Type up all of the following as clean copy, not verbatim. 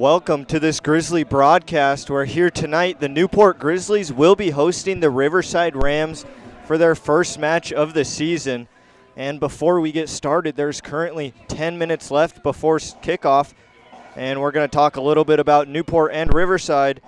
welcome to this Grizzly broadcast. We're here tonight. The Newport Grizzlies will be hosting the Riverside Rams for their first match of the season. And before we get started, there's currently 10 minutes left before kickoff. And we're going to talk a little bit about Newport and Riverside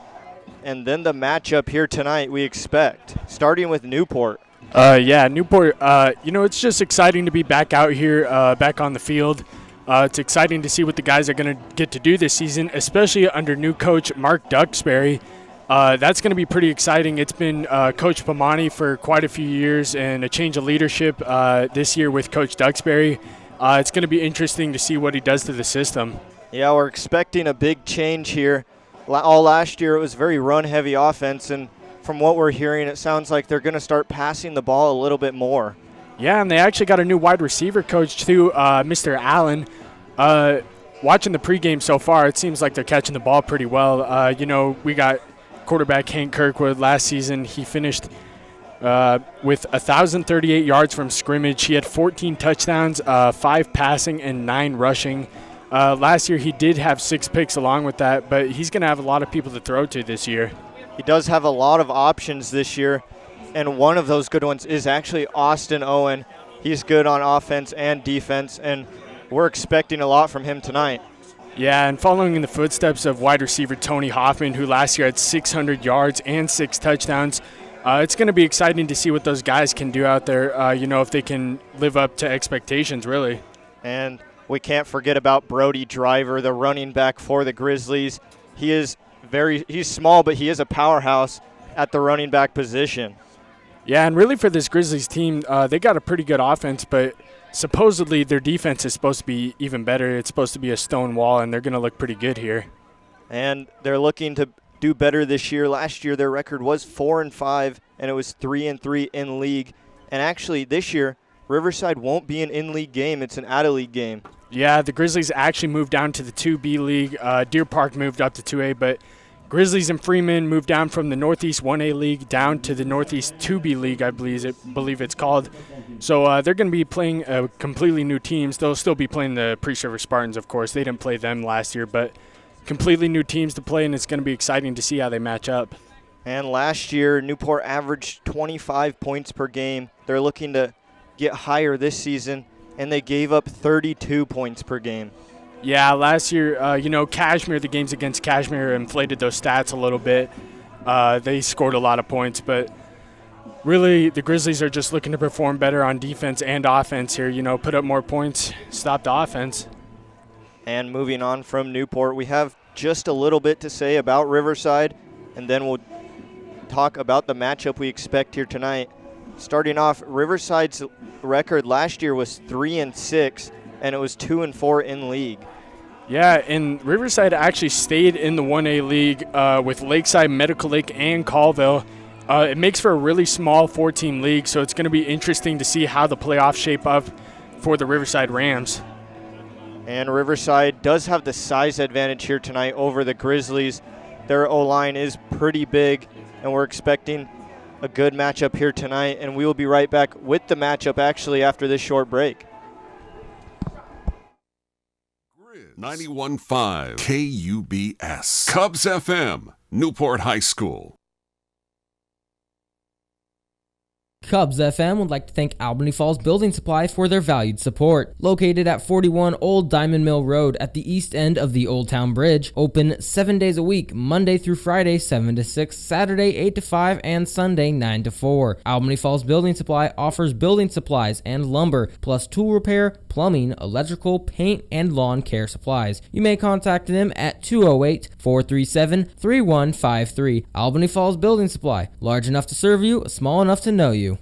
and then the matchup here tonight we expect, starting with Newport. Newport, it's just exciting to be back out here, back on the field. It's exciting to see what the guys are going to get to do this season, especially under new coach Mark Duxbury. That's going to be pretty exciting. It's been Coach Pamani for quite a few years and a change of leadership this year with Coach Duxbury. It's going to be interesting to see what he does to the system. Yeah, we're expecting a big change here. All last year it was very run-heavy offense, and from what we're hearing, it sounds like they're going to start passing the ball a little bit more. Yeah, and they actually got a new wide receiver coach too, Mr. Allen. Watching the pregame so far, it seems like they're catching the ball pretty well. We got quarterback Hank Kirkwood last season. He finished with 1,038 yards from scrimmage. He had 14 touchdowns, 5 passing, and 9 rushing. Last year he did have 6 picks along with that, but he's going to have a lot of people to throw to this year. He does have a lot of options this year, and one of those good ones is actually Austin Owen. He's good on offense and defense, and we're expecting a lot from him tonight. Yeah, and following in the footsteps of wide receiver Tony Hoffman, who last year had 600 yards and 6 touchdowns, it's going to be exciting to see what those guys can do out there, if they can live up to expectations, really. And we can't forget about Brody Driver, the running back for the Grizzlies. He's small, but he is a powerhouse at the running back position. Yeah, and really for this Grizzlies team, they got a pretty good offense, but supposedly their defense is supposed to be even better. It's supposed to be a stone wall, and they're going to look pretty good here. And they're looking to do better this year. Last year their record was 4-5, and it was 3-3 in league. And actually this year, Riverside won't be an in-league game. It's an out-of-league game. Yeah, the Grizzlies actually moved down to the 2B league. Deer Park moved up to 2A, but Grizzlies and Freeman moved down from the Northeast 1A league down to the Northeast 2B league, I believe it's called. So they're going to be playing completely new teams. They'll still be playing the Priest River Spartans, of course. They didn't play them last year, but completely new teams to play, and it's going to be exciting to see how they match up. And last year, Newport averaged 25 points per game. They're looking to get higher this season, and they gave up 32 points per game. Yeah, last year, Kashmir, the games against Kashmir inflated those stats a little bit. They scored a lot of points, but really the Grizzlies are just looking to perform better on defense and offense here, put up more points, stop the offense. And moving on from Newport, we have just a little bit to say about Riverside, and then we'll talk about the matchup we expect here tonight. Starting off, Riverside's record last year was 3-6, and it was 2-4 in league. Yeah, and Riverside actually stayed in the 1A league with Lakeside, Medical Lake, and Colville. It makes for a really small 4-team league, so it's going to be interesting to see how the playoffs shape up for the Riverside Rams. And Riverside does have the size advantage here tonight over the Grizzlies. Their O-line is pretty big, and we're expecting a good matchup here tonight, and we will be right back with the matchup actually after this short break. 91.5 KUBS KUBS FM, Newport High School. KUBS FM would like to thank Albany Falls Building Supply for their valued support. Located at 41 Old Diamond Mill Road at the east end of the Old Town Bridge. Open 7 days a week, Monday through Friday 7 to 6, Saturday 8 to 5, and Sunday 9 to 4. Albany Falls Building Supply offers building supplies and lumber, plus tool repair, plumbing, electrical, paint, and lawn care supplies. You may contact them at 208-437-3153. Albany Falls Building Supply, large enough to serve you, small enough to know you.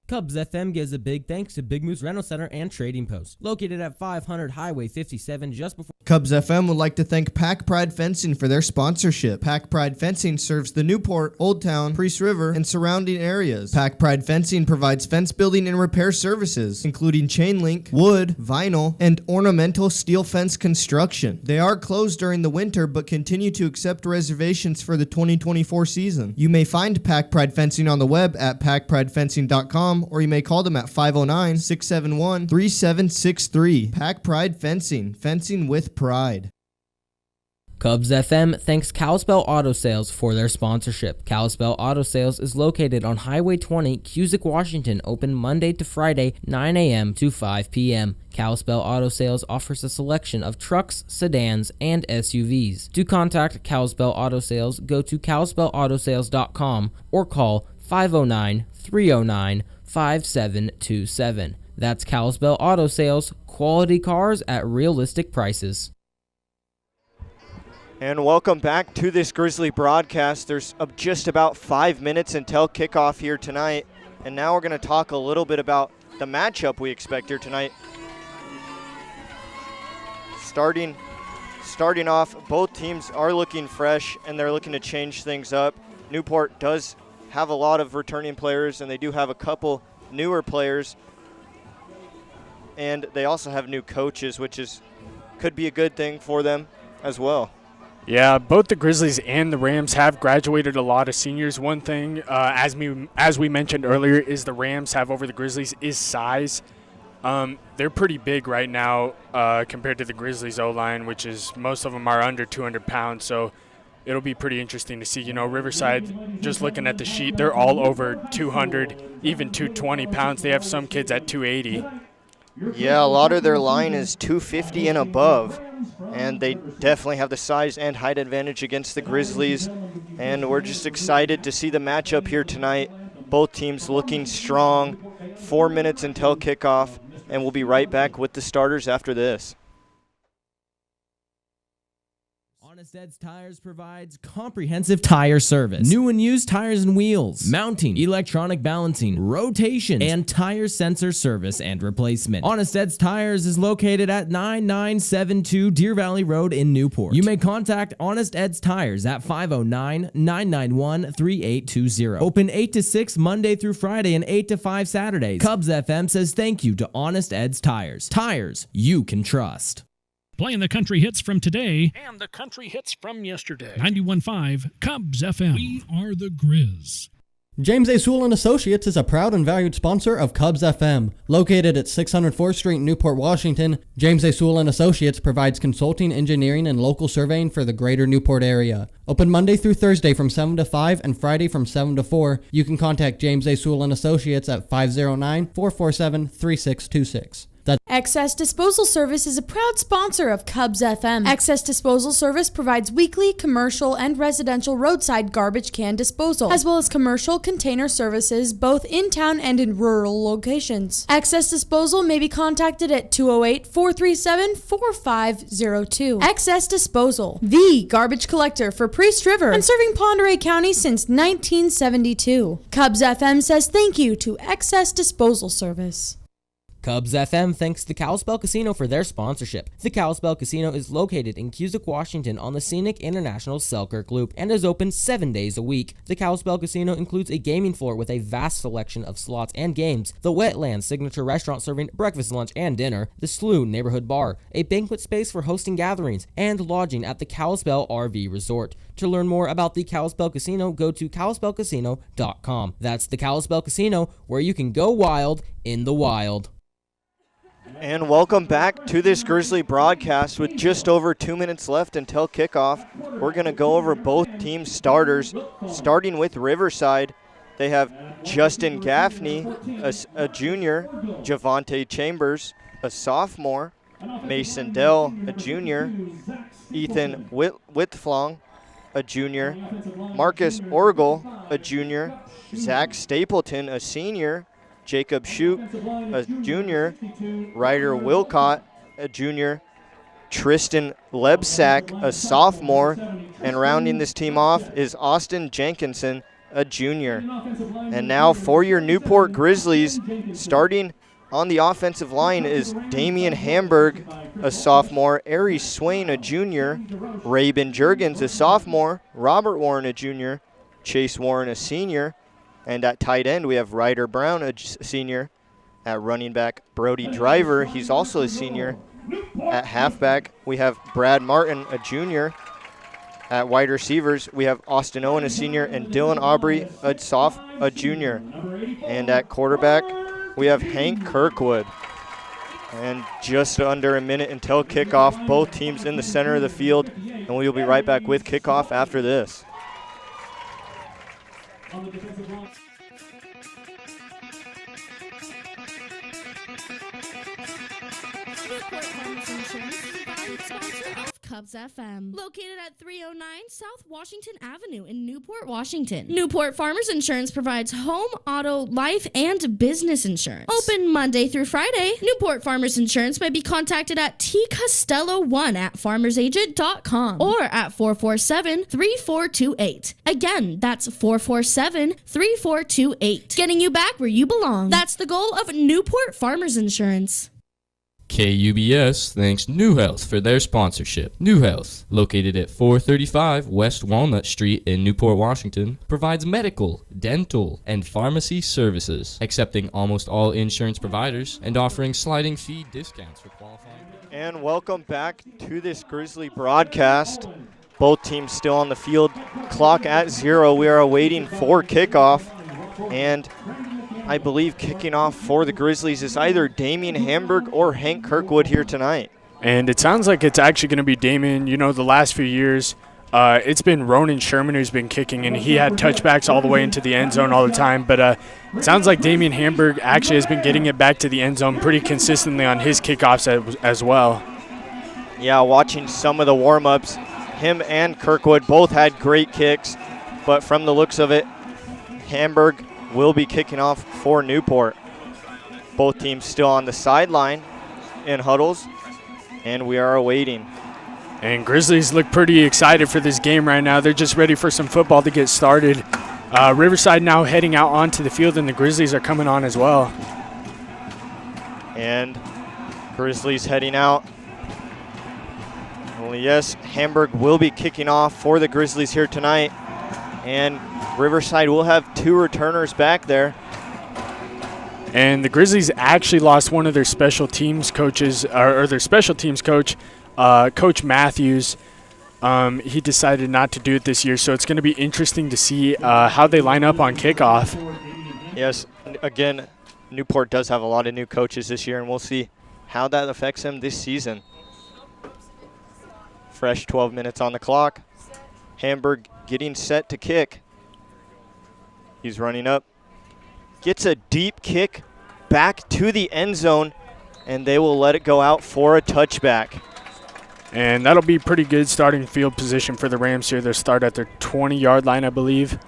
KUBS FM gives a big thanks to Big Moose Rental Center and Trading Post, located at 500 Highway 57 just before. KUBS FM would like to thank Pack Pride Fencing for their sponsorship. Pack Pride Fencing serves the Newport, Old Town, Priest River, and surrounding areas. Pack Pride Fencing provides fence building and repair services, including chain link, wood, vinyl, and ornamental steel fence construction. They are closed during the winter, but continue to accept reservations for the 2024 season. You may find Pack Pride Fencing on the web at packpridefencing.com PackPrideFencing.com, or you may call them at 509-671-3763. Pack Pride Fencing, fencing with pride. KUBS FM thanks Kalispell Auto Sales for their sponsorship. Kalispell Auto Sales is located on Highway 20, Cusick, Washington, open Monday to Friday, 9 a.m. to 5 p.m. Kalispell Auto Sales offers a selection of trucks, sedans, and SUVs. To contact Kalispell Auto Sales, go to KalispellAutoSales.com or call 509-309-5727. That's Kalispell Auto Sales, quality cars at realistic prices. And welcome back to this Grizzly broadcast. There's just about 5 minutes until kickoff here tonight. And now we're going to talk a little bit about the matchup we expect here tonight. Starting off, both teams are looking fresh and they're looking to change things up. Newport does have a lot of returning players, and they do have a couple newer players. And they also have new coaches, which could be a good thing for them as well. Yeah, both the Grizzlies and the Rams have graduated a lot of seniors. One thing, as we mentioned earlier, is the Rams have over the Grizzlies is size. They're pretty big right now compared to the Grizzlies O-line, which is most of them are under 200 pounds. So it'll be pretty interesting to see. You know, Riverside, just looking at the sheet, they're all over 200, even 220 pounds. They have some kids at 280. Yeah, a lot of their line is 250 and above, and they definitely have the size and height advantage against the Grizzlies, and we're just excited to see the matchup here tonight. Both teams looking strong. 4 minutes until kickoff, and we'll be right back with the starters after this. Honest Ed's Tires provides comprehensive tire service, new and used tires and wheels, mounting, electronic balancing, rotation, and tire sensor service and replacement. Honest Ed's Tires is located at 9972 Deer Valley Road in Newport. You may contact Honest Ed's Tires at 509-991-3820. Open 8 to 6 Monday through Friday and 8 to 5 Saturdays. KUBS FM says thank you to Honest Ed's Tires. Tires you can trust. Playing the country hits from today and the country hits from yesterday. 91.5 KUBS FM. We are the Grizz. James A. Sewell & Associates is a proud and valued sponsor of KUBS FM. Located at 604th Street, Newport, Washington, James A. Sewell & Associates provides consulting, engineering, and local surveying for the greater Newport area. Open Monday through Thursday from 7 to 5 and Friday from 7 to 4. You can contact James A. Sewell & Associates at 509-447-3626. Excess Disposal Service is a proud sponsor of KUBS FM. Excess Disposal Service provides weekly, commercial, and residential roadside garbage can disposal, as well as commercial container services both in town and in rural locations. Excess Disposal may be contacted at 208-437-4502. Excess Disposal, the garbage collector for Priest River and serving Pend Oreille County since 1972. KUBS FM says thank you to Excess Disposal Service. KUBS FM thanks the Kalispell Casino for their sponsorship. The Kalispell Casino is located in Cusick, Washington on the scenic International Selkirk Loop and is open 7 days a week. The Kalispell Casino includes a gaming floor with a vast selection of slots and games, the Wetlands signature restaurant serving breakfast, lunch, and dinner, the Slough neighborhood bar, a banquet space for hosting gatherings, and lodging at the Kalispell RV Resort. To learn more about the Kalispell Casino, go to KalispellCasino.com. That's the Kalispell Casino, where you can go wild in the wild. And welcome back to this Grizzly broadcast with just over 2 minutes left until kickoff. We're going to go over both teams' starters, starting with Riverside. They have Justin Gaffney, a junior, Javante Chambers, a sophomore, Mason Dell, a junior, Ethan Whitflong, a junior, Marcus Orgel, a junior, Zach Stapleton, a senior, Jacob Shute, a junior, Ryder Wilcott, a junior, Tristan Lebsack, a sophomore, and rounding this team off is Austin Jenkinson, a junior. And now for your Newport Grizzlies, starting on the offensive line is Damian Hamburg, a sophomore, Ari Swain, a junior, Rabin Jurgens, a sophomore, Robert Warren, a junior, Chase Warren, a senior, and at tight end, we have Ryder Brown, a senior. At running back, Brody Driver, he's also a senior. At halfback, we have Brad Martin, a junior. At wide receivers, we have Austin Owen, a senior, and Dylan Aubrey, a junior. And at quarterback, we have Hank Kirkwood. And just under a minute until kickoff, both teams in the center of the field, and we will be right back with kickoff after this. KUBS FM, located at 309 South Washington Avenue in Newport, Washington. Newport Farmers Insurance provides home, auto, life, and business insurance. Open Monday through Friday. Newport Farmers Insurance may be contacted at tcostello1@farmersagent.com or at 447-3428. Again, that's 447-3428. Getting you back where you belong. That's the goal of Newport Farmers Insurance. KUBS thanks New Health for their sponsorship. New Health, located at 435 West Walnut Street in Newport, Washington, provides medical, dental, and pharmacy services, accepting almost all insurance providers and offering sliding fee discounts for qualifying. And welcome back to this Grizzly broadcast. Both teams still on the field. Clock at 0. We are awaiting for kickoff. And I believe kicking off for the Grizzlies is either Damian Hamburg or Hank Kirkwood here tonight. And it sounds like it's actually going to be Damian. You know, the last few years, it's been Ronan Sherman who's been kicking, and he had touchbacks all the way into the end zone all the time. But it sounds like Damian Hamburg actually has been getting it back to the end zone pretty consistently on his kickoffs as well. Yeah, watching some of the warm-ups, him and Kirkwood both had great kicks. But from the looks of it, Hamburg will be kicking off for Newport. Both teams still on the sideline in huddles, and we are awaiting. And Grizzlies look pretty excited for this game right now. They're just ready for some football to get started. Riverside now heading out onto the field, and the Grizzlies are coming on as well. And Grizzlies heading out. Well, yes, Hamburg will be kicking off for the Grizzlies here tonight. And Riverside will have 2 returners back there. And the Grizzlies actually lost one of their special teams coaches, or their special teams coach, Coach Matthews. He decided not to do it this year, so it's going to be interesting to see how they line up on kickoff. Yes, again, Newport does have a lot of new coaches this year, and we'll see how that affects them this season. Fresh 12 minutes on the clock. Hamburg getting set to kick. He's running up. Gets a deep kick back to the end zone, and they will let it go out for a touchback. And that'll be pretty good starting field position for the Rams here. They'll start at their 20-yard line, I believe.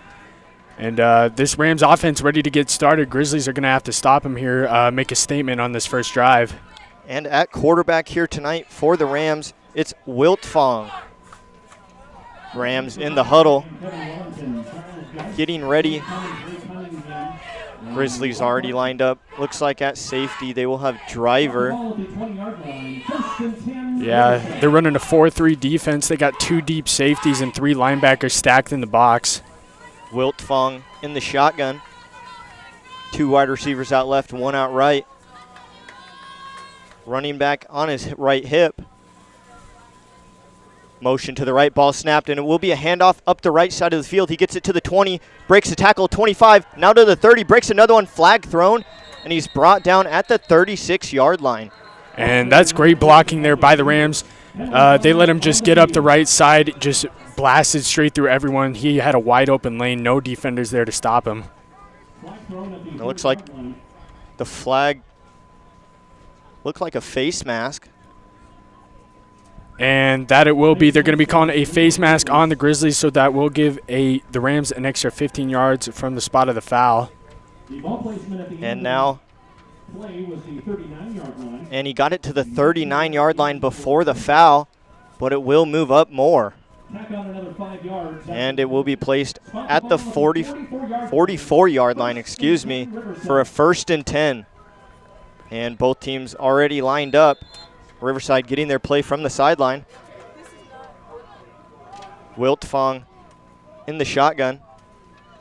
And this Rams offense ready to get started. Grizzlies are going to have to stop them here, make a statement on this first drive. And at quarterback here tonight for the Rams, it's Wiltfong. Rams in the huddle, getting ready. Grizzlies already lined up. Looks like at safety they will have Driver. Yeah, they're running a 4-3 defense. They got 2 deep safeties and 3 linebackers stacked in the box. Wiltfong in the shotgun. 2 wide receivers out left, 1 out right. Running back on his right hip. Motion to the right, ball snapped, and it will be a handoff up the right side of the field. He gets it to the 20, breaks the tackle, 25, now to the 30, breaks another one, flag thrown, and he's brought down at the 36-yard line. And that's great blocking there by the Rams. They let him just get up the right side, just blasted straight through everyone. He had a wide open lane, no defenders there to stop him. It looks like the flag looked like a face mask. And that it will be. They're going to be calling a face mask on the Grizzlies, so that will give the Rams an extra 15 yards from the spot of the foul. And now, and he got it to the 39-yard line before the foul, but it will move up more. And it will be placed at the 44-yard line, for a 1st and 10. And both teams already lined up. Riverside getting their play from the sideline. Wiltfong in the shotgun.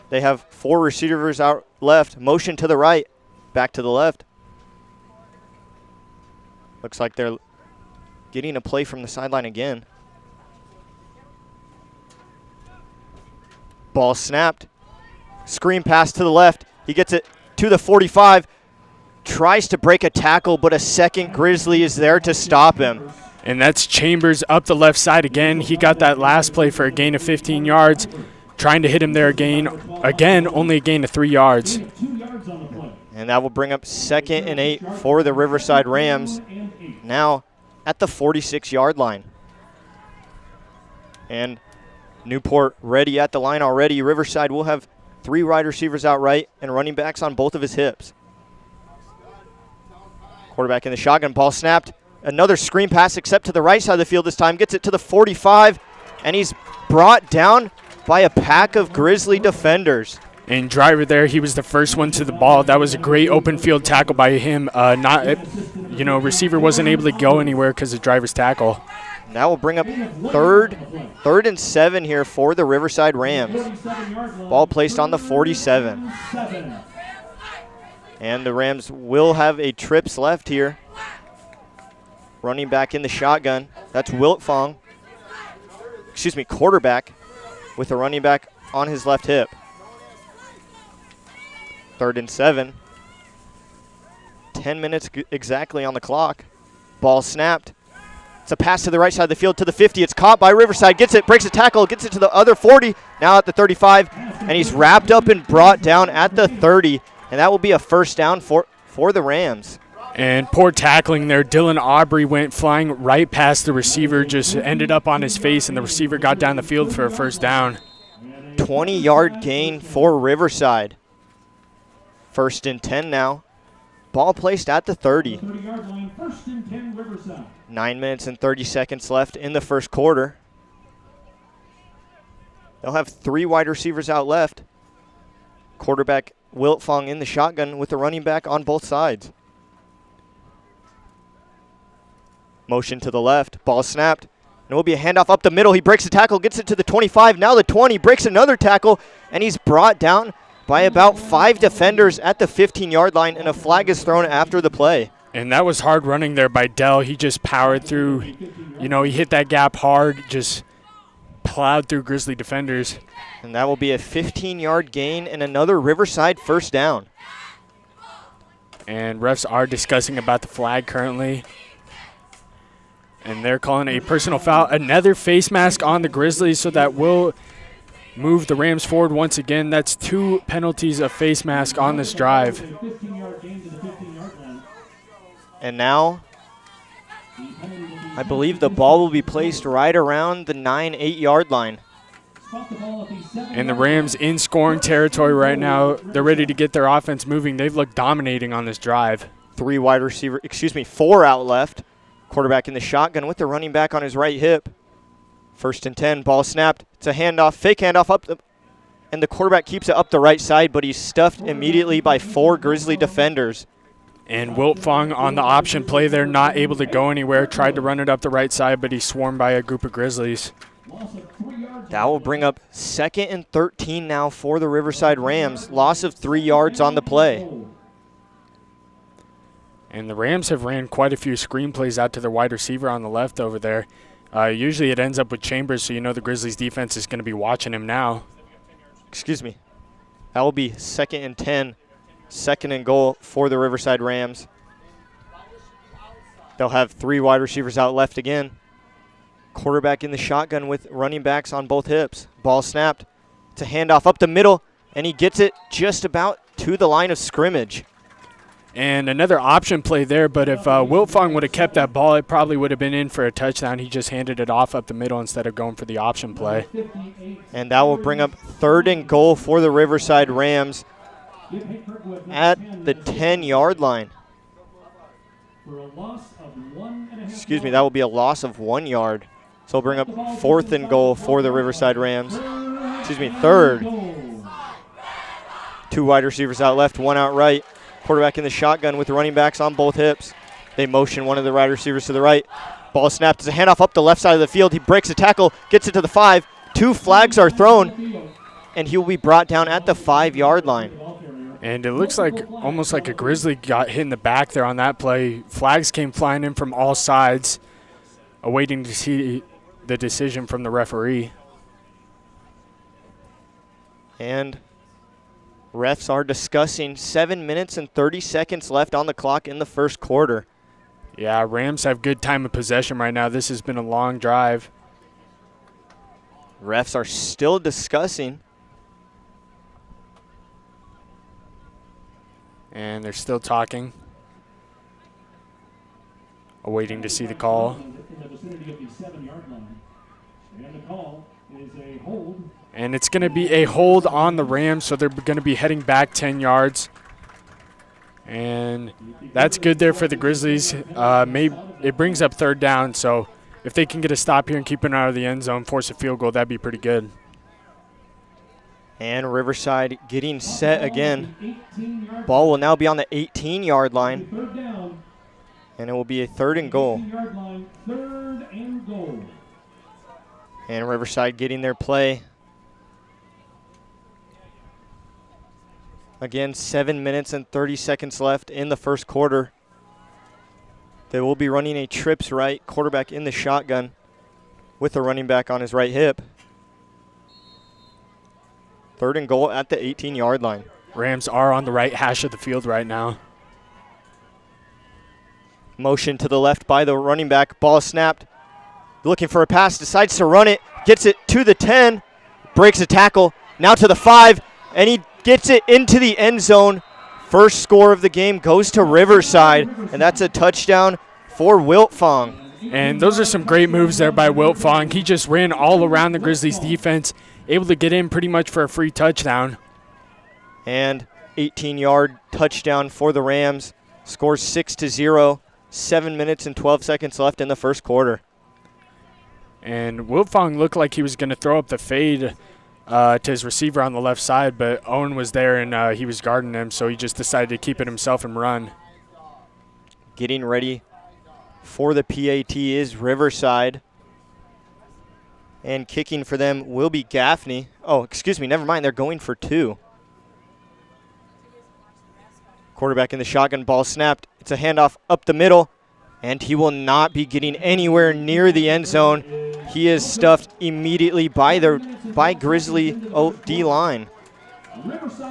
They have 4 receivers out left. Motion to the right, back to the left. Looks like they're getting a play from the sideline again. Ball snapped. Screen pass to the left. He gets it to the 45. Tries to break a tackle, but a second Grizzly is there to stop him. And that's Chambers up the left side again. He got that last play for a gain of 15 yards. Trying to hit him there again, only a gain of 3 yards. And that will bring up 2nd and 8 for the Riverside Rams. Now at the 46-yard line. And Newport ready at the line already. Riverside will have 3 wide receivers out right and running backs on both of his hips. Quarterback in the shotgun, ball snapped. Another screen pass except to the right side of the field this time. Gets it to the 45, and he's brought down by a pack of Grizzly defenders. And driver there, he was the first one to the ball. That was a great open field tackle by him. Receiver wasn't able to go anywhere because of driver's tackle. That will bring up third and 7 here for the Riverside Rams. Ball placed on the 47. And the Rams will have a trips left here. Running back in the shotgun. That's quarterback with a running back on his left hip. 3rd and 7. 10 minutes exactly on the clock. Ball snapped. It's a pass to the right side of the field to the 50. It's caught by Riverside. Gets it, breaks a tackle, gets it to the other 40. Now at the 35. And he's wrapped up and brought down at the 30. And that will be a first down for the Rams. And poor tackling there. Dylan Aubrey went flying right past the receiver, just ended up on his face, and the receiver got down the field for a first down. 20-yard gain for Riverside. 1st and 10 now. Ball placed at the 30. 9 minutes and 30 seconds left in the first quarter. They'll have 3 wide receivers out left. Quarterback Wiltfong in the shotgun with the running back on both sides. Motion to the left. Ball snapped. And it will be a handoff up the middle. He breaks the tackle, gets it to the 25. Now the 20. Breaks another tackle, and he's brought down by about 5 defenders at the 15-yard line, and a flag is thrown after the play. And that was hard running there by Dell. He just powered through. He hit that gap hard, just plowed through Grizzly defenders. And that will be a 15-yard gain and another Riverside first down. And refs are discussing about the flag currently. And they're calling a personal foul. Another face mask on the Grizzlies, so that will move the Rams forward once again. That's 2 penalties of face mask on this drive. And now, I believe the ball will be placed right around the 9-8-yard line. And the Rams in scoring territory right now. They're ready to get their offense moving. They've looked dominating on this drive. 4 out left. Quarterback in the shotgun with the running back on his right hip. 1st and 10, ball snapped. It's a handoff, fake handoff and the quarterback keeps it up the right side, but he's stuffed immediately by 4 Grizzly defenders. And Wiltfong on the option play there, not able to go anywhere. Tried to run it up the right side, but he's swarmed by a group of Grizzlies. That will bring up 2nd and 13 now for the Riverside Rams. Loss of 3 yards on the play. And the Rams have ran quite a few screen plays out to their wide receiver on the left over there. Usually it ends up with Chambers, so the Grizzlies defense is going to be watching him now. That will be 2nd and 10, 2nd and goal for the Riverside Rams. They'll have 3 wide receivers out left again. Quarterback in the shotgun with running backs on both hips. Ball snapped. It's a handoff up the middle, and he gets it just about to the line of scrimmage. And another option play there, but if Wiltfong would have kept that ball, it probably would have been in for a touchdown. He just handed it off up the middle instead of going for the option play. And that will bring up 3rd and goal for the Riverside Rams at the 10-yard line. That will be a loss of 1 yard. So we'll bring up 4th and goal for the Riverside Rams. 3rd. 2 wide receivers out left, 1 out right. Quarterback in the shotgun with the running backs on both hips. They motion one of the wide receivers to the right. Ball snapped. It's a handoff up the left side of the field. He breaks a tackle, gets it to the 5. 2 flags are thrown, and he will be brought down at the 5-yard line. And it looks like almost like a Grizzly got hit in the back there on that play. Flags came flying in from all sides, awaiting to see the decision from the referee. And refs are discussing 7 minutes and 30 seconds left on the clock in the first quarter. Yeah, Rams have good time of possession right now. This has been a long drive. Refs are still discussing. And they're still talking. Awaiting to see the call. And it's going to be a hold on the Rams, so they're going to be heading back 10 yards. And that's good there for the Grizzlies. It brings up third down, so if they can get a stop here and keep it out of the end zone, force a field goal, that'd be pretty good. And Riverside getting set again. Ball will now be on the 18-yard line. And it will be a 3rd and goal. And Riverside getting their play. Again, 7 minutes and 30 seconds left in the first quarter. They will be running a trips right, quarterback in the shotgun with the running back on his right hip. 3rd and goal at the 18-yard line. Rams are on the right hash of the field right now. Motion to the left by the running back. Ball snapped. Looking for a pass. Decides to run it. Gets it to the 10. Breaks a tackle. Now to the 5. And he gets it into the end zone. First score of the game goes to Riverside. And that's a touchdown for Wiltfong. And those are some great moves there by Wiltfong. He just ran all around the Grizzlies defense. Able to get in pretty much for a free touchdown. And 18-yard touchdown for the Rams. Scores 6-0. 7 minutes and 12 seconds left in the first quarter. And Wiltfong looked like he was going to throw up the fade to his receiver on the left side, but Owen was there and he was guarding him, so he just decided to keep it himself and run. Getting ready for the PAT is Riverside. And kicking for them will be Gaffney. Oh, excuse me, never mind. They're going for 2. Quarterback in the shotgun, ball snapped. It's a handoff up the middle, and he will not be getting anywhere near the end zone. He is stuffed immediately by Grizzly D-line.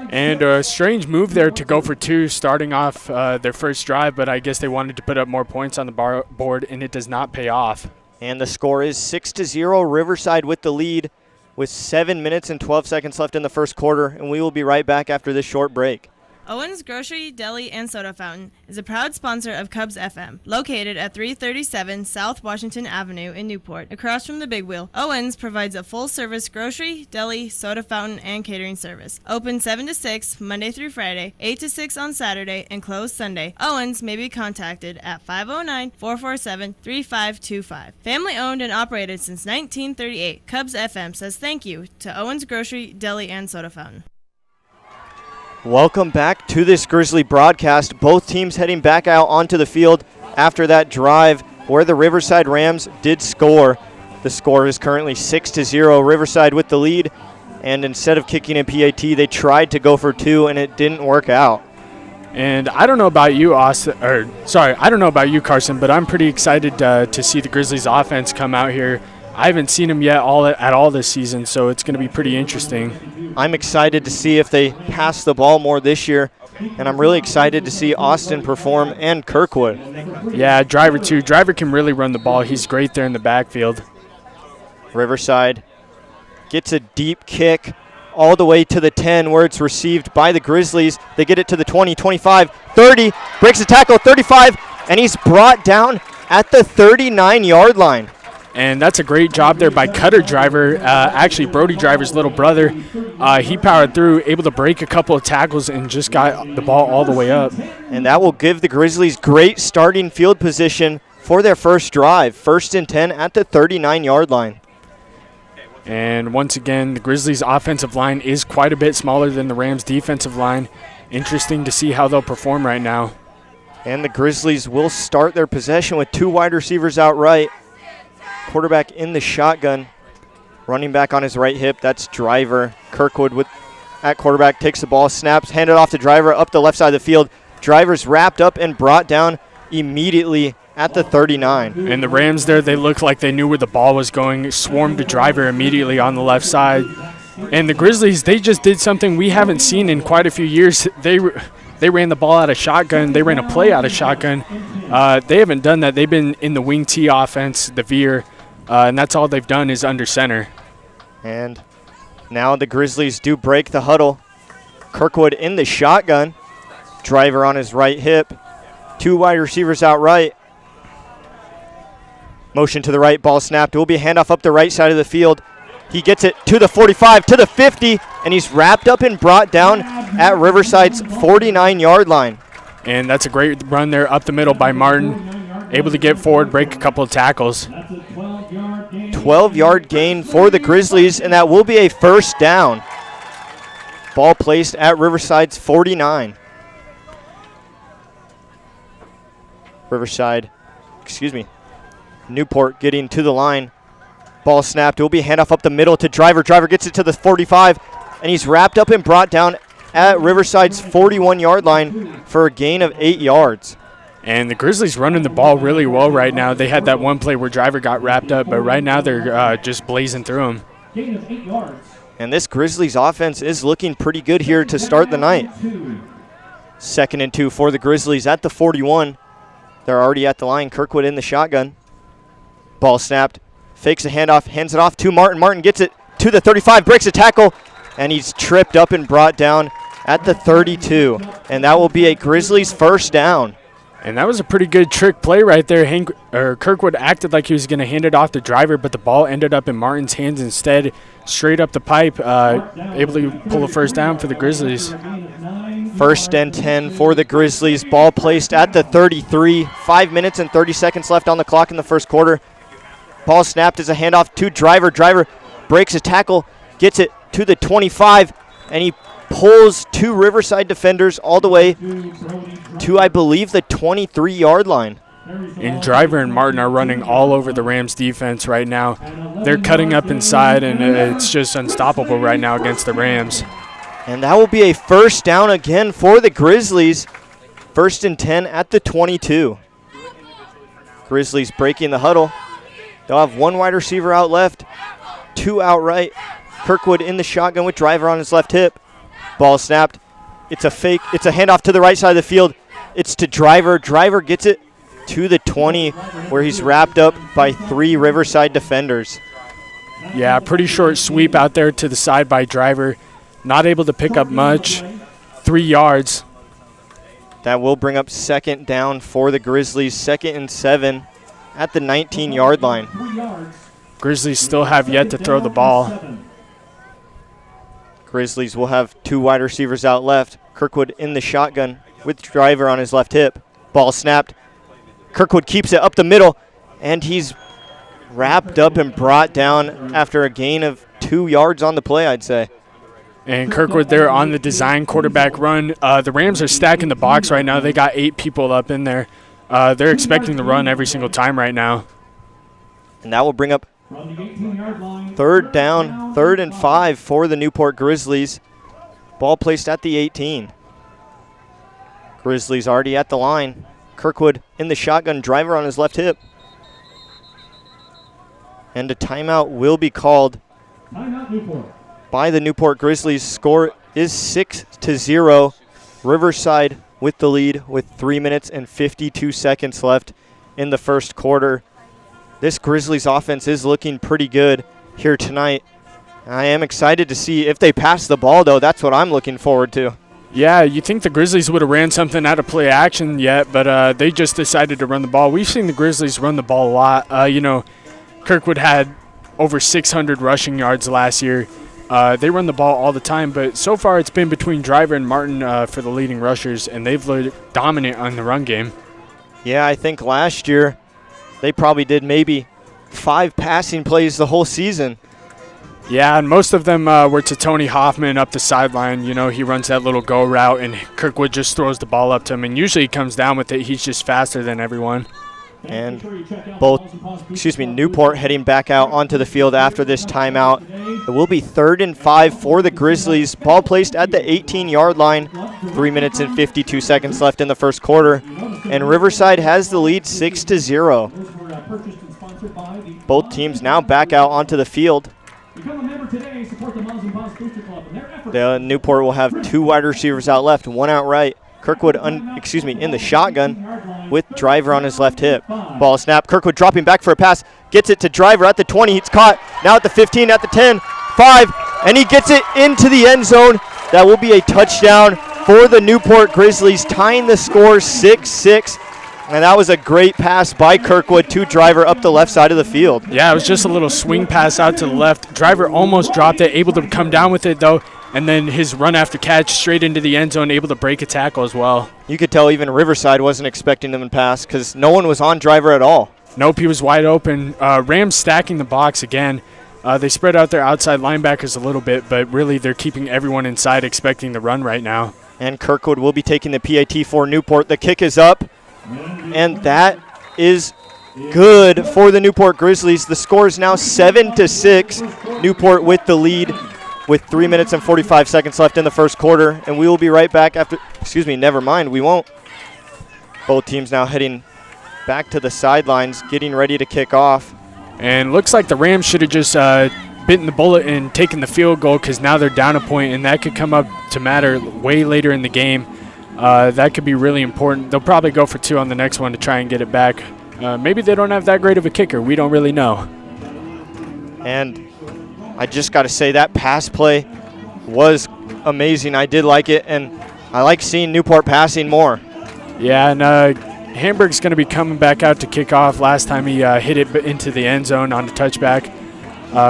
And a strange move there to go for 2 starting off their first drive, but I guess they wanted to put up more points on the board, and it does not pay off. And the score is 6-0, Riverside with the lead with 7 minutes and 12 seconds left in the first quarter, and we will be right back after this short break. Owen's Grocery, Deli, and Soda Fountain is a proud sponsor of KUBS FM. Located at 337 South Washington Avenue in Newport, across from the Big Wheel, Owen's provides a full-service grocery, deli, soda fountain, and catering service. Open 7 to 6, Monday through Friday, 8 to 6 on Saturday, and closed Sunday. Owen's may be contacted at 509-447-3525. Family-owned and operated since 1938, KUBS FM says thank you to Owen's Grocery, Deli, and Soda Fountain. Welcome back to this Grizzly broadcast. Both teams heading back out onto the field after that drive where the Riverside Rams did score. The score is currently 6-0, Riverside with the lead. And instead of kicking a PAT, they tried to go for 2, and it didn't work out. And I don't know about you, I don't know about you, Carson, but I'm pretty excited to see the Grizzlies offense come out here. I haven't seen them yet at all this season, so it's going to be pretty interesting. I'm excited to see if they pass the ball more this year, and I'm really excited to see Austin perform and Kirkwood. Yeah, Driver too. Driver can really run the ball. He's great there in the backfield. Riverside gets a deep kick all the way to the 10 where it's received by the Grizzlies. They get it to the 20, 25, 30, breaks a tackle, 35, and he's brought down at the 39-yard line. And that's a great job there by Cutter Driver, actually Brody Driver's little brother. He powered through, able to break a couple of tackles and just got the ball all the way up. And that will give the Grizzlies great starting field position for their first drive. 1st and 10 at the 39-yard line. And once again, the Grizzlies' offensive line is quite a bit smaller than the Rams' defensive line. Interesting to see how they'll perform right now. And the Grizzlies will start their possession with 2 wide receivers out right. Quarterback in the shotgun, running back on his right hip. That's Driver. Kirkwood at quarterback takes the ball, snaps, handed off to Driver up the left side of the field. Driver's wrapped up and brought down immediately at the 39. And the Rams there, they looked like they knew where the ball was going. Swarmed to Driver immediately on the left side. And the Grizzlies, they just did something we haven't seen in quite a few years. They ran the ball out of shotgun. They ran a play out of shotgun. They haven't done that. They've been in the wing T offense, the veer, and that's all they've done is under center. And now the Grizzlies do break the huddle. Kirkwood in the shotgun. Driver on his right hip. 2 wide receivers out right. Motion to the right, ball snapped. It will be a handoff up the right side of the field. He gets it to the 45, to the 50, and he's wrapped up and brought down at Riverside's 49-yard line. And that's a great run there up the middle by Martin. Able to get forward, break a couple of tackles. 12-yard gain for the Grizzlies, and that will be a first down. Ball placed at Riverside's 49. Newport getting to the line. Ball snapped. It will be a handoff up the middle to Driver. Driver gets it to the 45, and he's wrapped up and brought down at Riverside's 41-yard line for a gain of 8 yards. And the Grizzlies running the ball really well right now. They had that one play where Driver got wrapped up, but right now they're just blazing through him. Gain of 8 yards. And this Grizzlies offense is looking pretty good here to start the night. 2nd and 2 for the Grizzlies at the 41. They're already at the line. Kirkwood in the shotgun. Ball snapped. Fakes a handoff. Hands it off to Martin. Martin gets it to the 35. Breaks a tackle. And he's tripped up and brought down at the 32. And that will be a Grizzlies first down. And that was a pretty good trick play right there. Kirkwood acted like he was going to hand it off to Driver, but the ball ended up in Martin's hands instead. Straight up the pipe, able to pull a first down for the Grizzlies. 1st and 10 for the Grizzlies. Ball placed at the 33. 5 minutes and 30 seconds left on the clock in the first quarter. Ball snapped as a handoff to Driver. Driver breaks a tackle, gets it to the 25, and he pulls 2 Riverside defenders all the way to, I believe, the 23-yard line. And Driver and Martin are running all over the Rams defense right now. They're cutting up inside, and it's just unstoppable right now against the Rams. And that will be a first down again for the Grizzlies. 1st and 10 at the 22. Grizzlies breaking the huddle. They'll have 1 wide receiver out left, 2 out right. Kirkwood in the shotgun with Driver on his left hip. Ball snapped. It's a fake. It's a handoff to the right side of the field. It's to Driver. Driver gets it to the 20, where he's wrapped up by 3 Riverside defenders. Yeah, pretty short sweep out there to the side by Driver. Not able to pick up much. 3 yards. That will bring up 2nd down for the Grizzlies. 2nd and 7 at the 19-yard line. Grizzlies still have yet to throw the ball. Grizzlies will have 2 wide receivers out left. Kirkwood in the shotgun with Driver on his left hip. Ball snapped. Kirkwood keeps it up the middle, and he's wrapped up and brought down after a gain of 2 yards on the play, I'd say. And Kirkwood there on the design quarterback run. The Rams are stacking the box right now. They got 8 people up in there. They're expecting to run every single time right now. And that will bring up 3rd down, 3rd and 5 for the Newport Grizzlies. Ball placed at the 18. Grizzlies already at the line. Kirkwood in the shotgun, Driver on his left hip. And a timeout will be called by the Newport Grizzlies. Score is 6-0. Riverside with the lead with 3 minutes and 52 seconds left in the first quarter. This Grizzlies offense is looking pretty good here tonight. I am excited to see if they pass the ball, though. That's what I'm looking forward to. Yeah, you think the Grizzlies would have ran something out of play action yet, but they just decided to run the ball. We've seen the Grizzlies run the ball a lot. Kirkwood had over 600 rushing yards last year. They run the ball all the time, but so far it's been between Driver and Martin for the leading rushers, and they've looked dominant on the run game. Yeah, I think last year they probably did maybe 5 passing plays the whole season. Yeah, and most of them were to Tony Hoffman up the sideline. He runs that little go route, and Kirkwood just throws the ball up to him, and usually he comes down with it. He's just faster than everyone. And Newport heading back out onto the field after this timeout. It will be 3rd and 5 for the Grizzlies. Ball placed at the 18-yard line. 3 minutes and 52 seconds left in the first quarter. And Riverside has the lead 6-0. Both teams now back out onto the field. The Newport will have 2 wide receivers out left, 1 out right. Kirkwood, in the shotgun with Driver on his left hip. Ball snap. Kirkwood dropping back for a pass. Gets it to Driver at the 20. He's caught. Now at the 15, at the 10, 5, and he gets it into the end zone. That will be a touchdown for the Newport Grizzlies, tying the score 6-6. And that was a great pass by Kirkwood to Driver up the left side of the field. Yeah, it was just a little swing pass out to the left. Driver almost dropped it, able to come down with it, though. And then his run after catch straight into the end zone, able to break a tackle as well. You could tell even Riverside wasn't expecting him to pass because no one was on Driver at all. Nope, he was wide open. Rams stacking the box again. They spread out their outside linebackers a little bit, but really they're keeping everyone inside expecting the run right now. And Kirkwood will be taking the PAT for Newport. The kick is up, and that is good for the Newport Grizzlies. The score is now 7-6. Newport with the lead with 3 minutes and 45 seconds left in the first quarter. And we will be right back after, never mind, we won't. Both teams now heading back to the sidelines, getting ready to kick off. And looks like the Rams should have just bitten the bullet and taken the field goal because now they're down a point, and that could come up to matter way later in the game. That could be really important. They'll probably go for 2 on the next one to try and get it back. Maybe they don't have that great of a kicker. We don't really know. And I just got to say that pass play was amazing. I did like it, and I like seeing Newport passing more. Yeah, and Hamburg's going to be coming back out to kick off. Last time he hit it into the end zone on the touchback.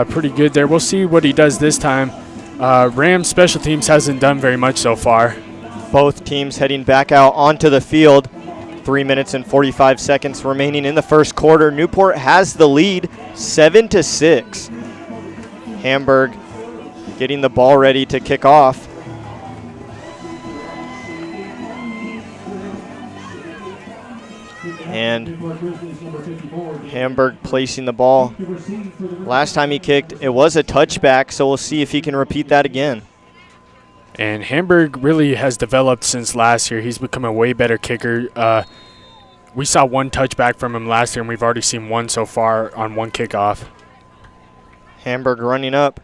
Pretty good there. We'll see what he does this time. Rams special teams hasn't done very much so far. Both teams heading back out onto the field. 3 minutes and 45 seconds remaining in the first quarter. Newport has the lead, 7-6. Hamburg getting the ball ready to kick off. And Hamburg placing the ball. Last time he kicked, it was a touchback, so we'll see if he can repeat that again. And Hamburg really has developed since last year. He's become a way better kicker. We saw 1 touchback from him last year, and we've already seen 1 so far on 1 kickoff. Hamburg running up.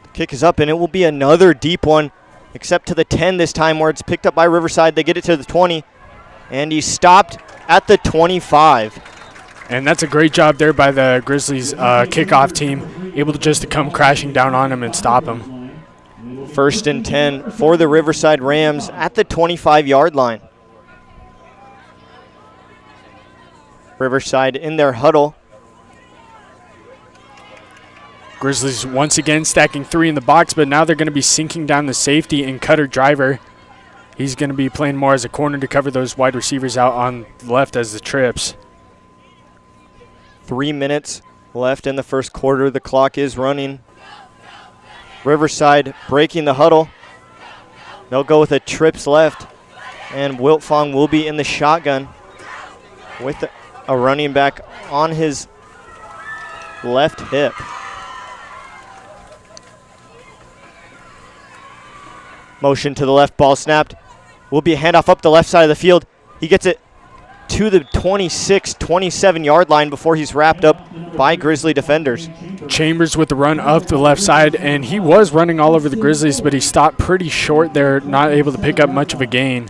The kick is up, and it will be another deep one, except to the 10 this time, where it's picked up by Riverside. They get it to the 20, and he's stopped at the 25. And that's a great job there by the Grizzlies kickoff team, able to just to come crashing down on him and stop him. 1st and 10 for the Riverside Rams at the 25-yard line. Riverside in their huddle. Grizzlies once again stacking 3 in the box, but now they're going to be sinking down the safety and Cutter Driver. He's going to be playing more as a corner to cover those wide receivers out on the left as the trips. 3 minutes left in the first quarter. The clock is running. Riverside breaking the huddle. They'll go with a trips left, and Wiltfong will be in the shotgun with a running back on his left hip. Motion to the left, ball snapped. Will be a handoff up the left side of the field. He gets it to the 26, 27-yard line before he's wrapped up by Grizzly defenders. Chambers with the run up the left side, and he was running all over the Grizzlies, but he stopped pretty short there, not able to pick up much of a gain.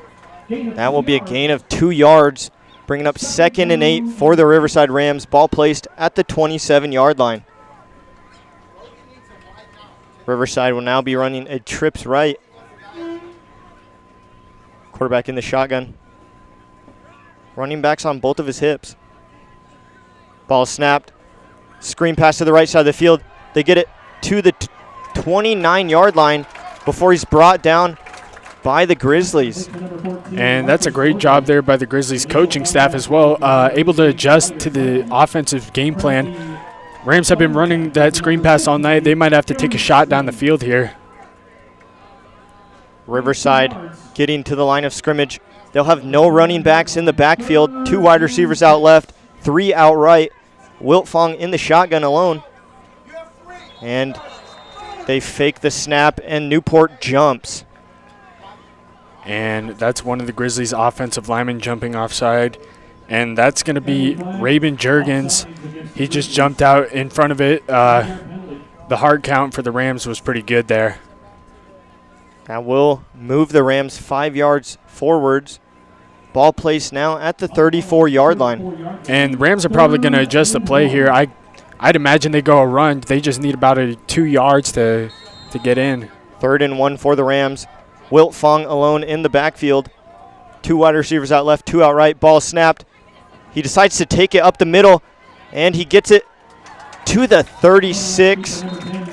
That will be a gain of 2 yards, bringing up 2nd and 8 for the Riverside Rams. Ball placed at the 27-yard line. Riverside will now be running a trips right. Quarterback in the shotgun. Running backs on both of his hips. Ball snapped. Screen pass to the right side of the field. They get it to the 29-yard line before he's brought down by the Grizzlies. And that's a great job there by the Grizzlies coaching staff as well, able to adjust to the offensive game plan. Rams have been running that screen pass all night. They might have to take a shot down the field here. Riverside getting to the line of scrimmage. They'll have no running backs in the backfield. 2 wide receivers out left, 3 out right. Wiltfong in the shotgun alone. And they fake the snap, and Newport jumps. And that's one of the Grizzlies' offensive linemen jumping offside. And that's going to be Rabin Juergens. He just jumped out in front of it. the hard count for the Rams was pretty good there. That will move the Rams 5 yards forwards. Ball placed now at the 34-yard line. And the Rams are probably going to adjust the play here. I'd imagine they go a run. They just need about 2 yards to get in. 3rd and 1 for the Rams. Wilt Fong alone in the backfield. 2 wide receivers out left, 2 out right. Ball snapped. He decides to take it up the middle, and he gets it to the 36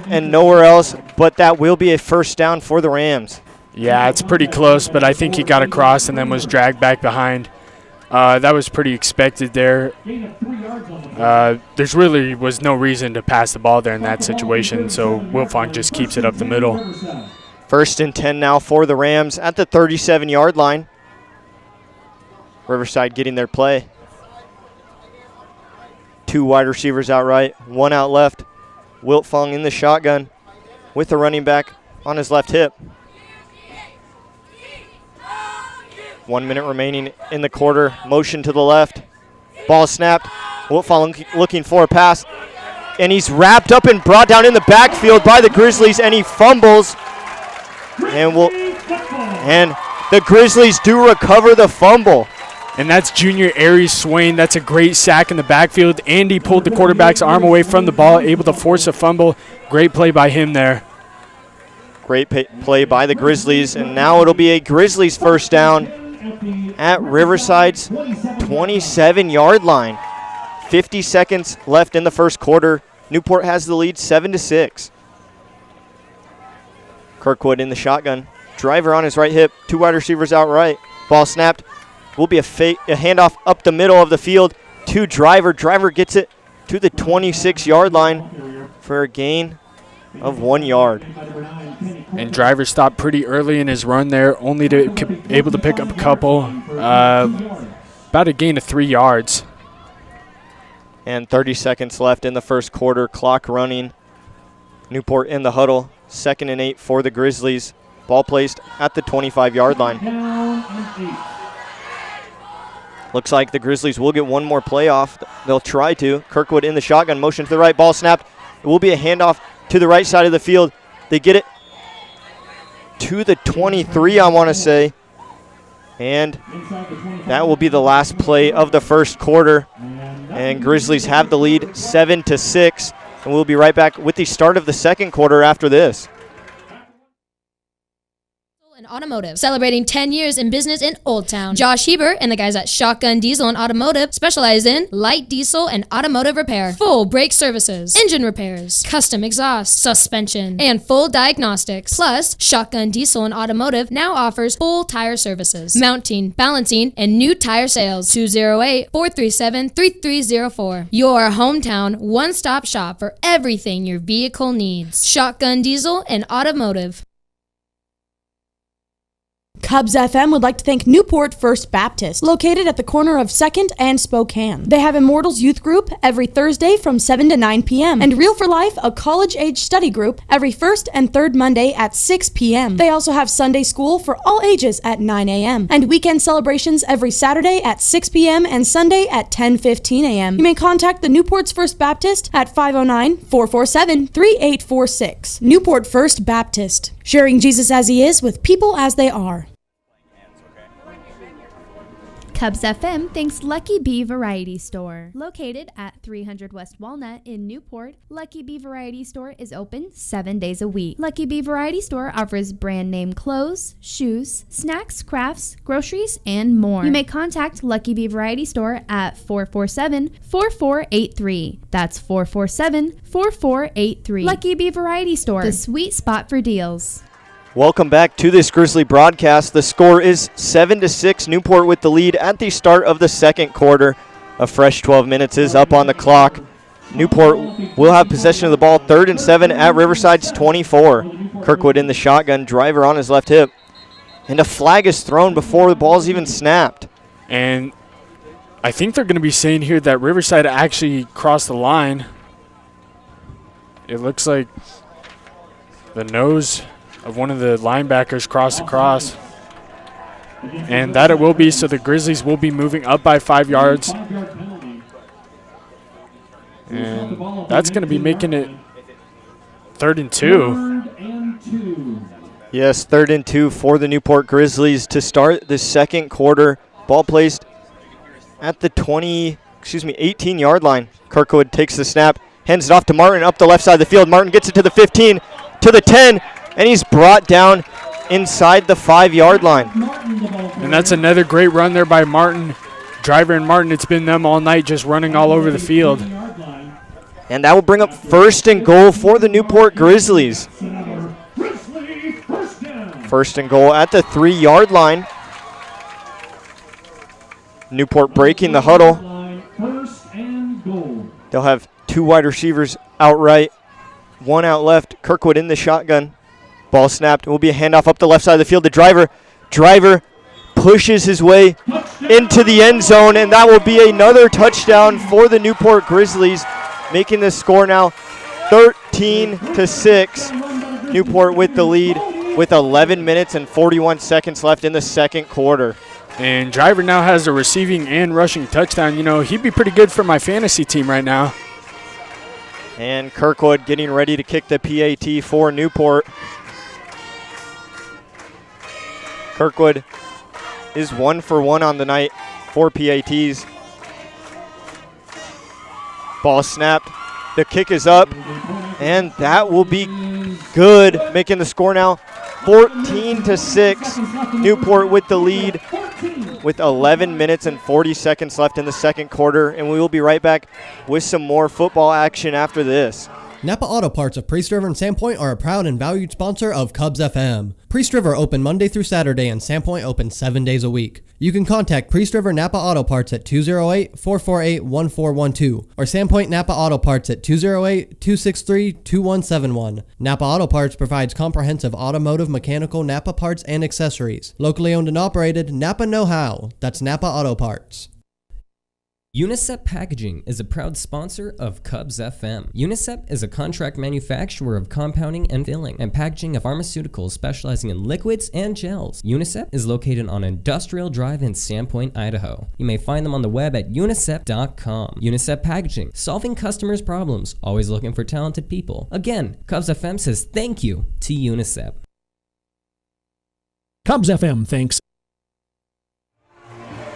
and nowhere else, but that will be a first down for the Rams. Yeah, it's pretty close, but I think he got across and then was dragged back behind. That was pretty expected there. There's really was no reason to pass the ball there in that situation, so Wilfong just keeps it up the middle. 1st and 10 now for the Rams at the 37-yard line. Riverside getting their play. 2 wide receivers out right, 1 out left. Wilt Fong in the shotgun with the running back on his left hip. 1 minute remaining in the quarter. Motion to the left. Ball snapped. Wilt Fong looking for a pass. And he's wrapped up and brought down in the backfield by the Grizzlies, and he fumbles. And the Grizzlies do recover the fumble. And that's junior Aries Swain. That's a great sack in the backfield. Andy pulled the quarterback's arm away from the ball, able to force a fumble. Great play by him there. Great play by the Grizzlies, and now it'll be a Grizzlies first down at Riverside's 27-yard line. 50 seconds left in the first quarter. Newport has the lead 7-6. Kirkwood in the shotgun. Driver on his right hip. 2 wide receivers out right. Ball snapped. Will be a handoff up the middle of the field to Driver. Driver gets it to the 26-yard line for a gain of 1 yard. And Driver stopped pretty early in his run there, only to able to pick up a couple. About a gain of 3 yards. And 30 seconds left in the first quarter. Clock running. Newport in the huddle. 2nd and 8 for the Grizzlies. Ball placed at the 25-yard line. Looks like the Grizzlies will get one more play off. They'll try to. Kirkwood in the shotgun. Motion to the right. Ball snapped. It will be a handoff to the right side of the field. They get it to the 23, I want to say. And that will be the last play of the first quarter. And Grizzlies have the lead 7-6. And we'll be right back with the start of the second quarter after this. And Automotive, celebrating 10 years in business in Old Town. Josh Hebert and the guys at Shotgun Diesel and Automotive specialize in light diesel and automotive repair, full brake services, engine repairs, custom exhaust, suspension, and full diagnostics. Plus, Shotgun Diesel and Automotive now offers full tire services, mounting, balancing, and new tire sales. 208-437-3304. Your hometown one-stop shop for everything your vehicle needs. Shotgun Diesel and Automotive. KUBS FM would like to thank Newport First Baptist, located at the corner of 2nd and Spokane. They have Immortals Youth Group every Thursday from 7 to 9 p.m. and Real for Life, a college-age study group, every 1st and 3rd Monday at 6 p.m. They also have Sunday school for all ages at 9 a.m. and weekend celebrations every Saturday at 6 p.m. and Sunday at 10:15 a.m. You may contact the Newport's First Baptist at 509-447-3846. Newport First Baptist, sharing Jesus as he is with people as they are. KUBS FM thanks Lucky Bee Variety Store. Located at 300 West Walnut in Newport, Lucky Bee Variety Store is open 7 days a week. Lucky Bee Variety Store offers brand name clothes, shoes, snacks, crafts, groceries, and more. You may contact Lucky Bee Variety Store at 447-4483. That's 447-4483. Lucky Bee Variety Store, the sweet spot for deals. Welcome back to this Grizzly broadcast. The score is 7-6. Newport with the lead at the start of the second quarter. A fresh 12 minutes is up on the clock. Newport will have possession of the ball, 3rd and 7 at Riverside's 24. Kirkwood in the shotgun, Driver on his left hip. And a flag is thrown before the ball's even snapped. And I think they're going to be saying here that Riverside actually crossed the line. It looks like the nose of one of the linebackers crossed across. And that it will be, so the Grizzlies will be moving up by 5 yards. And that's going to be making it 3rd and 2. Yes, 3rd and 2 for the Newport Grizzlies to start the second quarter. Ball placed at the 18-yard line. Kirkwood takes the snap, hands it off to Martin up the left side of the field. Martin gets it to the 15, to the 10, and he's brought down inside the 5-yard line. And that's another great run there by Martin. Driver and Martin, it's been them all night just running all over the field. And that will bring up 1st and goal for the Newport Grizzlies. 1st and goal at the 3-yard line. Newport breaking the huddle. They'll have 2 wide receivers out right, 1 out left. Kirkwood in the shotgun. Ball snapped. It will be a handoff up the left side of the field to Driver. Driver pushes his way into the end zone, and that will be another touchdown for the Newport Grizzlies, making the score now 13-6. Newport with the lead with 11 minutes and 41 seconds left in the second quarter. And Driver now has a receiving and rushing touchdown. You know, he'd be pretty good for my fantasy team right now. And Kirkwood getting ready to kick the PAT for Newport. Kirkwood is 1 for 1 on the night, 4 PATs. Ball snapped. The kick is up, and that will be good, making the score now 14-6. Newport with the lead with 11 minutes and 40 seconds left in the second quarter, and we will be right back with some more football action after this. Napa Auto Parts of Priest River and Sandpoint are a proud and valued sponsor of KUBS FM. Priest River open Monday through Saturday and Sandpoint open 7 days a week. You can contact Priest River Napa Auto Parts at 208-448-1412 or Sandpoint Napa Auto Parts at 208-263-2171. Napa Auto Parts provides comprehensive automotive, mechanical, Napa parts, and accessories. Locally owned and operated, Napa know-how. That's Napa Auto Parts. UNICEP Packaging is a proud sponsor of KUBS FM. UNICEP is a contract manufacturer of compounding and filling and packaging of pharmaceuticals specializing in liquids and gels. UNICEP is located on Industrial Drive in Sandpoint, Idaho. You may find them on the web at unicep.com. UNICEP Packaging, solving customers' problems, always looking for talented people. Again, KUBS FM says thank you to UNICEP. KUBS FM thanks.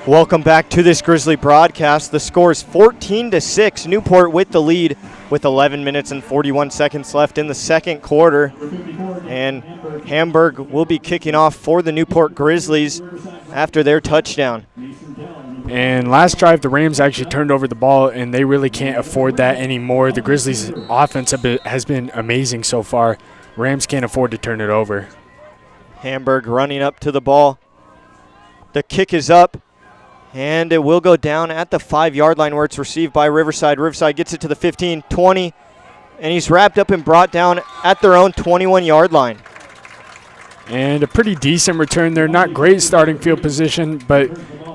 Welcome back to this Grizzly broadcast. The score is 14-6. Newport with the lead with 11 minutes and 41 seconds left in the second quarter. And Hamburg will be kicking off for the Newport Grizzlies after their touchdown. And last drive, the Rams actually turned over the ball, and they really can't afford that anymore. The Grizzlies' offense has been amazing so far. Rams can't afford to turn it over. Hamburg running up to the ball. The kick is up. And it will go down at the 5-yard line where it's received by Riverside. Riverside gets it to the 15, 20, and he's wrapped up and brought down at their own 21-yard line. And a pretty decent return there. Not great starting field position, but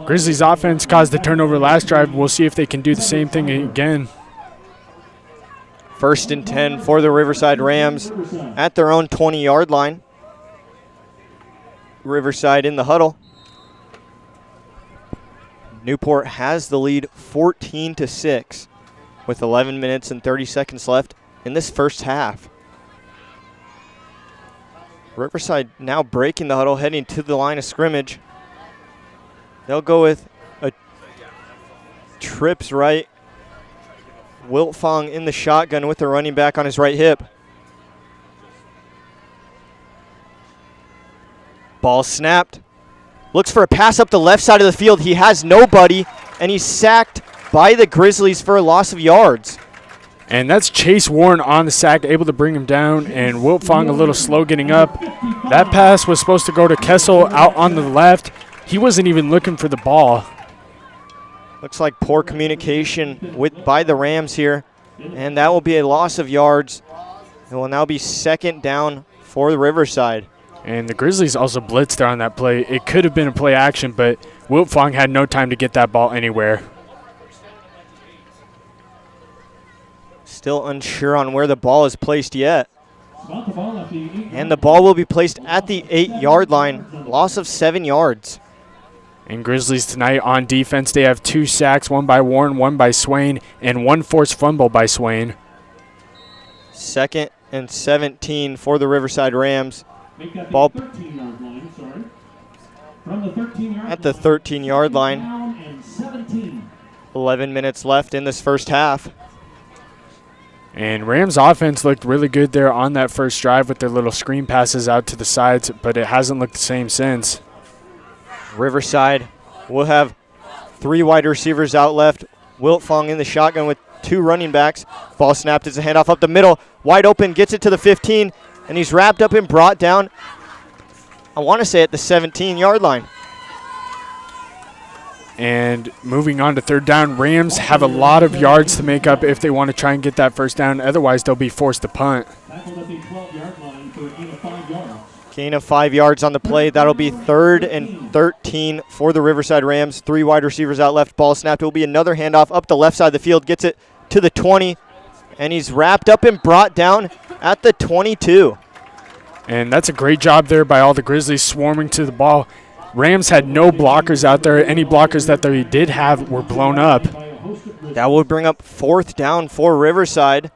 Grizzlies' offense caused the turnover last drive. We'll see if they can do the same thing again. 1st and 10 for the Riverside Rams at their own 20-yard line. Riverside in the huddle. Newport has the lead 14-6 with 11 minutes and 30 seconds left in this first half. Riverside now breaking the huddle, heading to the line of scrimmage. They'll go with a trips right. Wiltfong in the shotgun with the running back on his right hip. Ball snapped. Looks for a pass up the left side of the field. He has nobody, and he's sacked by the Grizzlies for a loss of yards. And that's Chase Warren on the sack, able to bring him down, and Wiltfong a little slow getting up. That pass was supposed to go to Kessel out on the left. He wasn't even looking for the ball. Looks like poor communication by the Rams here, and that will be a loss of yards. It will now be 2nd down for the Riverside. And the Grizzlies also blitzed there on that play. It could have been a play action, but Wiltfong had no time to get that ball anywhere. Still unsure on where the ball is placed yet. And the ball will be placed at the 8-yard line. Loss of 7 yards. And Grizzlies tonight on defense, they have 2 sacks, 1 by Warren, 1 by Swain, and 1 forced fumble by Swain. 2nd and 17 for the Riverside Rams. Ball at the 13-yard line. 11 minutes left in this first half. And Rams offense looked really good there on that first drive with their little screen passes out to the sides, but it hasn't looked the same since. Riverside will have 3 wide receivers out left. Wiltfong in the shotgun with 2 running backs. Ball snapped as a handoff up the middle. Wide open, gets it to the 15, and he's wrapped up and brought down, I want to say, at the 17-yard line. And moving on to third down, Rams have a lot of yards to make up if they want to try and get that first down. Otherwise, they'll be forced to punt. Gain of 5 yards on the play. That'll be 3rd and 13 for the Riverside Rams. 3 wide receivers out left. Ball snapped. It will be another handoff up the left side of the field. Gets it to the 20, and he's wrapped up and brought down at the 22. And that's a great job there by all the Grizzlies swarming to the ball. Rams had no blockers out there. Any blockers that they did have were blown up. That will bring up 4th down for Riverside.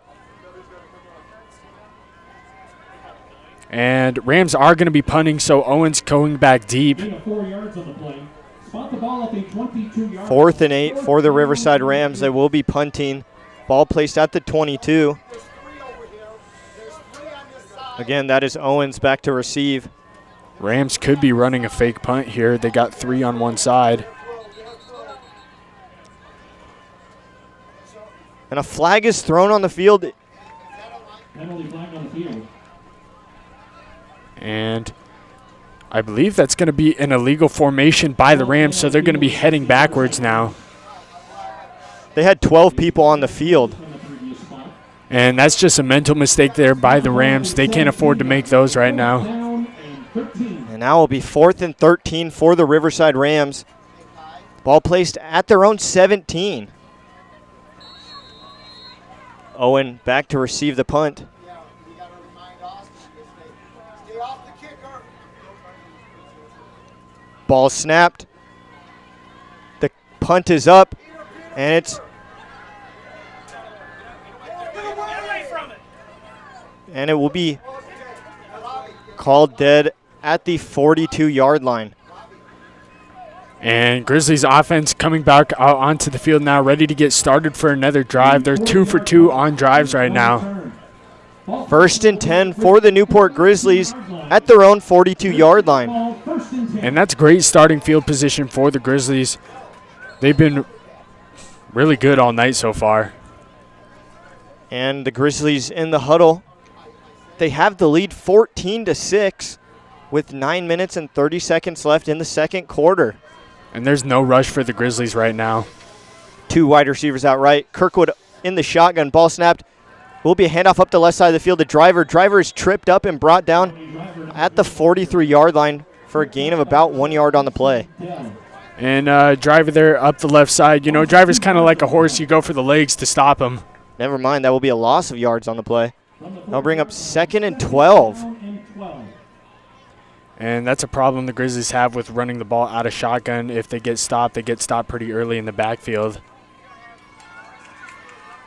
And Rams are going to be punting, so Owens going back deep. 4th and 8 for the Riverside Rams. They will be punting. Ball placed at the 22. Again, that is Owens back to receive. Rams could be running a fake punt here. They got 3 on one side. And a flag is thrown on the field. And I believe that's going to be an illegal formation by the Rams, so they're going to be heading backwards now. They had 12 people on the field. And that's just a mental mistake there by the Rams. They can't afford to make those right now. And now it will be 4th and 13 for the Riverside Rams. Ball placed at their own 17. Owen back to receive the punt. Ball snapped. The punt is up, and it's and it will be called dead at the 42-yard line. And Grizzlies offense coming back out onto the field now, ready to get started for another drive. They're 2 for 2 on drives right now. 1st and 10 for the Newport Grizzlies at their own 42-yard line. And that's great starting field position for the Grizzlies. They've been really good all night so far. And the Grizzlies in the huddle. They have the lead 14-6 with 9 minutes and 30 seconds left in the second quarter. And there's no rush for the Grizzlies right now. 2 wide receivers out right. Kirkwood in the shotgun. Ball snapped. Will be a handoff up the left side of the field to Driver. Driver is tripped up and brought down at the 43-yard line for a gain of about 1 yard on the play. And Driver there up the left side. You know, Driver's kind of like a horse. You go for the legs to stop him. Never mind. That will be a loss of yards on the play. That'll bring up 2nd and 12. And that's a problem the Grizzlies have with running the ball out of shotgun. If they get stopped, they get stopped pretty early in the backfield.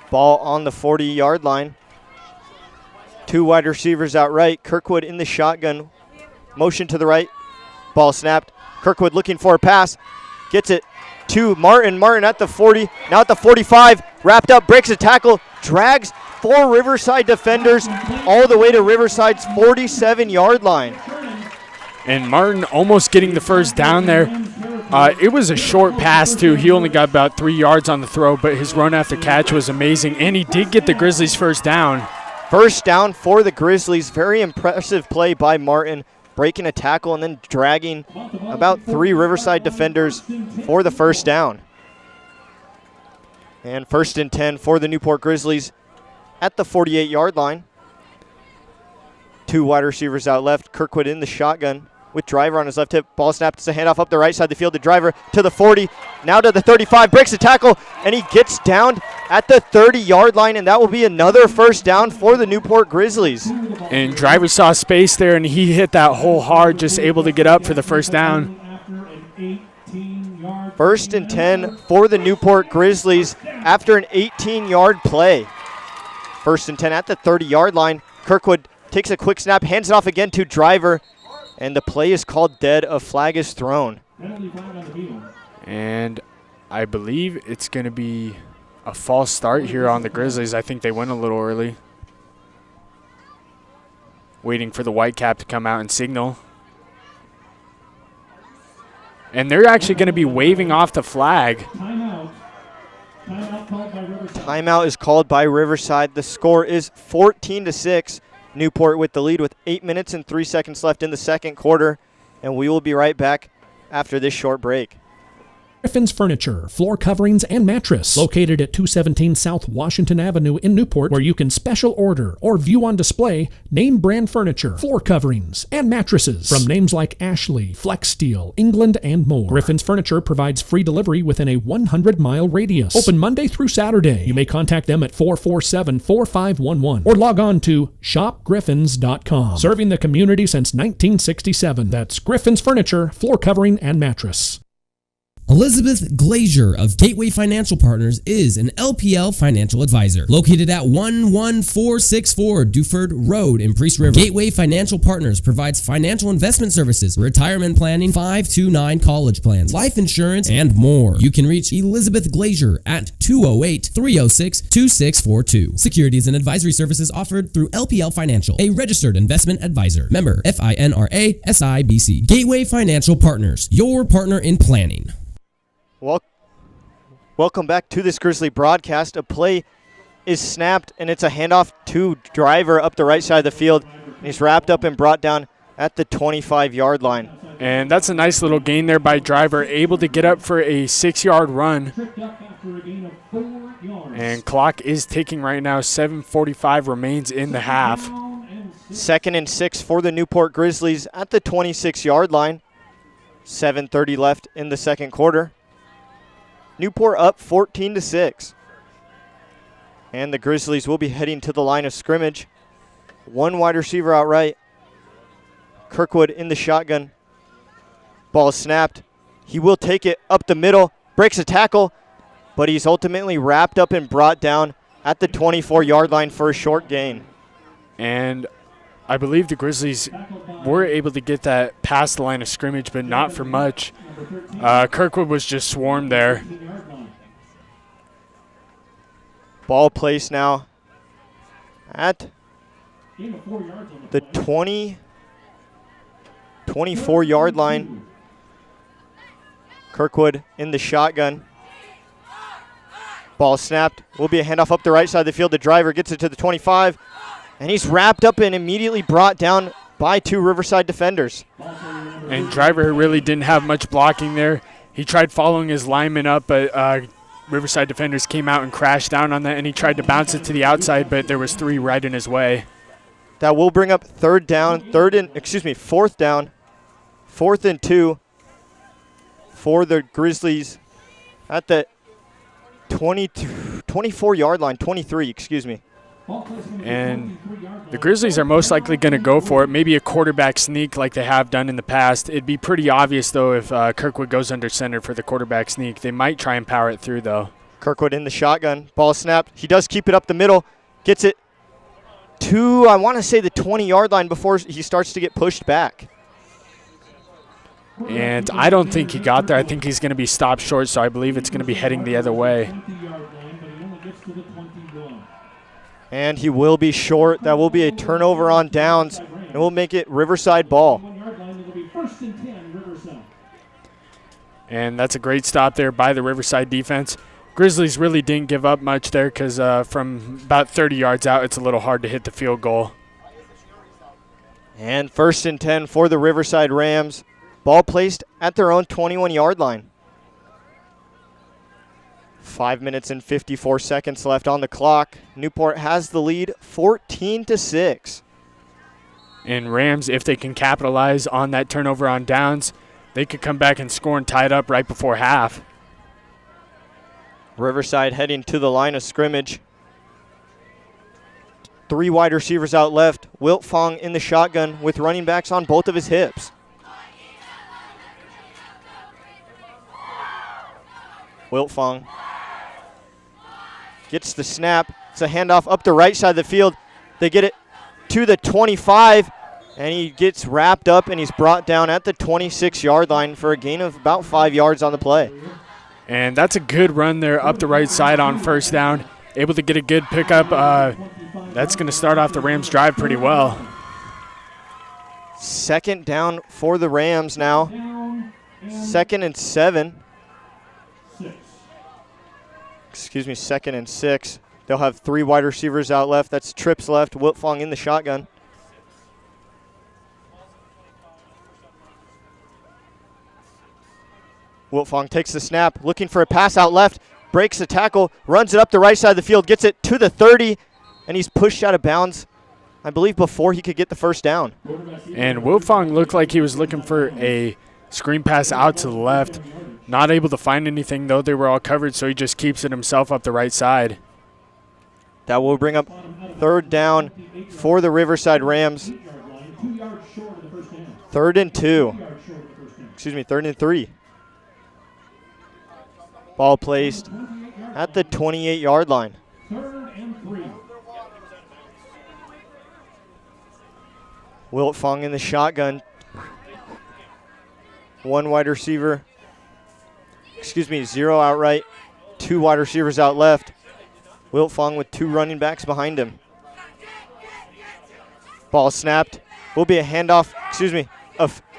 Ball on the 40-yard line. 2 wide receivers out right. Kirkwood in the shotgun. Motion to the right. Ball snapped. Kirkwood looking for a pass. Gets it to Martin. Martin at the 40. Now at the 45. Wrapped up. Breaks a tackle. Drags 4 Riverside defenders all the way to Riverside's 47-yard line. And Martin almost getting the first down there. It was a short pass, too. He only got about 3 yards on the throw, but his run after catch was amazing. And he did get the Grizzlies first down. First down for the Grizzlies. Very impressive play by Martin, breaking a tackle and then dragging about 3 Riverside defenders for the first down. And 1st and 10 for the Newport Grizzlies at the 48-yard line. 2 wide receivers out left. Kirkwood in the shotgun with Driver on his left hip. Ball snapped. It's a handoff up the right side of the field to Driver to the 40. Now to the 35. Breaks the tackle, and he gets down at the 30-yard line, and that will be another first down for the Newport Grizzlies. And Driver saw space there, and he hit that hole hard, just able to get up for the first down. 1st and 10 for the Newport Grizzlies after an 18-yard play. 1st and 10 at the 30-yard line. Kirkwood takes a quick snap, hands it off again to Driver, and the play is called dead. A flag is thrown. And I believe it's going to be a false start here on the Grizzlies. I think they went a little early. Waiting for the white cap to come out and signal. And they're actually going to be waving off the flag. Timeout is called by Riverside. The score is 14-6. Newport with the lead with 8 minutes and 3 seconds left in the second quarter. And we will be right back after this short break. Griffin's Furniture, floor coverings, and mattress. Located at 217 South Washington Avenue in Newport, where you can special order or view on display name brand furniture, floor coverings, and mattresses from names like Ashley, Flex Steel, England, and more. Griffin's Furniture provides free delivery within a 100-mile radius. Open Monday through Saturday. You may contact them at 447-4511 or log on to shopgriffins.com. Serving the community since 1967. That's Griffin's Furniture, floor covering, and mattress. Elizabeth Glazier of Gateway Financial Partners is an LPL financial advisor located at 11464 Duford Road in Priest River. Gateway Financial Partners provides financial investment services, retirement planning, 529 college plans, life insurance, and more. You can reach Elizabeth Glazier at 208-306-2642. Securities and advisory services offered through LPL Financial, a registered investment advisor. Member FINRA SIBC. Gateway Financial Partners, your partner in planning. Welcome back to this Grizzly broadcast. A play is snapped, and it's a handoff to Driver up the right side of the field. He's wrapped up and brought down at the 25-yard line. And that's a nice little gain there by Driver, able to get up for a 6-yard run. And clock is ticking right now. 7:45 remains in the half. 2nd and 6 for the Newport Grizzlies at the 26-yard line. 7:30 left in the second quarter. Newport up 14-6. And the Grizzlies will be heading to the line of scrimmage. One wide receiver out right. Kirkwood in the shotgun. Ball snapped. He will take it up the middle, breaks a tackle, but he's ultimately wrapped up and brought down at the 24-yard line for a short gain. And I believe the Grizzlies were able to get that past the line of scrimmage, but not for much. Kirkwood was just swarmed there. Ball placed now at the 24-yard line. Kirkwood in the shotgun. Ball snapped. Will be a handoff up the right side of the field. The Driver gets it to the 25, and he's wrapped up and immediately brought down by 2 Riverside defenders. And Driver really didn't have much blocking there. He tried following his lineman up, but Riverside defenders came out and crashed down on that, and he tried to bounce it to the outside, but there was 3 right in his way. That will bring up 4th down, 4th and 2 for the Grizzlies at the 24-yard line, 23, excuse me. And the Grizzlies are most likely going to go for it, maybe a quarterback sneak like they have done in the past. It'd be pretty obvious, though, if Kirkwood goes under center for the quarterback sneak. They might try and power it through, though. Kirkwood in the shotgun. Ball snapped. He does keep it up the middle. Gets it to, I want to say, the 20-yard line before he starts to get pushed back. And I don't think he got there. I think he's going to be stopped short, so I believe it's going to be heading the other way. And he will be short. That will be a turnover on downs, and we'll make it Riverside ball. And that's a great stop there by the Riverside defense. Grizzlies really didn't give up much there because from about 30 yards out, it's a little hard to hit the field goal. And 1st and 10 for the Riverside Rams. Ball placed at their own 21-yard line. 5 minutes and 54 seconds left on the clock. Newport has the lead 14-6. And Rams, if they can capitalize on that turnover on downs, they could come back and score and tie it up right before half. Riverside heading to the line of scrimmage. 3 wide receivers out left. Wilt Fong in the shotgun with running backs on both of his hips. Wilt Fong gets the snap. It's a handoff up the right side of the field. They get it to the 25, and he gets wrapped up and he's brought down at the 26-yard line for a gain of about 5 yards on the play. And that's a good run there up the right side on first down. Able to get a good pickup. That's going to start off the Rams' drive pretty well. Second down for the Rams now. 2nd and 7. Excuse me, 2nd and 6. They'll have 3 wide receivers out left. That's trips left. Wiltfong in the shotgun. Wiltfong takes the snap, looking for a pass out left, breaks the tackle, runs it up the right side of the field, gets it to the 30, and he's pushed out of bounds, I believe, before he could get the first down. And Wiltfong looked like he was looking for a screen pass out to the left. Not able to find anything, though. They were all covered, so he just keeps it himself up the right side. That will bring up 3rd down for the Riverside Rams. 3rd and 2. Excuse me, 3rd and 3. Ball placed at the 28-yard line. Wiltfong in the shotgun. 1 wide receiver. 0 outright. 2 wide receivers out left. Wiltfong with 2 running backs behind him. Ball snapped. Will be a handoff,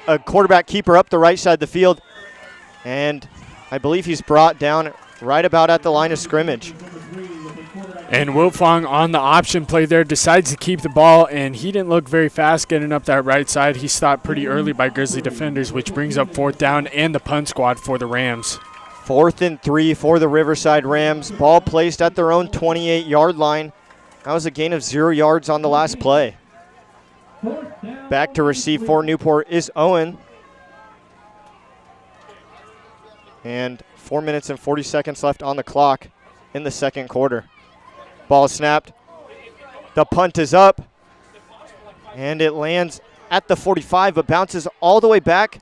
a quarterback keeper up the right side of the field. And I believe he's brought down right about at the line of scrimmage. And Wiltfong on the option play there decides to keep the ball, and he didn't look very fast getting up that right side. He stopped pretty early by Grizzly defenders, which brings up 4th down and the punt squad for the Rams. 4th and 3 for the Riverside Rams. Ball placed at their own 28-yard line. That was a gain of 0 yards on the last play. Back to receive for Newport is Owen. And 4 minutes and 40 seconds left on the clock in the second quarter. Ball snapped. The punt is up. And it lands at the 45, but bounces all the way back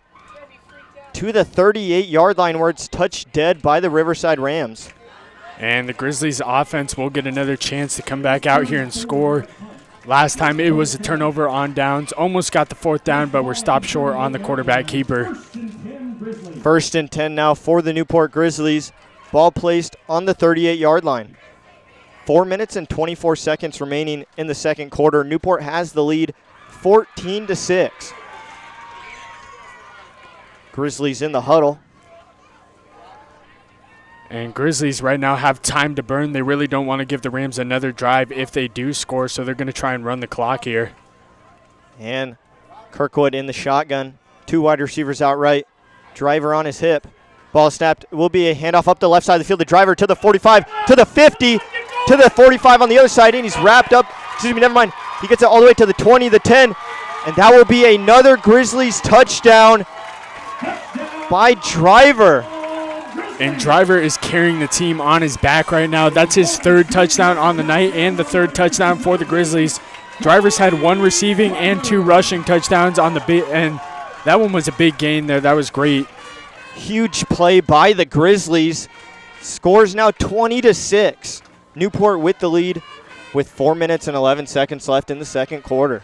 to the 38-yard line where it's touched dead by the Riverside Rams. And the Grizzlies offense will get another chance to come back out here and score. Last time it was a turnover on downs. Almost got the 4th down, but we're stopped short on the quarterback keeper. 1st and 10 now for the Newport Grizzlies. Ball placed on the 38-yard line. 4 minutes and 24 seconds remaining in the second quarter. Newport has the lead 14-6. Grizzlies in the huddle. And Grizzlies right now have time to burn. They really don't want to give the Rams another drive if they do score, so they're going to try and run the clock here. And Kirkwood in the shotgun. 2 wide receivers out right. Driver on his hip. Ball snapped. Will be a handoff up the left side of the field. The driver to the 45, to the 50, to the 45 on the other side, and he's wrapped up. Never mind. He gets it all the way to the 20, the 10, and that will be another Grizzlies touchdown by Driver. And Driver is carrying the team on his back right now. That's his 3rd touchdown on the night and the 3rd touchdown for the Grizzlies. Driver's had 1 receiving and 2 rushing touchdowns on the big, and that one was a big gain there. That was great. Huge play by the Grizzlies. Scores now 20-6. Newport with the lead with 4 minutes and 11 seconds left in the second quarter.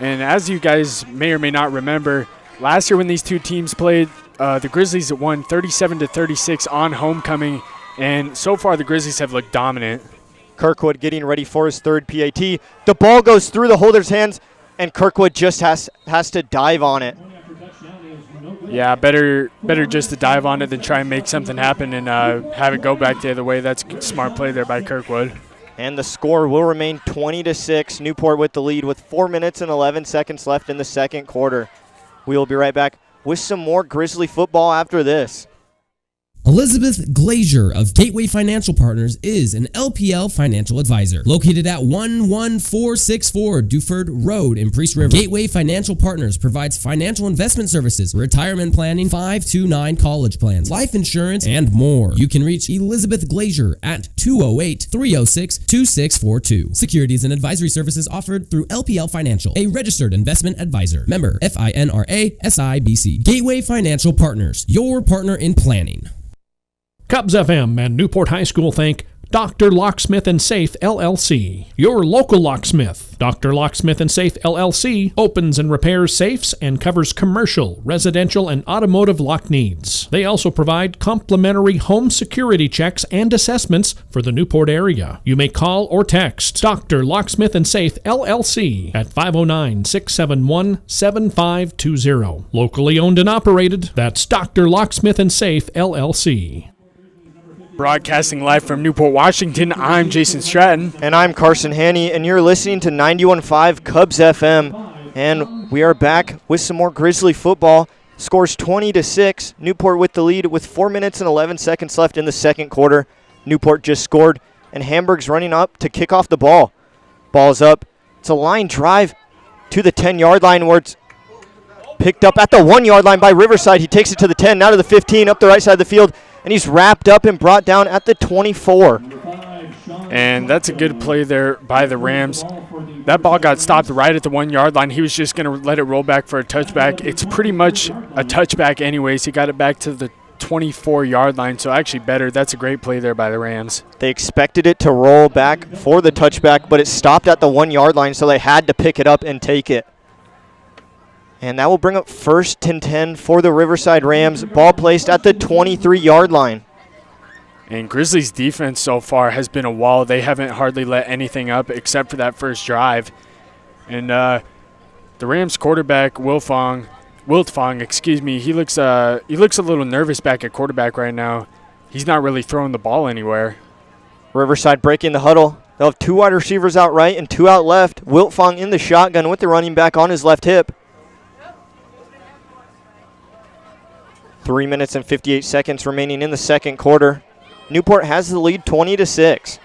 And as you guys may or may not remember, last year when these two teams played, the Grizzlies won 37-36 on homecoming, and so far the Grizzlies have looked dominant. Kirkwood getting ready for his 3rd PAT. The ball goes through the holder's hands, and Kirkwood just has to dive on it. Yeah, better just to dive on it than try and make something happen and have it go back the other way. That's a smart play there by Kirkwood. And the score will remain 20-6. Newport with the lead with 4 minutes and 11 seconds left in the second quarter. We will be right back with some more Grizzly football after this. Elizabeth Glazier of Gateway Financial Partners is an LPL financial advisor located at 11464 Duford Road in Priest River. Gateway Financial Partners provides financial investment services, retirement planning, 529 college plans, life insurance, and more. You can reach Elizabeth Glazier at 208-306-2642. Securities and advisory services offered through LPL Financial, a registered investment advisor. Member FINRA SIBC. Gateway Financial Partners, your partner in planning. KUBS FM and Newport High School thank Dr. Locksmith and Safe LLC, your local locksmith. Dr. Locksmith and Safe LLC opens and repairs safes and covers commercial, residential, and automotive lock needs. They also provide complimentary home security checks and assessments for the Newport area. You may call or text Dr. Locksmith and Safe LLC at 509-671-7520. Locally owned and operated, that's Dr. Locksmith and Safe LLC. Broadcasting live from Newport, Washington, I'm Jason Stratton. And I'm Carson Hanni, and you're listening to 91.5 KUBS FM. And we are back with some more Grizzly football. Scores 20-6. Newport with the lead with 4 minutes and 11 seconds left in the second quarter. Newport just scored, and Hamburg's running up to kick off the ball. Ball's up. It's a line drive to the 10-yard line where it's picked up at the 1-yard line by Riverside. He takes it to the 10, now to the 15, up the right side of the field. And he's wrapped up and brought down at the 24. And that's a good play there by the Rams. That ball got stopped right at the 1-yard line. He was just going to let it roll back for a touchback. It's pretty much a touchback anyways. He got it back to the 24-yard line, so actually better. That's a great play there by the Rams. They expected it to roll back for the touchback, but it stopped at the 1-yard line, so they had to pick it up and take it. And that will bring up 1st and 10 for the Riverside Rams. Ball placed at the 23-yard line. And Grizzlies' defense so far has been a wall. They haven't hardly let anything up except for that first drive. And the Rams quarterback, Wiltfong, he looks a little nervous back at quarterback right now. He's not really throwing the ball anywhere. Riverside breaking the huddle. They'll have 2 wide receivers out right and 2 out left. Wiltfong in the shotgun with the running back on his left hip. 3 minutes and 58 seconds remaining in the second quarter. Newport has the lead 20-6.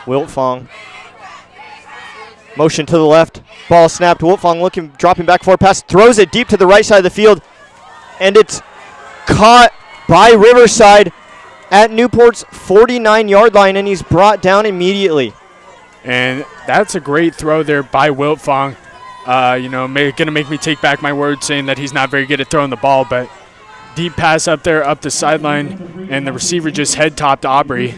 Wiltfong. Motion to the left. Ball snapped. Wiltfong dropping back for a pass. Throws it deep to the right side of the field. And it's caught by Riverside at Newport's 49-yard line, and he's brought down immediately. And that's a great throw there by Wiltfong. Going to make me take back my word saying that he's not very good at throwing the ball, but deep pass up there, up the sideline, and the receiver just head-topped Aubrey.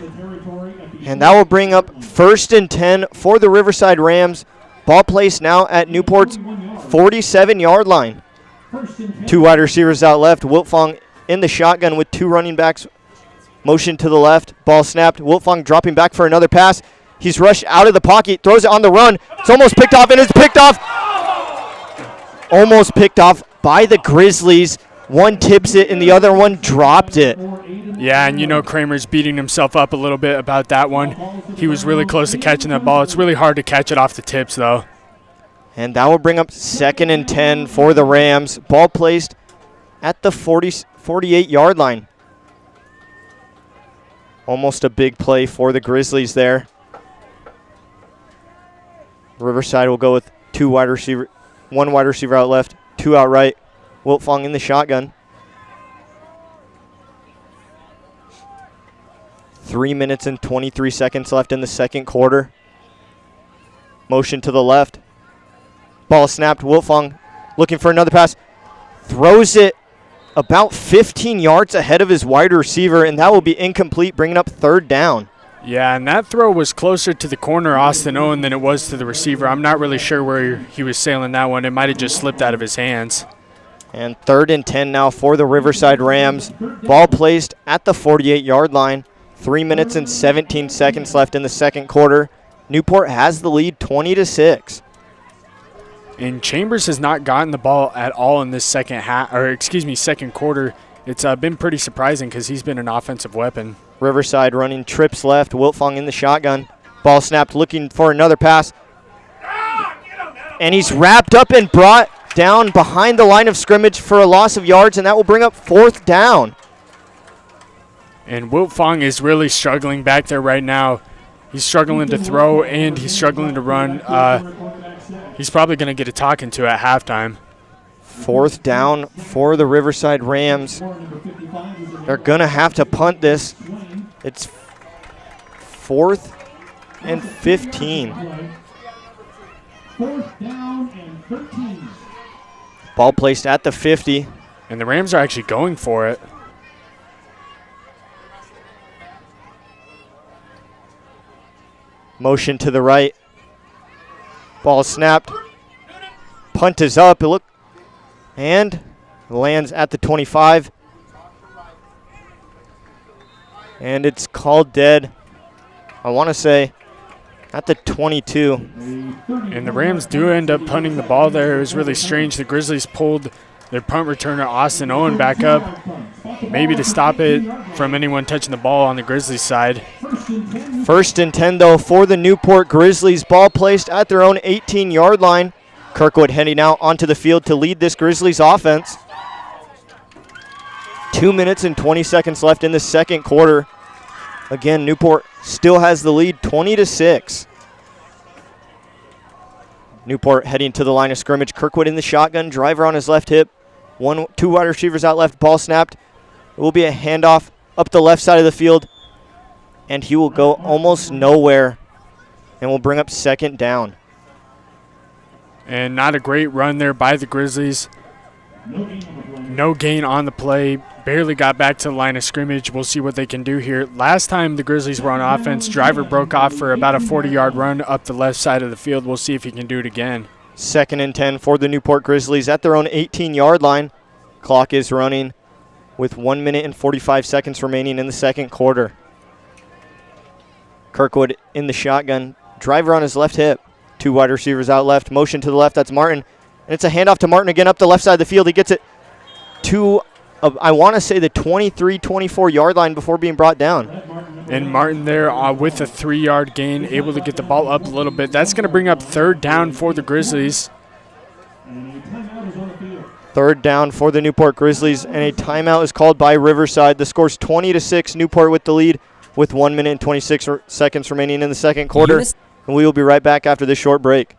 And that will bring up 1st and 10 for the Riverside Rams. Ball placed now at Newport's 47-yard line. 2 wide receivers out left. Wiltfong in the shotgun with 2 running backs. Motion to the left. Ball snapped. Wiltfong dropping back for another pass. He's rushed out of the pocket, throws it on the run. It's almost picked off, and it's picked off. Almost picked off by the Grizzlies. One tips it, and the other one dropped it. Yeah, and Kramer's beating himself up a little bit about that one. He was really close to catching that ball. It's really hard to catch it off the tips, though. And that will bring up 2nd and 10 for the Rams. Ball placed at the 48-yard line. Almost a big play for the Grizzlies there. Riverside will go with 1 wide receiver out left, 2 out right. Wiltfong in the shotgun. 3 minutes and 23 seconds left in the second quarter. Motion to the left. Ball snapped. Wiltfong looking for another pass. Throws it about 15 yards ahead of his wide receiver, and that will be incomplete, bringing up 3rd down. Yeah, and that throw was closer to the corner, Austin Owen, than it was to the receiver. I'm not really sure where he was sailing that one. It might have just slipped out of his hands. And 3rd and 10 now for the Riverside Rams. Ball placed at the 48-yard line. 3 minutes and 17 seconds left in the second quarter. Newport has the lead 20-6. And Chambers has not gotten the ball at all in this second quarter. It's been pretty surprising because he's been an offensive weapon. Riverside running trips left. Wiltfong in the shotgun. Ball snapped, looking for another pass. And he's wrapped up and brought down behind the line of scrimmage for a loss of yards, and that will bring up 4th down. And Wiltfong is really struggling back there right now. He's struggling to throw and he's struggling to run. He's probably going to get a talking to at halftime. 4th down for the Riverside Rams. They're going to have to punt this. It's 4th and 15. 4th down and 13. Ball placed at the 50. And the Rams are actually going for it. Motion to the right. Ball snapped. Punt is up. And lands at the 25. And it's called dead, I want to say, at the 22. And the Rams do end up punting the ball there. It was really strange. The Grizzlies pulled their punt returner, Austin Owen, back up, maybe to stop it from anyone touching the ball on the Grizzlies side. 1st and 10, though, for the Newport Grizzlies. Ball placed at their own 18-yard line. Kirkwood heading out onto the field to lead this Grizzlies offense. 2 minutes and 20 seconds left in the second quarter. Again, Newport still has the lead, 20-6. Newport heading to the line of scrimmage. Kirkwood in the shotgun, driver on his left hip. Two wide receivers out left, ball snapped. It will be a handoff up the left side of the field, and he will go almost nowhere, and will bring up 2nd down. And not a great run there by the Grizzlies. No gain on the play. Barely got back to the line of scrimmage. We'll see what they can do here. Last time the Grizzlies were on offense, driver broke off for about a 40-yard run up the left side of the field. We'll see if he can do it again. 2nd and 10 for the Newport Grizzlies at their own 18-yard line. Clock is running with 1 minute and 45 seconds remaining in the second quarter. Kirkwood in the shotgun, driver on his left hip. Two wide receivers out left, motion to the left, that's Martin. And it's a handoff to Martin again up the left side of the field. He gets it to, I want to say, the 23, 24-yard line before being brought down. And Martin there with a 3-yard gain, able to get the ball up a little bit. That's going to bring up 3rd down for the Grizzlies. 3rd down for the Newport Grizzlies, and a timeout is called by Riverside. The score's 20-6, Newport with the lead with 1 minute and 26 seconds remaining in the second quarter. And we will be right back after this short break.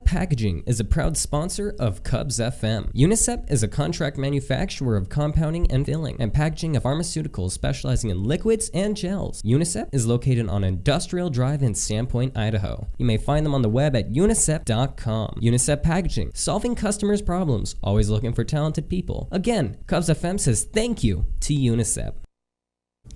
Packaging is a proud sponsor of KUBS FM. UNICEP is a contract manufacturer of compounding and filling and packaging of pharmaceuticals specializing in liquids and gels. UNICEP is located on Industrial Drive in Sandpoint, Idaho. You may find them on the web at unicep.com. UNICEP Packaging, solving customers' problems, always looking for talented people. Again, KUBS FM says thank you to UNICEP.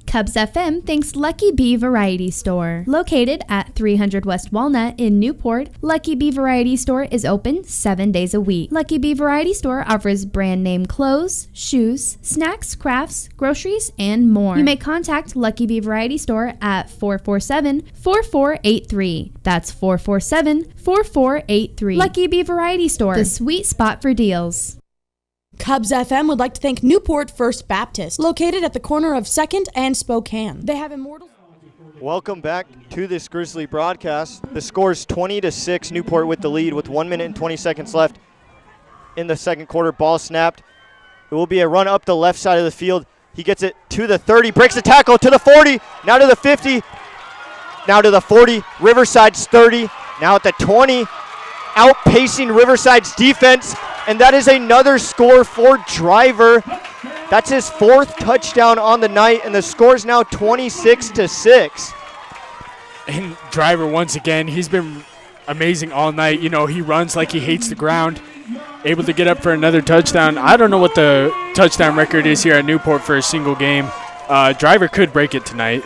KUBS FM thanks Lucky Bee Variety Store. Located at 300 West Walnut in Newport, Lucky Bee Variety Store is open 7 days a week. Lucky Bee Variety Store offers brand name clothes, shoes, snacks, crafts, groceries, and more. You may contact Lucky Bee Variety Store at 447-4483. That's 447-4483. Lucky Bee Variety Store, the sweet spot for deals. KUBS FM would like to thank Newport First Baptist, located at the corner of 2nd and Spokane. They have immortal... Welcome back to this Grizzly broadcast. The score's 20-6, Newport with the lead with 1 minute and 20 seconds left in the second quarter. Ball snapped. It will be a run up the left side of the field. He gets it to the 30, breaks the tackle to the 40, now to the 50, now to the 40. Riverside's 30, now at the 20, outpacing Riverside's defense. And that is another score for Driver. That's his 4th touchdown on the night, and the score is now 26-6. And Driver, once again, he's been amazing all night. You know, he runs like he hates the ground, able to get up for another touchdown. I don't know what the touchdown record is here at Newport for a single game. Driver could break it tonight.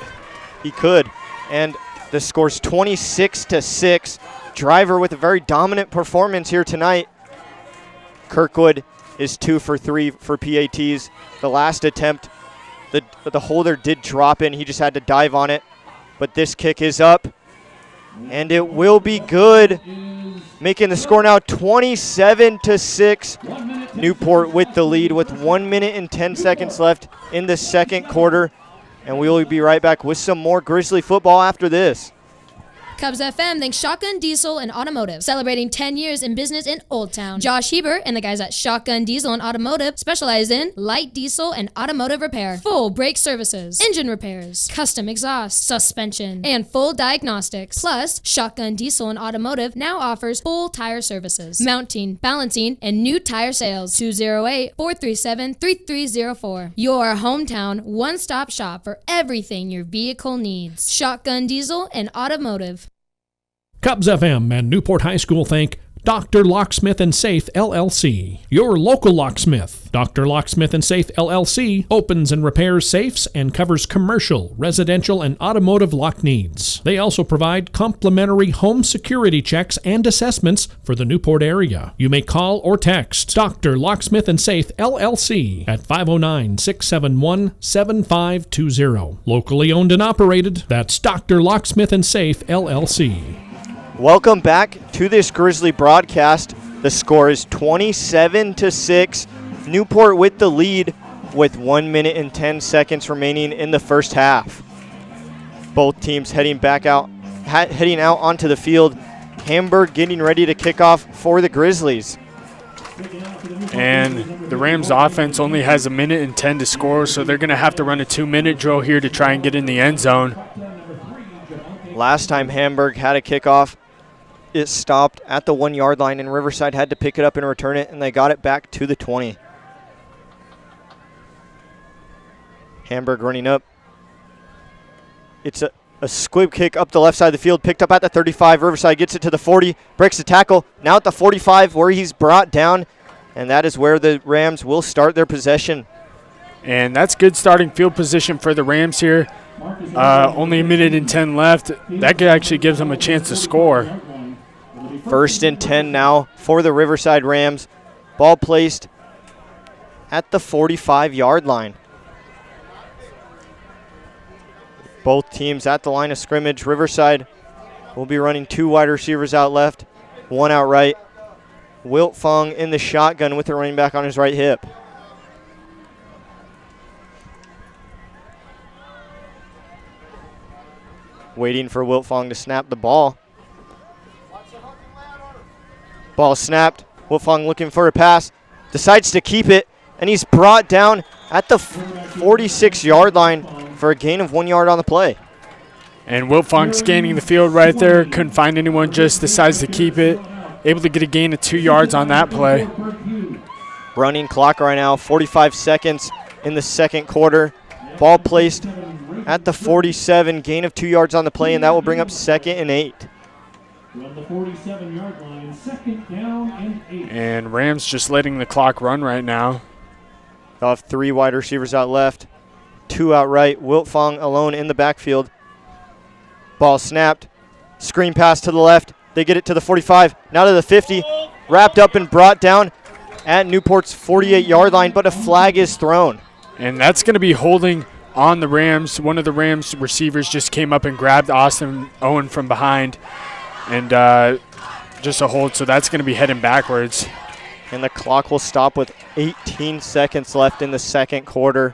He could. And the score's 26-6. Driver with a very dominant performance here tonight. Kirkwood is 2 for 3 for PATs. The last attempt, the holder did drop in. He just had to dive on it. But this kick is up, and it will be good, making the score now 27-6. Newport with the lead with 1 minute and 10 seconds left in the second quarter. And we will be right back with some more Grizzly football after this. KUBS FM thanks Shotgun Diesel and Automotive, celebrating 10 years in business in Old Town. Josh Hebert and the guys at Shotgun Diesel and Automotive specialize in light diesel and automotive repair, full brake services, engine repairs, custom exhaust, suspension, and full diagnostics. Plus, Shotgun Diesel and Automotive now offers full tire services, mounting, balancing, and new tire sales. 208-437-3304. Your hometown one-stop shop for everything your vehicle needs. Shotgun Diesel and Automotive. KUBS FM and Newport High School thank Dr. Locksmith and Safe LLC, your local locksmith. Dr. Locksmith and Safe LLC opens and repairs safes and covers commercial, residential, and automotive lock needs. They also provide complimentary home security checks and assessments for the Newport area. You may call or text Dr. Locksmith and Safe LLC at 509-671-7520. Locally owned and operated, that's Dr. Locksmith and Safe LLC. Welcome back to this Grizzly broadcast. The score is 27-6. Newport with the lead with 1 minute and 10 seconds remaining in the first half. Both teams heading out onto the field. Hamburg getting ready to kick off for the Grizzlies. And the Rams offense only has 1 minute and 10 to score, so they're going to have to run a 2-minute drill here to try and get in the end zone. Last time Hamburg had a kickoff, it stopped at the 1 yard line, and Riverside had to pick it up and return it, and they got it back to the 20. Hamburg running up. It's a squib kick up the left side of the field, picked up at the 35. Riverside gets it to the 40, breaks the tackle. Now at the 45 where he's brought down, and that is where the Rams will start their possession. And that's good starting field position for the Rams here. Only 1 minute and 10 left. That actually gives them a chance to score. 1st and 10 now for the Riverside Rams. Ball placed at the 45-yard line. Both teams at the line of scrimmage. Riverside will be running 2 wide receivers out left, 1 out right. Wilt Fong in the shotgun with the running back on his right hip. Waiting for Wilt Fong to snap the ball. Ball snapped. Wilt Fong looking for a pass. Decides to keep it, and he's brought down at the 46-yard line for a gain of 1 yard on the play. And Wilt Fong scanning the field right there. Couldn't find anyone, just decides to keep it. Able to get a gain of 2 yards on that play. Running clock right now, 45 seconds in the second quarter. Ball placed at the 47, gain of 2 yards on the play, and that will bring up 2nd and 8. On the 47-yard line, 2nd down and 8. And Rams just letting the clock run right now. They'll have 3 wide receivers out left, 2 out right. Wilt Fong alone in the backfield. Ball snapped. Screen pass to the left. They get it to the 45, now to the 50. Wrapped up and brought down at Newport's 48-yard line, but a flag is thrown. And that's going to be holding on the Rams. One of the Rams receivers just came up and grabbed Austin Owen from behind. And just a hold, so that's going to be heading backwards. And the clock will stop with 18 seconds left in the second quarter.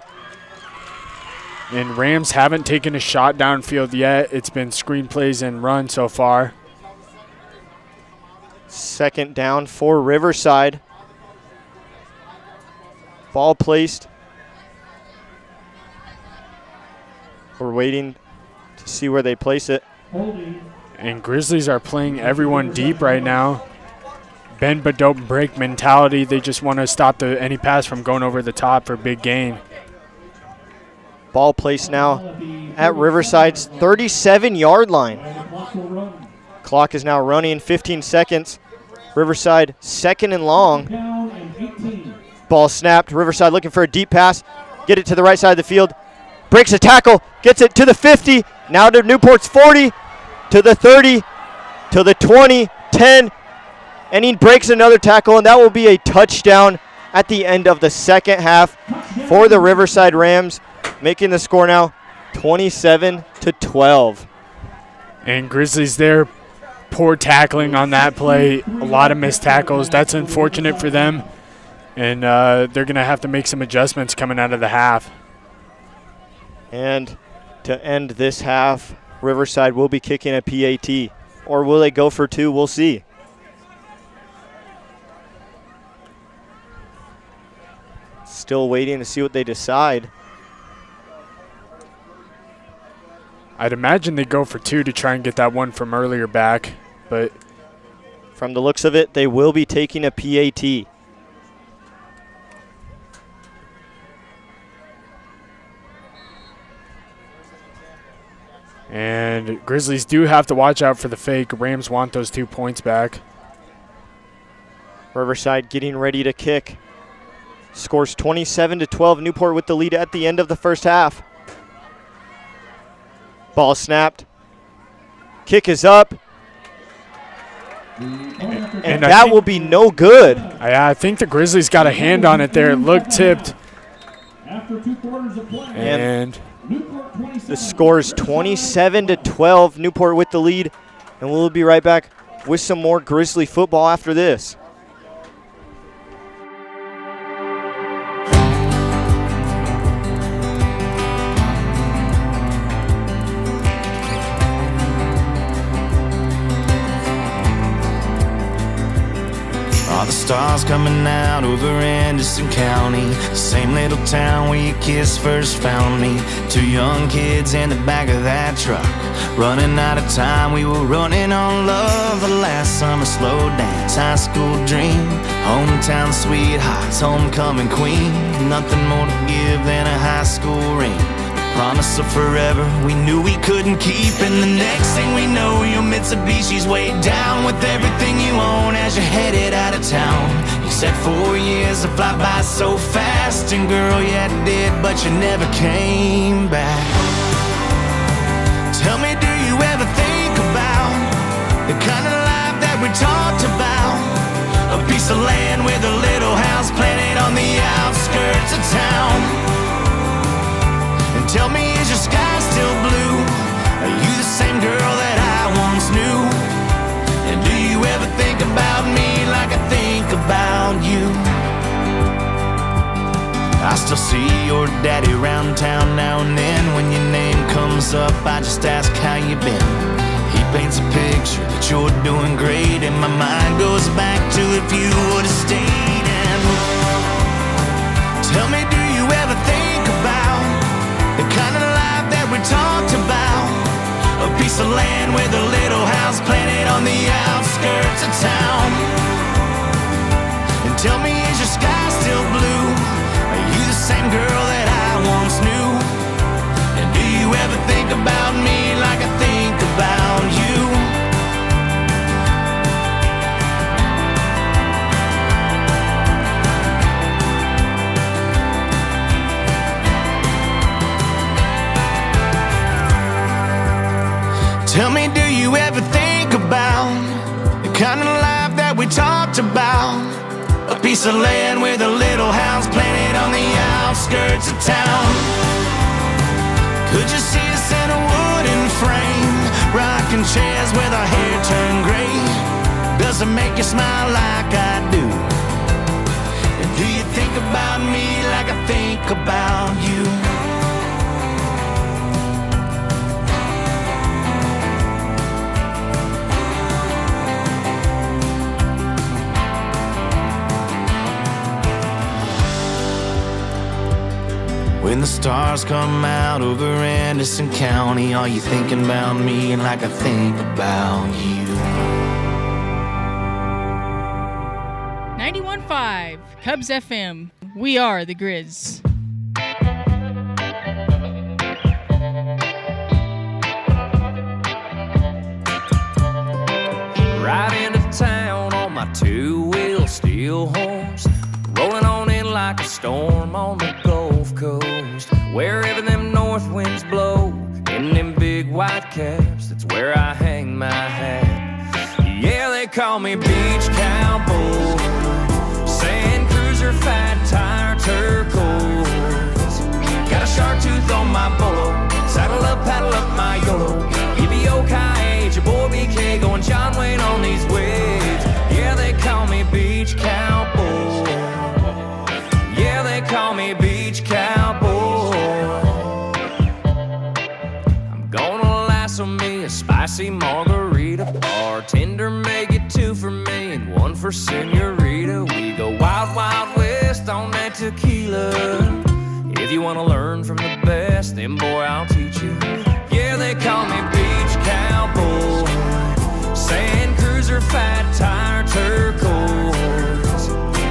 And Rams haven't taken a shot downfield yet. It's been screen plays and run so far. 2nd down for Riverside. Ball placed. We're waiting to see where they place it. And Grizzlies are playing everyone deep right now. Bend but don't break mentality. They just want to stop any pass from going over the top for big gain. Ball placed now at Riverside's 37-yard line. Clock is now running, 15 seconds. Riverside 2nd and long. Ball snapped. Riverside looking for a deep pass. Get it to the right side of the field. Breaks a tackle. Gets it to the 50. Now to Newport's 40. To the 30. To the 20. 10. And he breaks another tackle, and that will be a touchdown at the end of the second half for the Riverside Rams, making the score now 27-12. And Grizzlies there, poor tackling on that play, a lot of missed tackles. That's unfortunate for them, and they're going to have to make some adjustments coming out of the half. And to end this half, Riverside will be kicking a PAT. Or will they go for 2? We'll see. Still waiting to see what they decide. I'd imagine they go for 2 to try and get that one from earlier back, but from the looks of it, they will be taking a PAT. And Grizzlies do have to watch out for the fake. Rams want those 2 points back. Riverside getting ready to kick. Scores 27-12. Newport with the lead at the end of the first half. Ball snapped. Kick is up. And that will be no good. I think the Grizzlies got a hand on it there. It looked tipped. And the score is 27-12. Newport with the lead. And we'll be right back with some more Grizzly football after this. All the stars coming out over Anderson County, the same little town where your kiss first found me. Two young kids in the back of that truck, running out of time. We were running on love. The last summer slow dance, high school dream, hometown sweethearts, homecoming queen. Nothing more to give than a high school ring. Promise of forever we knew we couldn't keep. And the next thing we know, your Mitsubishi's weighed down with everything you own as you're headed out of town. You said 4 years to fly by so fast, and girl, yeah, it did, but you never came back. Tell me, do you ever think about the kind of life that we talked about? A piece of land with a little house planted on the outskirts of town. Tell me, is your sky still blue? Are you the same girl that I once knew? And do you ever think about me like I think about you? I still see your daddy around town now and then. When your name comes up, I just ask how you been. He paints a picture that you're doing great, and my mind goes back to if you would've stayed. And tell me, do you ever think about the kind of life that we talked about? A piece of land with a little house planted on the outskirts of town. And tell me, is your sky still blue? Are you the same girl that I once knew? And do you ever think about me like I think about you? Tell me, do you ever think about the kind of life that we talked about? A piece of land with a little house planted on the outskirts of town. Could you see us in a wooden frame, rocking chairs with our hair turned gray? Does it make you smile like I do? And do you think about me like I think about you? When the stars come out over Anderson County, are you thinking about me like I think about you? 91.5 KUBS FM. We are the Grizz. Right into town on my two-wheel steel horse, rolling on in like a storm on the Gulf Coast. Wherever them north winds blow, in them big white caps, that's where I hang my hat. Yeah, they call me beach cowboy, sand cruiser, fat tire, turquoise. Got a shark tooth on my bolo, saddle up, paddle up my YOLO. EBOKH, your boy BK, going John Wayne on these waves. Yeah, they call me beach cowboy. Yeah, they call me beach cowboy. I'm gonna lasso me a spicy margarita. Bartender, make it 2 for me and 1 for Senorita. We go wild, wild west on that tequila. If you wanna learn from the best, then boy, I'll teach you. Yeah, they call me beach cowboy, sand cruiser, fat tire, turquoise.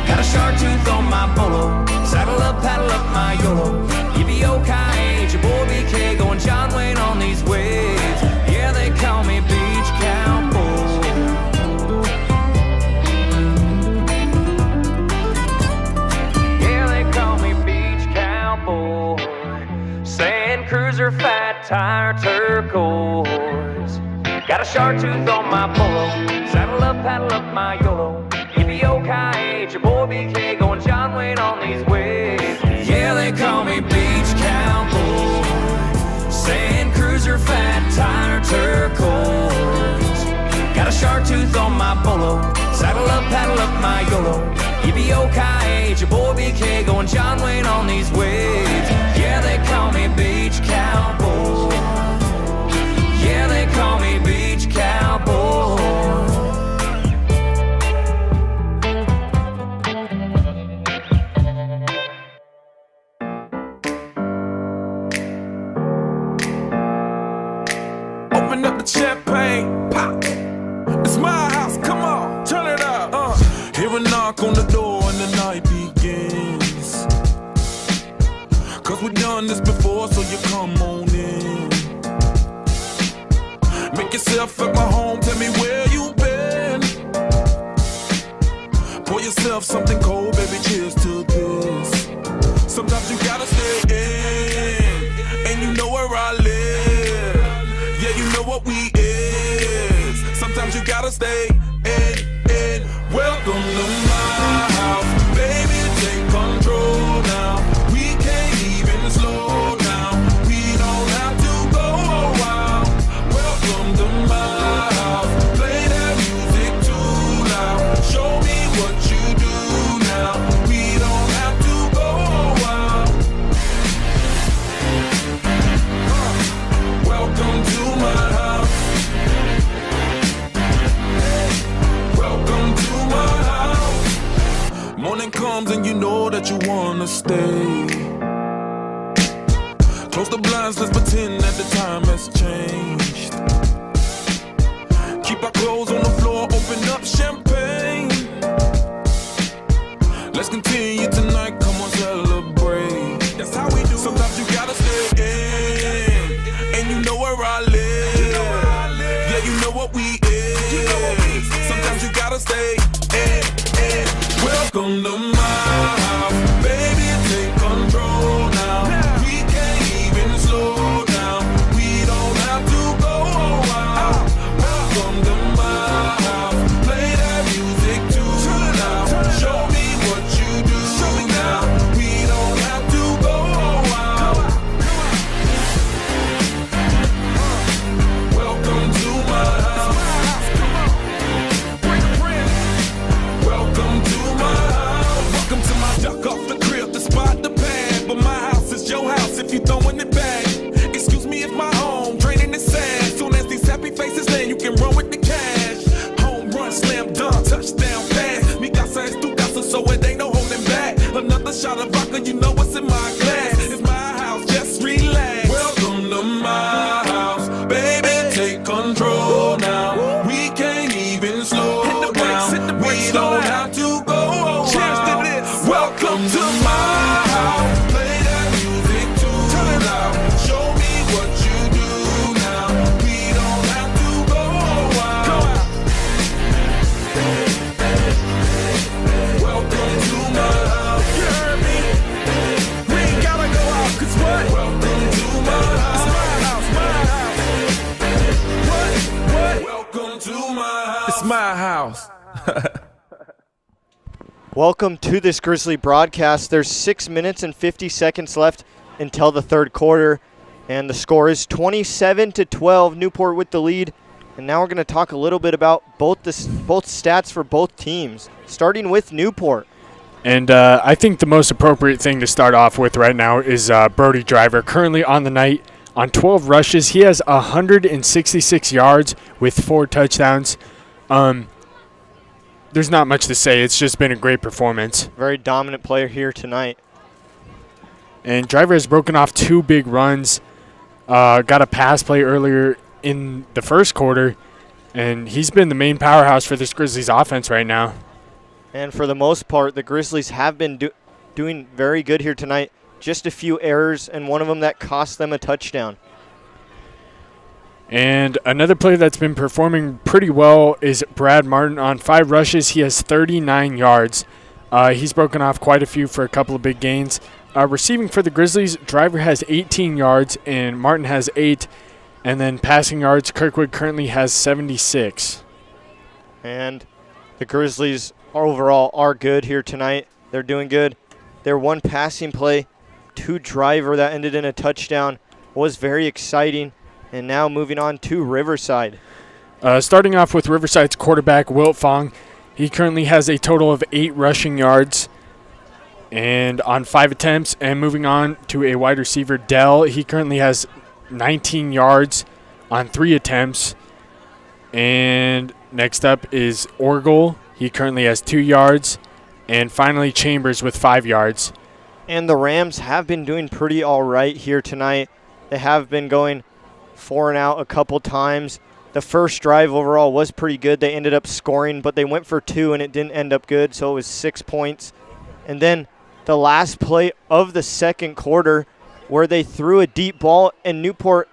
Got a shark tooth on my bolo, saddle up, paddle up my YOLO. EBOKH, your boy BK, going John Wayne on these waves. Yeah, they call me beach cowboy. tire turquoise. Got a shark tooth on my polo. Saddle up, paddle up my YOLO. Yippee-yo-ki-yay, your boy BK going John Wayne on these waves. Yeah, they call me beach cowboy. Sand cruiser, fat tire turquoise. Got a shark tooth on my polo. Saddle up, paddle up my YOLO. Yippee-yo-ki-yay, your boy BK going John Wayne on these waves. Yeah, they call me beach cowboy. Yeah, they call me beach cowboy. Open up the champagne, pop. It's my house, come on, turn it up. Hear a knock on the door and the night begins. Cause we've done this before, so you come on in. Make yourself at my home, tell me where you been. Pour yourself something cold, baby, cheers to this. Sometimes you gotta stay in, and you know where I live. Yeah, you know what we is. Sometimes you gotta stay in. Welcome to my house, baby, take control now. We can't even slow down. We don't have to go a while. Welcome to my house, play that music too loud. Show me what you do now. We don't have to go a while. Welcome to my house. Welcome to my house. Morning comes and you know that you wanna stay. Close the blinds, let's pretend that the time has changed. Keep our clothes on the floor, open up champagne. Let's continue tonight, come on, celebrate. That's how we do. Sometimes you gotta stay in, and you know where I live. Yeah, you know what we is. Sometimes you gotta stay in. Welcome to my house, baby, take control now. We can't even slow down. We don't have to go a while. Welcome to my house, play that music too loud. Show me what you do now. We don't have to go a while. Welcome to my house. Welcome to my house. Welcome to my duck off the crib, the spot, the pad. But my house is your house if you throwing it back. Excuse me if my home draining is sad. Soon as these happy faces land, you can run with the cash. Home run, slam dunk, touchdown pass. Mi casa es tu casa, so it ain't no holding back. Another shot of vodka, you know what's in my glass. It's my house, just relax. Welcome to my house, baby, take control now. We can't even slow down. We don't have to go a while. Welcome to my house, play that music too loud. Show me what you do now. We don't have to go a while. Welcome to my house. You heard me? We ain't gotta go out, 'cause what? Welcome to my house. It's my house. What? Welcome to my house. It's my house. Welcome to this Grizzly broadcast. There's 6 minutes and 50 seconds left until the third quarter, and the score is 27-12. Newport with the lead. And now we're going to talk a little bit about both stats for both teams, starting with Newport. And I think the most appropriate thing to start off with right now is Brody Driver. Currently on the night on 12 rushes. He has 166 yards with 4 touchdowns. There's not much to say. It's just been a great performance. Very dominant player here tonight. And Driver has broken off 2 big runs. Got a pass play earlier in the first quarter. And he's been the main powerhouse for this Grizzlies offense right now. And for the most part, the Grizzlies have been doing very good here tonight. Just a few errors, and one of them that cost them a touchdown. And another player that's been performing pretty well is Brad Martin. On 5 rushes, he has 39 yards. He's broken off quite a few for a couple of big gains. Receiving for the Grizzlies, Driver has 18 yards and Martin has 8. And then passing yards, Kirkwood currently has 76. And the Grizzlies overall are good here tonight. They're doing good. Their one passing play to Driver that ended in a touchdown was very exciting. And now moving on to Riverside. Starting off with Riverside's quarterback, Wilt Fong. He currently has a total of 8 rushing yards and on 5 attempts. And moving on to a wide receiver, Dell. He currently has 19 yards on 3 attempts. And next up is Orgel. He currently has 2 yards. And finally, Chambers with 5 yards. And the Rams have been doing pretty all right here tonight. They have been going 4 and out a couple times. The first drive overall was pretty good. They ended up scoring, but they went for 2 and it didn't end up good, so it was 6 points. And then the last play of the second quarter, where they threw a deep ball and Newport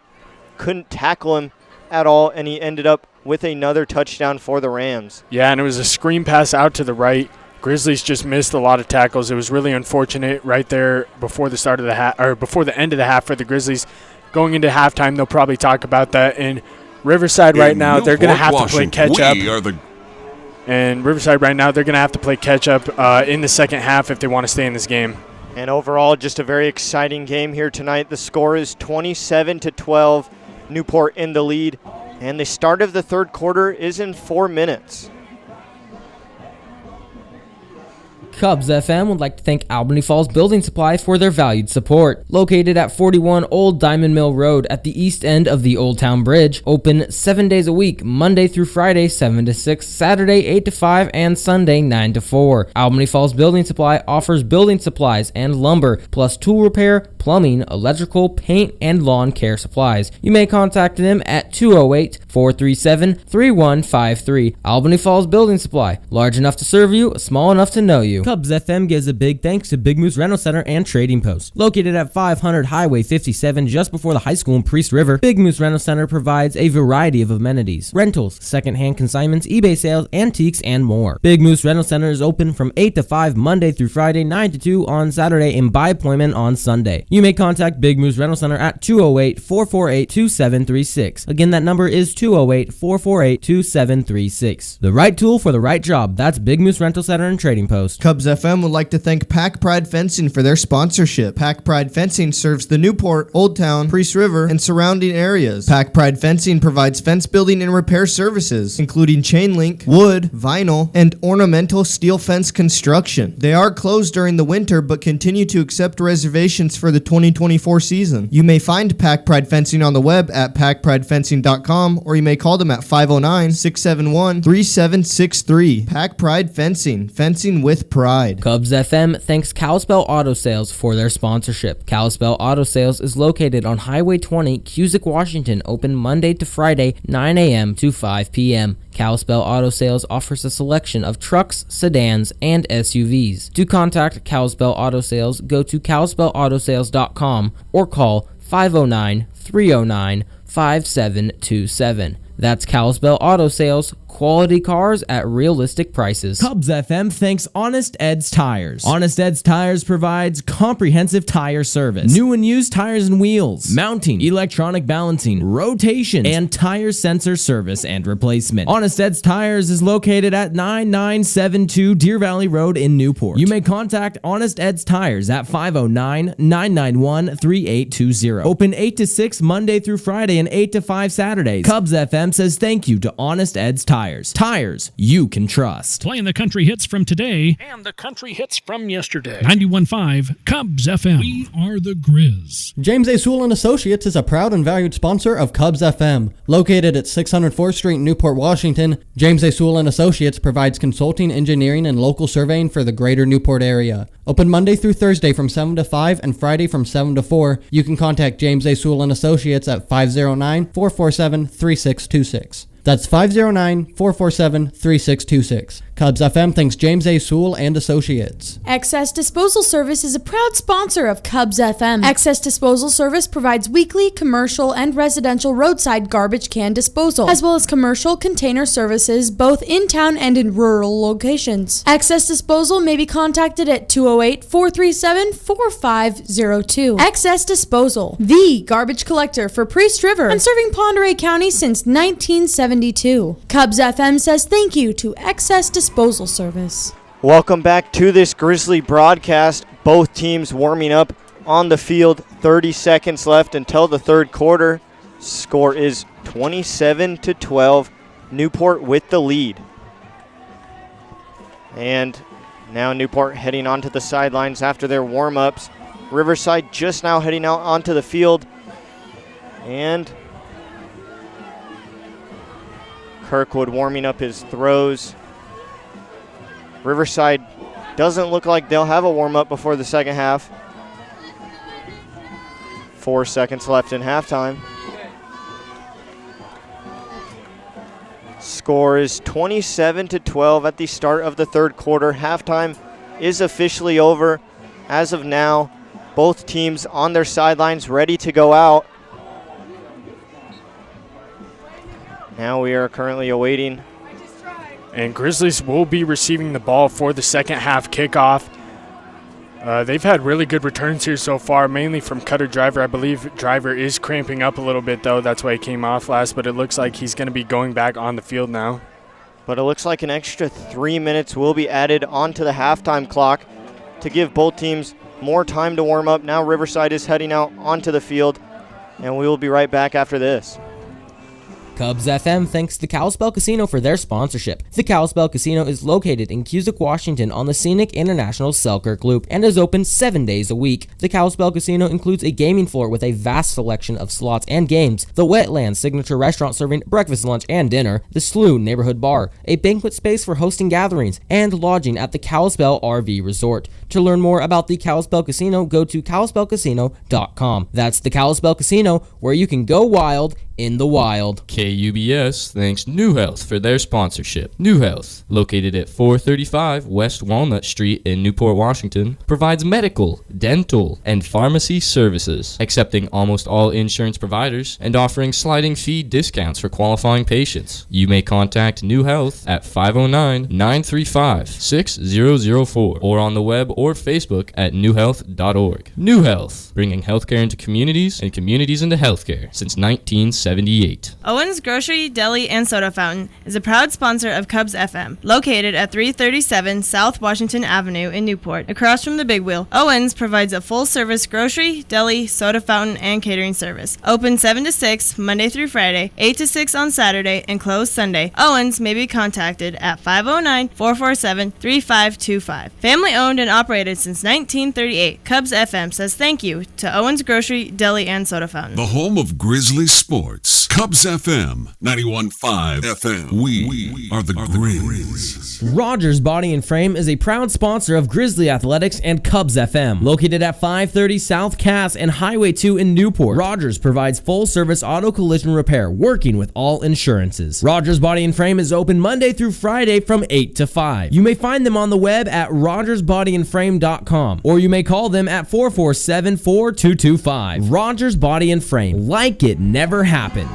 couldn't tackle him at all, and he ended up with another touchdown for the Rams. Yeah, and it was a screen pass out to the right. Grizzlies just missed a lot of tackles. It was really unfortunate right there before the start of the half, or before the end of the half for the Grizzlies. Going into halftime, they'll probably talk about that. And Riverside right now, they're going to have to play catch up. And Riverside right now, they're going to have to play catch up in the second half if they want to stay in this game. And overall, just a very exciting game here tonight. The score is 27-12, Newport in the lead. And the start of the third quarter is in 4 minutes. KUBS FM would like to thank Albany Falls Building Supply for their valued support. Located at 41 Old Diamond Mill Road at the east end of the Old Town Bridge. Open 7 days a week, Monday through Friday 7 to 6, Saturday 8 to 5, and Sunday 9 to 4. Albany Falls Building Supply offers building supplies and lumber, plus tool repair, plumbing, electrical, paint, and lawn care supplies. You may contact them at 208-437-3153. Albany Falls Building Supply. Large enough to serve you, small enough to know you. KUBS FM gives a big thanks to Big Moose Rental Center and Trading Post. Located at 500 Highway 57 just before the high school in Priest River, Big Moose Rental Center provides a variety of amenities, rentals, second-hand consignments, eBay sales, antiques, and more. Big Moose Rental Center is open from 8 to 5 Monday through Friday, 9 to 2 on Saturday, and by appointment on Sunday. You may contact Big Moose Rental Center at 208-448-2736. Again, that number is 208-448-2736. The right tool for the right job. That's Big Moose Rental Center and Trading Post. KUBS FM would like to thank Pack Pride Fencing for their sponsorship. Pack Pride Fencing serves the Newport, Old Town, Priest River, and surrounding areas. Pack Pride Fencing provides fence building and repair services, including chain link, wood, vinyl, and ornamental steel fence construction. They are closed during the winter, but continue to accept reservations for the 2024 season. You may find Pack Pride Fencing on the web at packpridefencing.com, or you may call them at 509-671-3763. Pack Pride Fencing, fencing with pride. KUBS FM thanks Kalispell Auto Sales for their sponsorship. Kalispell Auto Sales is located on Highway 20, Cusick, Washington, open Monday to Friday, 9 a.m. to 5 p.m. Kalispell Auto Sales offers a selection of trucks, sedans, and SUVs. To contact Kalispell Auto Sales, go to kalispellautosales.com or call 509-309-5727. That's Kalispell Auto Sales. Quality cars at realistic prices. KUBS FM thanks Honest Ed's Tires. Honest Ed's Tires provides comprehensive tire service, new and used tires and wheels, mounting, electronic balancing, rotation, and tire sensor service and replacement. Honest Ed's Tires is located at 9972 Deer Valley Road in Newport. You may contact Honest Ed's Tires at 509-991-3820. Open 8 to 6 Monday through Friday and 8 to 5 Saturdays. KUBS FM says thank you to Honest Ed's Tires. Tires you can trust. Playing the country hits from today and the country hits from yesterday. 91.5 KUBS FM. We are the Grizz. James A. Sewell & Associates is a proud and valued sponsor of KUBS FM. Located at 604th Street, Newport, Washington, James A. Sewell & Associates provides consulting, engineering, and local surveying for the greater Newport area. Open Monday through Thursday from 7 to 5 and Friday from 7 to 4. You can contact James A. Sewell & Associates at 509-447-3626. That's 509-447-3626. Cubs FM thanks James A. Sewell and Associates. Excess Disposal Service is a proud sponsor of Cubs FM. Excess Disposal Service provides weekly, commercial, and residential roadside garbage can disposal, as well as commercial container services both in town and in rural locations. Excess Disposal may be contacted at 208-437-4502. Excess Disposal, the garbage collector for Priest River and serving Pend Oreille County since 1972. Cubs FM says thank you to Excess Disposal Service. Welcome back to this Grizzly broadcast. Both teams warming up on the field. 30 seconds left until the third quarter. Score is 27-12. Newport with the lead. And now Newport heading onto the sidelines after their warm-ups. Riverside just now heading out onto the field. And Kirkwood warming up his throws. Riverside doesn't look like they'll have a warm-up before the second half. 4 seconds left in halftime. Score is 27-12 at the start of the third quarter. Halftime is officially over. As of now, both teams on their sidelines ready to go out. Now we are currently awaiting. And Grizzlies will be receiving the ball for the second half kickoff. They've had really good returns here so far, mainly from Cutter Driver. I believe Driver is cramping up a little bit, though. That's why he came off last, but it looks like he's going to be going back on the field now. But it looks like an extra 3 minutes will be added onto the halftime clock to give both teams more time to warm up. Now Riverside is heading out onto the field, and we will be right back after this. Cubs FM thanks the Kalispell Casino for their sponsorship. The Kalispell Casino is located in Cusick, Washington on the scenic International Selkirk Loop and is open 7 days a week. The Kalispell Casino includes a gaming floor with a vast selection of slots and games, the Wetlands signature restaurant serving breakfast, lunch, and dinner, the Slough neighborhood bar, a banquet space for hosting gatherings, and lodging at the Kalispell RV Resort. To learn more about the Kalispell Casino, go to kalispellcasino.com. That's the Kalispell Casino, where you can go wild in the wild. KUBS thanks New Health for their sponsorship. New Health, located at 435 West Walnut Street in Newport, Washington, provides medical, dental, and pharmacy services, accepting almost all insurance providers and offering sliding fee discounts for qualifying patients. You may contact New Health at 509-935-6004 or on the web or Facebook at newhealth.org. New Health, bringing healthcare into communities and communities into healthcare since 1978. Owens Grocery, Deli, and Soda Fountain is a proud sponsor of Cubs FM, located at 337 South Washington Avenue in Newport, across from the Big Wheel. Owens provides a full-service grocery, deli, soda fountain, and catering service. Open 7 to 6, Monday through Friday, 8 to 6 on Saturday, and closed Sunday. Owens may be contacted at 509-447-3525. Family-owned and operated since 1938, Cubs FM says thank you to Owens Grocery, Deli, and Soda Fountain. The home of Grizzly sports. Cubs FM 91.5 FM. We are the Grizz. Rogers Body and Frame is a proud sponsor of Grizzly Athletics and Cubs FM. Located at 530 South Cass and Highway 2 in Newport, Rogers provides full-service auto collision repair, working with all insurances. Rogers Body and Frame is open Monday through Friday from 8 to 5. You may find them on the web at rogersbodyandframe.com, or you may call them at 447-4225. Rogers Body and Frame, like it never happened.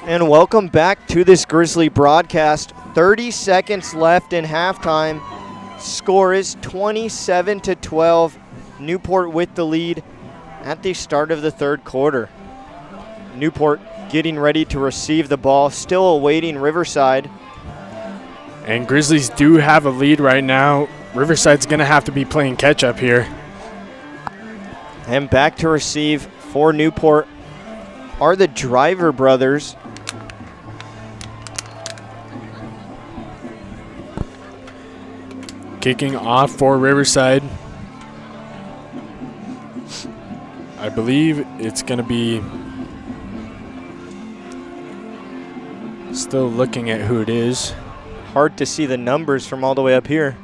And welcome back to this Grizzly broadcast. 30 seconds left in halftime. Score is 27-12. Newport with the lead at the start of the third quarter. Newport getting ready to receive the ball, still awaiting Riverside. And Grizzlies do have a lead right now. Riverside's going to have to be playing catch-up here. And back to receive for Newport are the Driver brothers. Kicking off for Riverside. I believe it's going to be, still looking at who it is. Hard to see the numbers from all the way up here.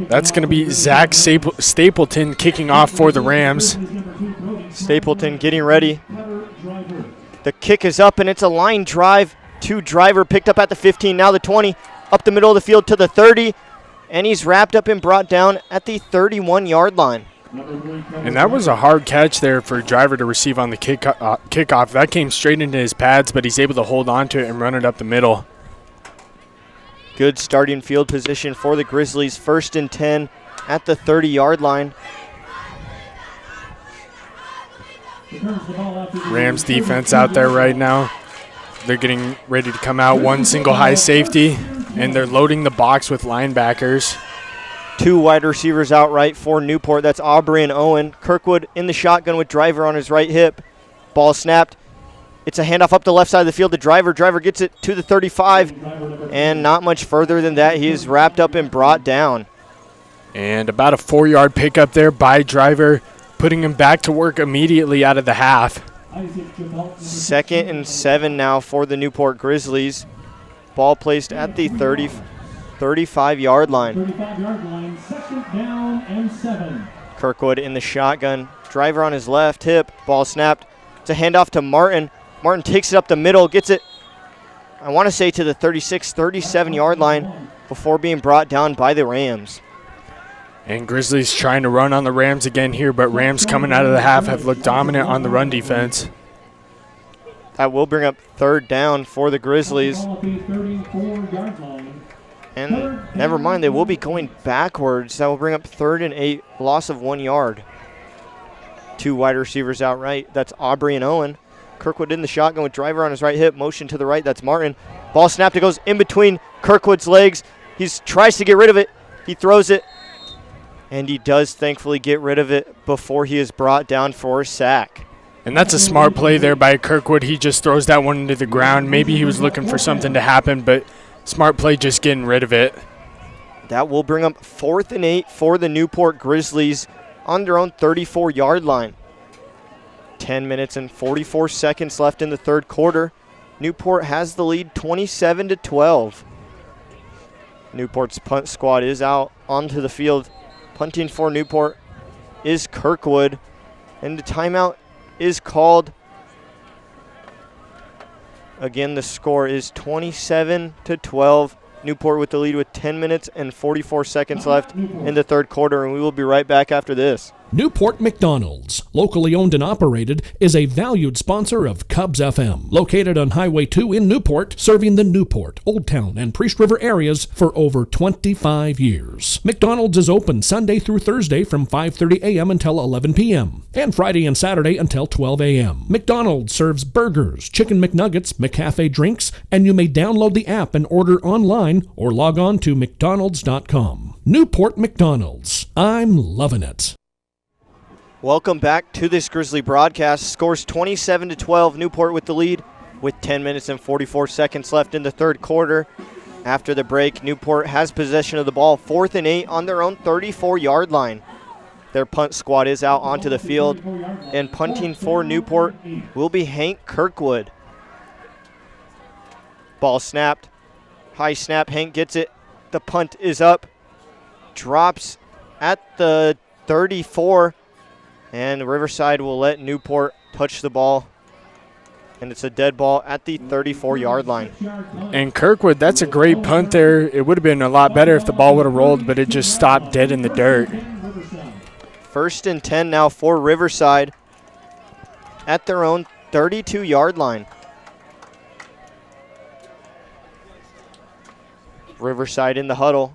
That's going to be Zach Stapleton kicking off for the Rams. Stapleton getting ready The kick is up, and it's a line drive to Driver, picked up at the 15, now the 20, up the middle of the field to the 30, and he's wrapped up and brought down at the 31-yard line. And that was a hard catch there for Driver to receive on the kickoff. That came straight into his pads, but he's able to hold on to it and run it up the middle. Good starting field position for the Grizzlies. 1st and 10 at the 30-yard line. Rams defense out there right now. They're getting ready to come out. One single high safety, and they're loading the box with linebackers. 2 wide receivers out right for Newport. That's Aubrey and Owen. Kirkwood in the shotgun with Driver on his right hip. Ball snapped. It's a handoff up the left side of the field to Driver. Driver gets it to the 35, and not much further than that. He is wrapped up and brought down. And about a 4-yard pickup there by Driver, putting him back to work immediately out of the half. 2nd and 7 now for the Newport Grizzlies. Ball placed at the 35-yard line. 2nd down and 7. Kirkwood in the shotgun. Driver on his left hip. Ball snapped. It's a handoff to Martin. Martin takes it up the middle, gets it, I want to say, to the 36, 37-yard line before being brought down by the Rams. And Grizzlies trying to run on the Rams again here, but Rams coming out of the half have looked dominant on the run defense. That will bring up 3rd down for the Grizzlies. And never mind, they will be going backwards. That will bring up 3rd and 8, loss of 1 yard. 2 wide receivers out right. That's Aubrey and Owen. Kirkwood in the shotgun with Driver on his right hip. Motion to the right. That's Martin. Ball snapped. It goes in between Kirkwood's legs. He tries to get rid of it. He throws it. And he does thankfully get rid of it before he is brought down for a sack. And that's a smart play there by Kirkwood. He just throws that one into the ground. Maybe he was looking for something to happen, but smart play just getting rid of it. That will bring up 4th and 8 for the Newport Grizzlies on their own 34-yard line. 10 minutes and 44 seconds left in the 3rd quarter. Newport has the lead 27-12. Newport's punt squad is out onto the field. Punting for Newport is Kirkwood, and the timeout is called. Again, the score is 27-12. Newport with the lead with 10 minutes and 44 seconds left in the 3rd quarter, and we will be right back after this. Newport McDonald's, locally owned and operated, is a valued sponsor of KUBS FM. Located on Highway 2 in Newport, serving the Newport, Old Town, and Priest River areas for over 25 years. McDonald's is open Sunday through Thursday from 5:30 a.m. until 11 p.m. and Friday and Saturday until 12 a.m. McDonald's serves burgers, chicken McNuggets, McCafe drinks, and you may download the app and order online or log on to mcdonalds.com. Newport McDonald's. I'm loving it. Welcome back to this Grizzly broadcast. Scores 27-12, Newport with the lead with 10 minutes and 44 seconds left in the 3rd quarter. After the break, Newport has possession of the ball, 4th and 8 on their own 34-yard line. Their punt squad is out onto the field, and punting for Newport will be Hank Kirkwood. Ball snapped. High snap, Hank gets it. The punt is up. Drops at the 34. And Riverside will let Newport touch the ball. And it's a dead ball at the 34-yard line. And Kirkwood, that's a great punt there. It would have been a lot better if the ball would have rolled, but it just stopped dead in the dirt. 1st and 10 now for Riverside at their own 32-yard line. Riverside in the huddle.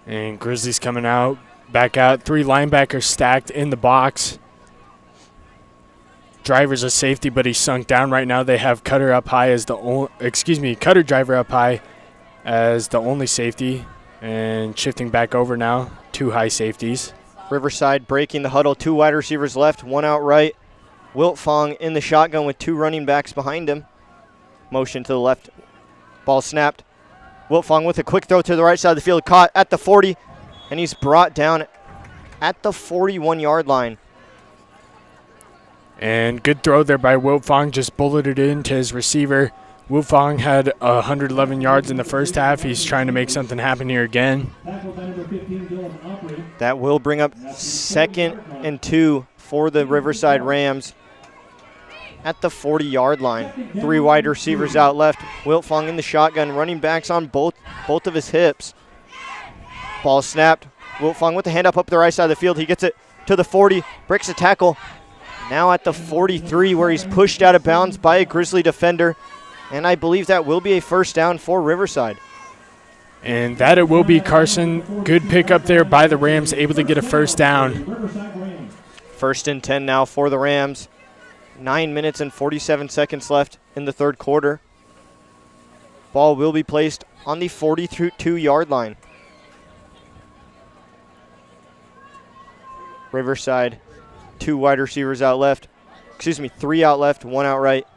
And Grizzlies coming out, back out. 3 linebackers stacked in the box. Driver's a safety, but he's sunk down right now. They have Cutter up high as Cutter Driver up high as the only safety. And shifting back over now, 2 high safeties. Riverside breaking the huddle. 2 wide receivers left, 1 out right. Wilt Fong in the shotgun with 2 running backs behind him. Motion to the left. Ball snapped. Wilt Fong with a quick throw to the right side of the field, caught at the 40, and he's brought down at the 41-yard line. And good throw there by Wilt Fong, just bulleted into his receiver. Wilt Fong had 111 yards in the first half. He's trying to make something happen here again. That will bring up 2nd and 2 for the Riverside Rams at the 40-yard line. 3 wide receivers out left. Wiltfong in the shotgun, running backs on both of his hips. Ball snapped. Wiltfong with the hand up the right side of the field. He gets it to the 40, breaks a tackle. Now at the 43 where he's pushed out of bounds by a Grizzly defender. And I believe that will be a first down for Riverside. And that it will be, Carson. Good pick up there by the Rams, able to get a first down. 1st and 10 now for the Rams. 9 minutes and 47 seconds left in the third quarter. Ball will be placed on the 42-yard line. Riverside, 2 wide receivers out left. 3 out left, 1 out right.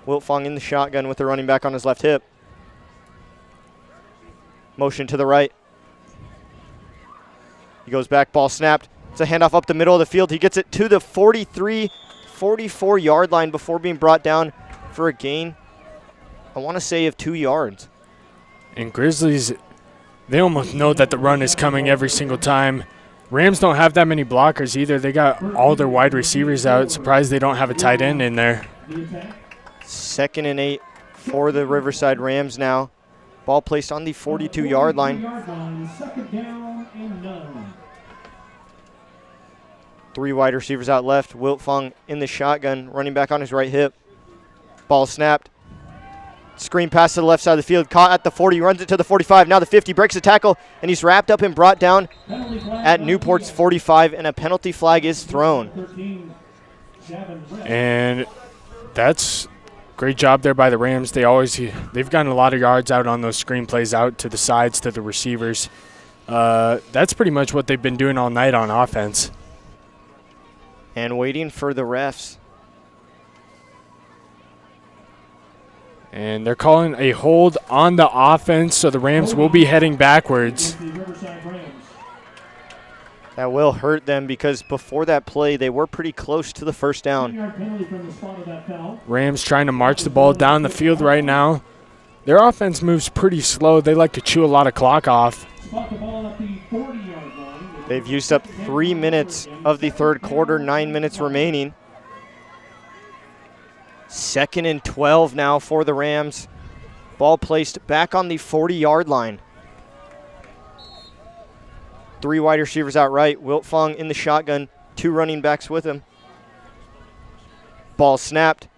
Wiltfong in the shotgun with the running back on his left hip. Motion to the right. He goes back, ball snapped. It's a handoff up the middle of the field. He gets it to the 43, 44-yard line before being brought down for a gain, I want to say, of 2 yards. And Grizzlies, they almost know that the run is coming every single time. Rams don't have that many blockers either. They got all their wide receivers out. Surprised they don't have a tight end in there. 2nd and 8 for the Riverside Rams now. Ball placed on the 42-yard line. 3 wide receivers out left. Wiltfong in the shotgun, running back on his right hip. Ball snapped. Screen pass to the left side of the field. Caught at the 40, runs it to the 45. Now the 50, breaks the tackle, and he's wrapped up and brought down at Newport's 45, and a penalty flag is thrown. And that's great job there by the Rams. They've gotten a lot of yards out on those screen plays out to the sides to the receivers. That's pretty much what they've been doing all night on offense. And waiting for the refs. And they're calling a hold on the offense, so the Rams will be heading backwards. That will hurt them because before that play, they were pretty close to the first down. Rams trying to march the ball down the field right now. Their offense moves pretty slow. They like to chew a lot of clock off. They've used up 3 minutes of the third quarter, 9 minutes remaining. 2nd and 12 now for the Rams. Ball placed back on the 40-yard line. 3 wide receivers out right. Wiltfong in the shotgun. 2 running backs with him. Ball snapped.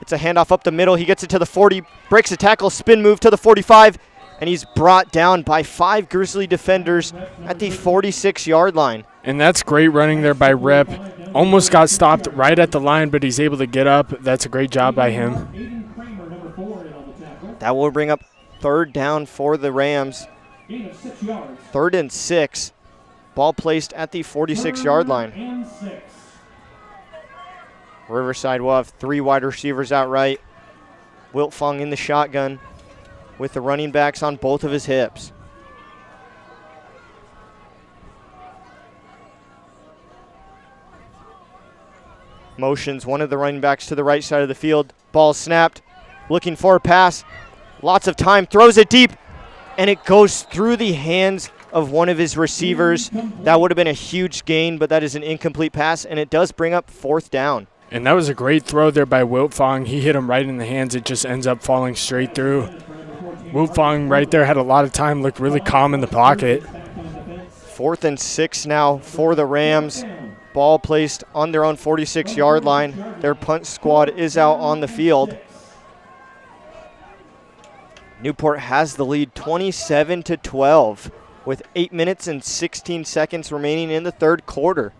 It's a handoff up the middle. He gets it to the 40, breaks a tackle, spin move to the 45, and he's brought down by 5 Grizzly defenders at the 46-yard line. And that's great running there by Rep. Almost got stopped right at the line, but he's able to get up. That's a great job by him. That will bring up 3rd down for the Rams. 3rd and 6. Ball placed at the 46-yard line. Riverside will have 3 wide receivers out right. Wiltfong in the shotgun with the running backs on both of his hips. Motions one of the running backs to the right side of the field. Ball snapped. Looking for a pass. Lots of time. Throws it deep. And it goes through the hands of one of his receivers. That would have been a huge gain, but that is an incomplete pass, and it does bring up 4th down. And that was a great throw there by Wiltfong. He hit him right in the hands. It just ends up falling straight through. Wiltfong right there had a lot of time, looked really calm in the pocket. 4th and 6 now for the Rams. Ball placed on their own 46-yard line. Their punt squad is out on the field. Newport has the lead 27-12 with 8 minutes and 16 seconds remaining in the third quarter.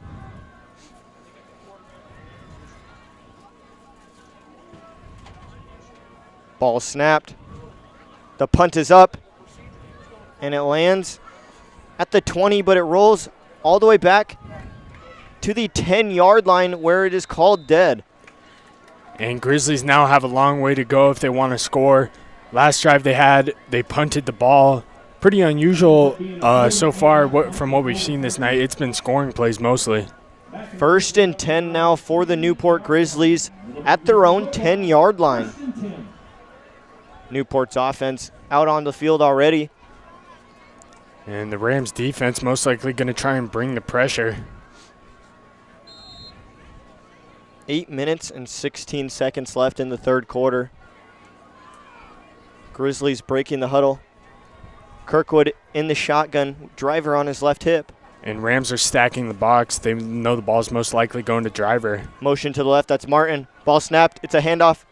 Ball snapped. The punt is up, and it lands at the 20, but it rolls all the way back to the 10-yard line where it is called dead. And Grizzlies now have a long way to go if they want to score. Last drive they punted the ball. Pretty unusual so far from what we've seen this night. It's been scoring plays mostly. 1st and 10 now for the Newport Grizzlies at their own 10-yard line. Newport's offense out on the field already. And the Rams defense most likely going to try and bring the pressure. 8 minutes and 16 seconds left in the third quarter. Grizzlies breaking the huddle. Kirkwood in the shotgun, driver on his left hip. And Rams are stacking the box. They know the ball's most likely going to driver. Motion to the left, that's Martin. Ball snapped, it's a handoff.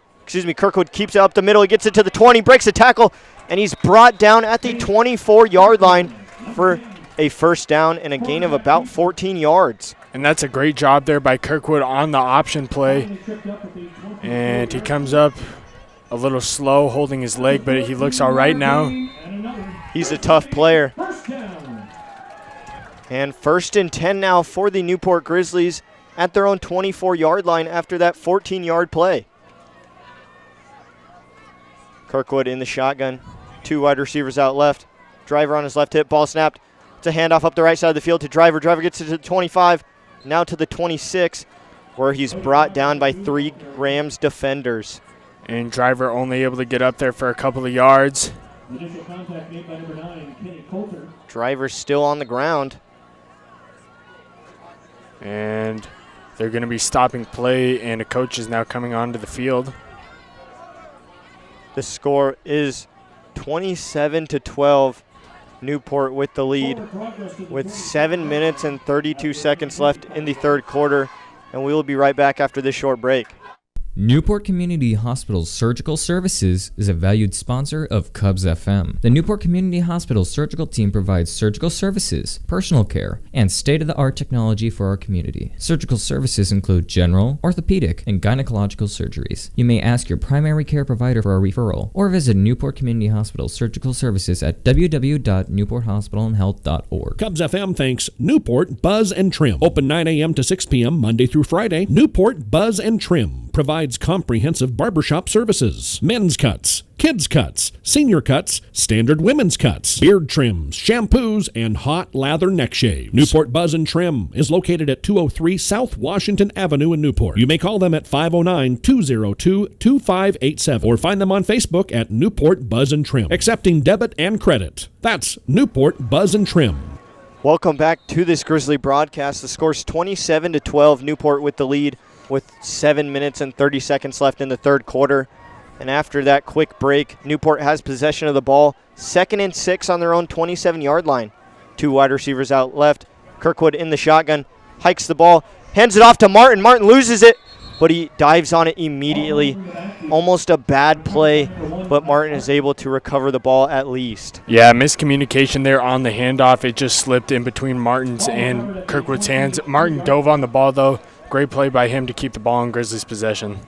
Kirkwood keeps it up the middle. He gets it to the 20, breaks a tackle, and he's brought down at the 24-yard line for a first down and a gain of about 14 yards. And that's a great job there by Kirkwood on the option play. And he comes up a little slow holding his leg, but he looks all right now. He's a tough player. And 1st and 10 now for the Newport Grizzlies at their own 24-yard line after that 14-yard play. Kirkwood in the shotgun. 2 wide receivers out left. Driver on his left hip, ball snapped. It's a handoff up the right side of the field to Driver. Driver gets it to the 25, now to the 26, where he's brought down by 3 Rams defenders. And Driver only able to get up there for a couple of yards. Initial contact made by number 9, Kenny Coulter. Driver's still on the ground. And they're going to be stopping play, and a coach is now coming onto the field. The score is 27-12. Newport with the lead with 7 minutes and 32 seconds left in the third quarter, and we will be right back after this short break. Newport Community Hospital's Surgical Services is a valued sponsor of KUBS FM. The Newport Community Hospital surgical team provides surgical services, personal care, and state-of-the-art technology for our community. Surgical services include general, orthopedic, and gynecological surgeries. You may ask your primary care provider for a referral or visit Newport Community Hospital Surgical Services at www.newporthospitalandhealth.org. KUBS FM thanks Newport Buzz and Trim. Open 9 a.m. to 6 p.m. Monday through Friday. Newport Buzz and Trim provides comprehensive barbershop services, men's cuts, kids cuts, senior cuts, standard women's cuts, beard trims, shampoos, and hot lather neck shaves. Newport Buzz and Trim is located at 203 South Washington Avenue in Newport. You may call them at 509-202-2587 or find them on Facebook at Newport Buzz and Trim, accepting debit and credit. That's Newport Buzz and Trim. Welcome back to this Grizzly broadcast. The score's 27-12, Newport with the lead, with 7 minutes and 30 seconds left in the third quarter. And after that quick break, Newport has possession of the ball. 2nd and 6 on their own 27-yard line. 2 wide receivers out left. Kirkwood in the shotgun, hikes the ball, hands it off to Martin. Martin loses it, but he dives on it immediately. Almost a bad play, but Martin is able to recover the ball at least. Yeah, miscommunication there on the handoff. It just slipped in between Martin's and Kirkwood's hands. Martin dove on the ball, though. Great play by him to keep the ball in Grizzlies' possession.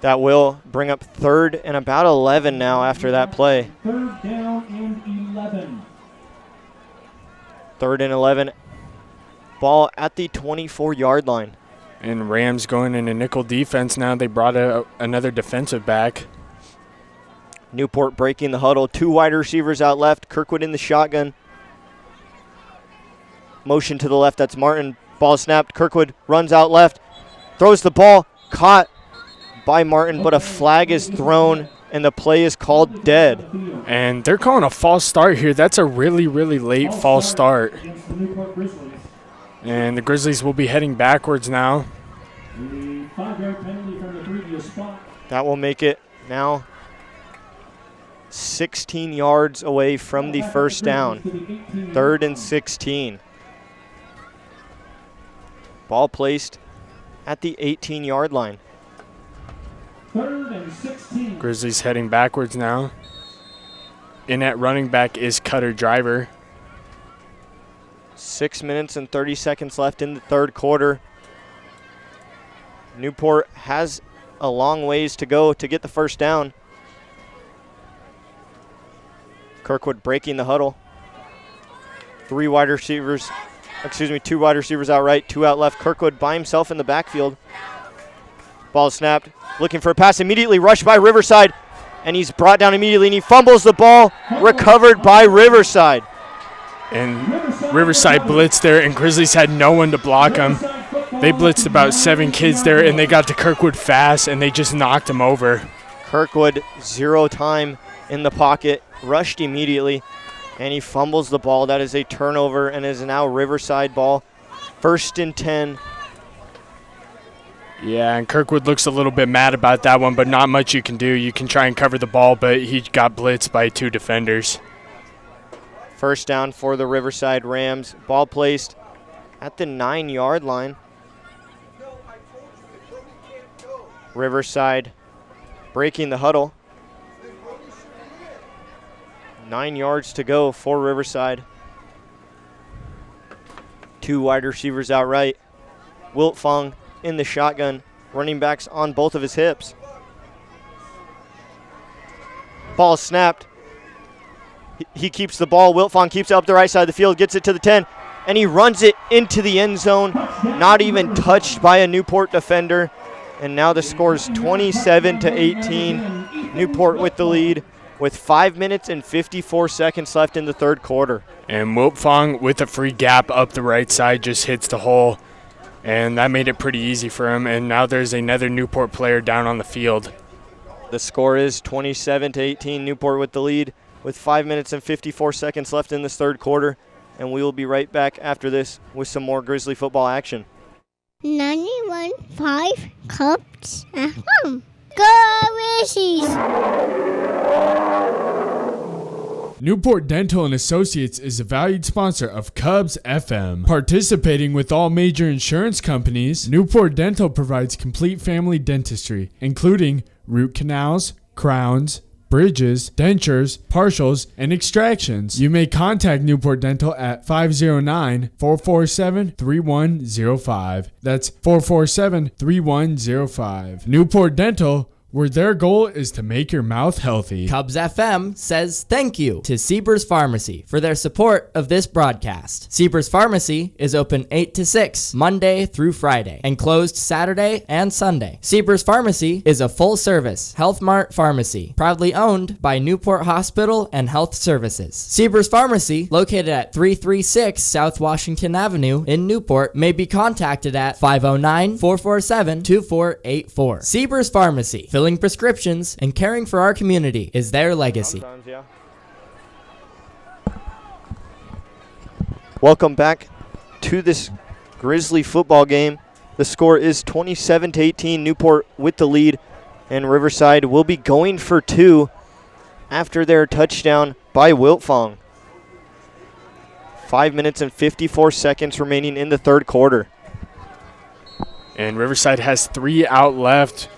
That will bring up 3rd and about 11 now after that play. 3rd down and 11. 3rd and 11. Ball at the 24-yard line. And Rams going into nickel defense now. They brought another defensive back. Newport breaking the huddle. 2 wide receivers out left. Kirkwood in the shotgun. Motion to the left, that's Martin. Ball snapped. Kirkwood runs out left. Throws the ball. Caught by Martin, but a flag is thrown, and the play is called dead. And they're calling a false start here. That's a really, really late false start. And the Grizzlies will be heading backwards now. That will make it now 16 yards away from the first down. 3rd and 16. Ball placed at the 18-yard line. 3rd and 16. Grizzlies heading backwards now. In at running back is Cutter Driver. 6 minutes and 30 seconds left in the third quarter. Newport has a long ways to go to get the first down. Kirkwood breaking the huddle. 2 wide receivers out right, 2 out left. Kirkwood by himself in the backfield. Ball snapped, looking for a pass, immediately rushed by Riverside, and he's brought down immediately, and he fumbles the ball, recovered by Riverside. And Riverside blitzed there, and Grizzlies had no one to block him. They blitzed about 7 kids there, and they got to Kirkwood fast, and they just knocked him over. Kirkwood, 0 time in the pocket, rushed immediately, and he fumbles the ball. That is a turnover and is now Riverside ball. 1st and 10. Yeah, and Kirkwood looks a little bit mad about that one, but not much you can do. You can try and cover the ball, but he got blitzed by 2 defenders. First down for the Riverside Rams. Ball placed at the 9-yard line. Riverside breaking the huddle. 9 yards to go for Riverside. 2 wide receivers out right. Wiltfong in the shotgun. Running backs on both of his hips. Ball snapped. He keeps the ball. Wiltfong keeps it up the right side of the field, gets it to the 10, and he runs it into the end zone. Not even touched by a Newport defender. And now the score is 27-18. Newport with the lead with 5 minutes and 54 seconds left in the third quarter. And Wiltfong with a free gap up the right side just hits the hole. And that made it pretty easy for him. And now there's another Newport player down on the field. The score is 27-18. Newport with the lead with 5 minutes and 54 seconds left in this third quarter. And we will be right back after this with some more Grizzly football action. 91.5 KUBS FM. Go Grizzlies! Newport Dental and Associates is a valued sponsor of KUBS FM. Participating with all major insurance companies, Newport Dental provides complete family dentistry, including root canals, crowns, bridges, dentures, partials, and extractions. You may contact Newport Dental at 509-447-3105. That's 447-3105. Newport Dental, where their goal is to make your mouth healthy. KUBS FM says thank you to Siebers Pharmacy for their support of this broadcast. Siebers Pharmacy is open 8 to 6, Monday through Friday, and closed Saturday and Sunday. Siebers Pharmacy is a full-service Health Mart pharmacy, proudly owned by Newport Hospital and Health Services. Siebers Pharmacy, located at 336 South Washington Avenue in Newport, may be contacted at 509-447-2484. Siebers Pharmacy, filling prescriptions and caring for our community is their legacy. Sometimes, yeah. Welcome back to this Grizzly football game. The score is 27-18. Newport with the lead, and Riverside will be going for 2 after their touchdown by Wiltfong. 5 minutes and 54 seconds remaining in the third quarter. And Riverside has 3 out left.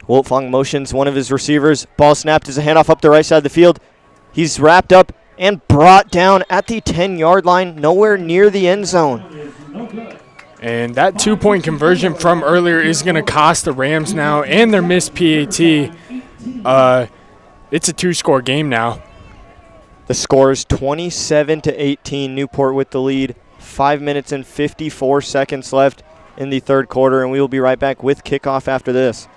Wiltfong motions one of his receivers. Ball snapped as a handoff up the right side of the field. He's wrapped up and brought down at the 10-yard line, nowhere near the end zone. And that 2-point conversion from earlier is going to cost the Rams now and their missed PAT. It's a 2-score game now. The score is 27-18. Newport with the lead. 5 minutes and 54 seconds left in the third quarter, and we will be right back with kickoff after this.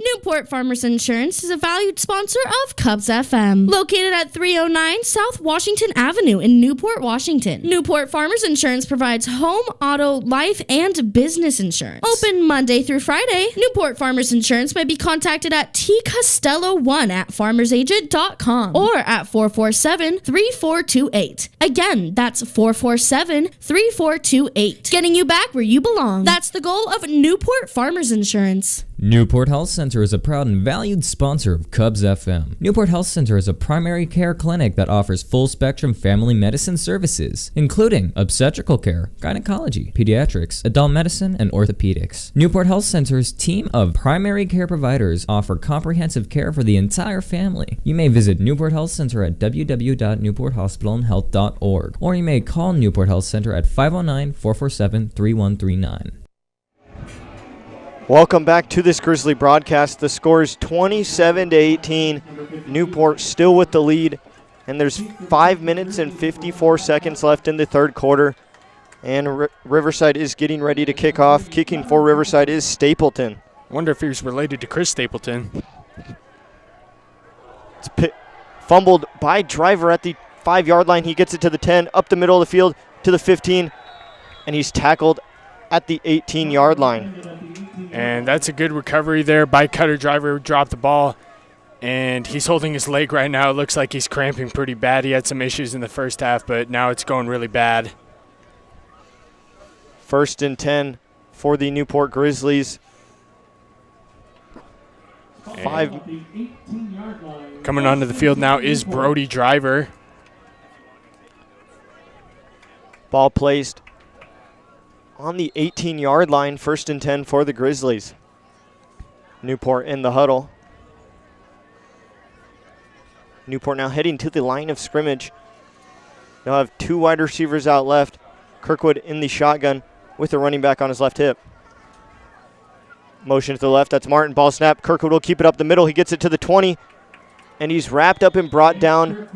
Newport Farmers Insurance is a valued sponsor of KUBS FM, located at 309 South Washington Avenue in Newport, Washington. Newport Farmers Insurance provides home, auto, life, and business insurance. Open Monday through Friday. Newport Farmers Insurance may be contacted at tcostello1@farmersagent.com or at 447-3428. Again, that's 447-3428. Getting you back where you belong. That's the goal of Newport Farmers Insurance. Newport Health Center is a proud and valued sponsor of KUBS FM. Newport Health Center is a primary care clinic that offers full-spectrum family medicine services, including obstetrical care, gynecology, pediatrics, adult medicine, and orthopedics. Newport Health Center's team of primary care providers offer comprehensive care for the entire family. You may visit Newport Health Center at www.newporthospitalandhealth.org, or you may call Newport Health Center at 509-447-3139. Welcome back to this Grizzly broadcast. The score is 27-18. Newport still with the lead, and there's 5 minutes and 54 seconds left in the third quarter. And Riverside is getting ready to kick off. Kicking for Riverside is Stapleton. I wonder if he's related to Chris Stapleton. It's fumbled by Driver at the 5-yard line. He gets it to the 10, up the middle of the field to the 15, and he's tackled at the 18-yard line. And that's a good recovery there by Cutter. Driver dropped the ball, and he's holding his leg right now. It looks like he's cramping pretty bad. He had some issues in the first half, but now it's going really bad. First and 10 for the Newport Grizzlies. Coming onto the field now is Brody Driver. Ball placed on the 18-yard line. First and 10 for the Grizzlies. Newport in the huddle. Newport now heading to the line of scrimmage. They'll have two wide receivers out left. Kirkwood in the shotgun with the running back on his left hip. Motion to the left, that's Martin. Ball snap. Kirkwood will keep it up the middle. He gets it to the 20, and he's wrapped up and brought down,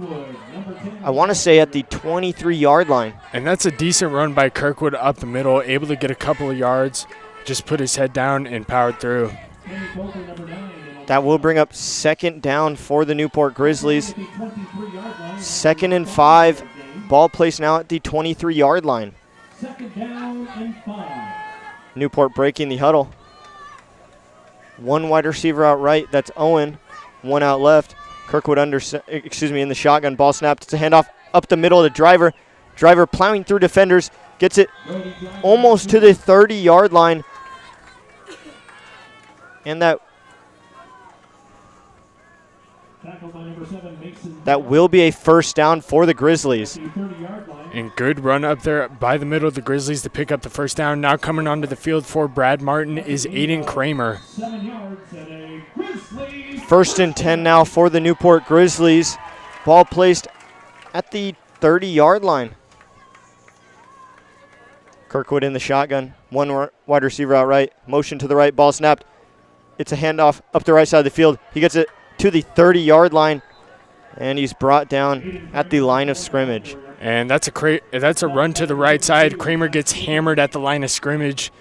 I want to say, at the 23-yard line. And that's a decent run by Kirkwood up the middle, able to get a couple of yards, just put his head down and powered through. That will bring up second down for the Newport Grizzlies. 2nd and 5. Ball placed now at the 23-yard line. Newport breaking the huddle. One wide receiver out right, that's Owen. One out left. Kirkwood in the shotgun. Ball snapped. It's a handoff up the middle to Driver. Driver plowing through defenders. Gets it almost to the 30-yard line. And that will be a first down for the Grizzlies. And good run up there by the middle of the Grizzlies to pick up the first down. Now coming onto the field for Brad Martin is Aiden Kramer. First and 10 now for the Newport Grizzlies. Ball placed at the 30-yard line. Kirkwood in the shotgun. One wide receiver out right. Motion to the right. Ball snapped. It's a handoff up the right side of the field. He gets it to the 30-yard line, and he's brought down at the line of scrimmage. And that's a run to the right side. Kramer gets hammered at the line of scrimmage.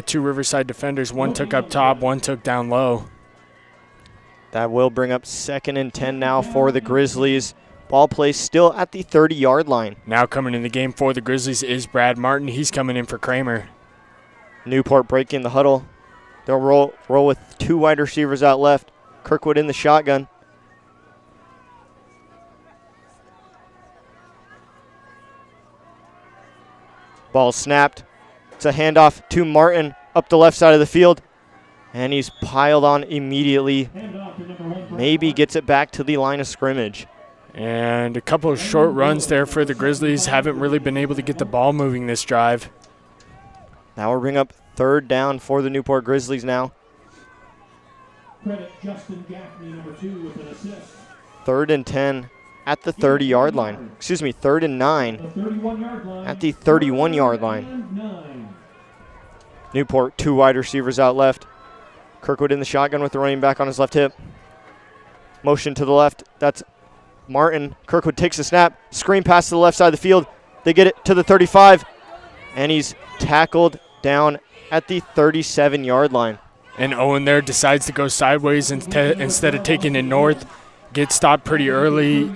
Two Riverside defenders. One took up top, one took down low. That will bring up 2nd and 10 now for the Grizzlies. Ball placed still at the 30-yard line. Now coming in the game for the Grizzlies is Brad Martin. He's coming in for Kramer. Newport breaking the huddle. They'll roll with two wide receivers out left. Kirkwood in the shotgun. Ball snapped. It's a handoff to Martin up the left side of the field. And he's piled on immediately. Maybe gets it back to the line of scrimmage. And a couple of short runs there for the Grizzlies. Haven't really been able to get the ball moving this drive. That will bring up third down for the Newport Grizzlies now. Credit Justin Gaffney, number 2, with an assist. 3rd and 10 at the 30-yard line. 3rd and 9 at the 31-yard line. Newport, two wide receivers out left. Kirkwood in the shotgun with the running back on his left hip. Motion to the left. That's Martin. Kirkwood takes the snap. Screen pass to the left side of the field. They get it to the 35. And he's tackled down at the 37-yard line. And Owen there decides to go sideways instead of taking it north. Gets stopped pretty early.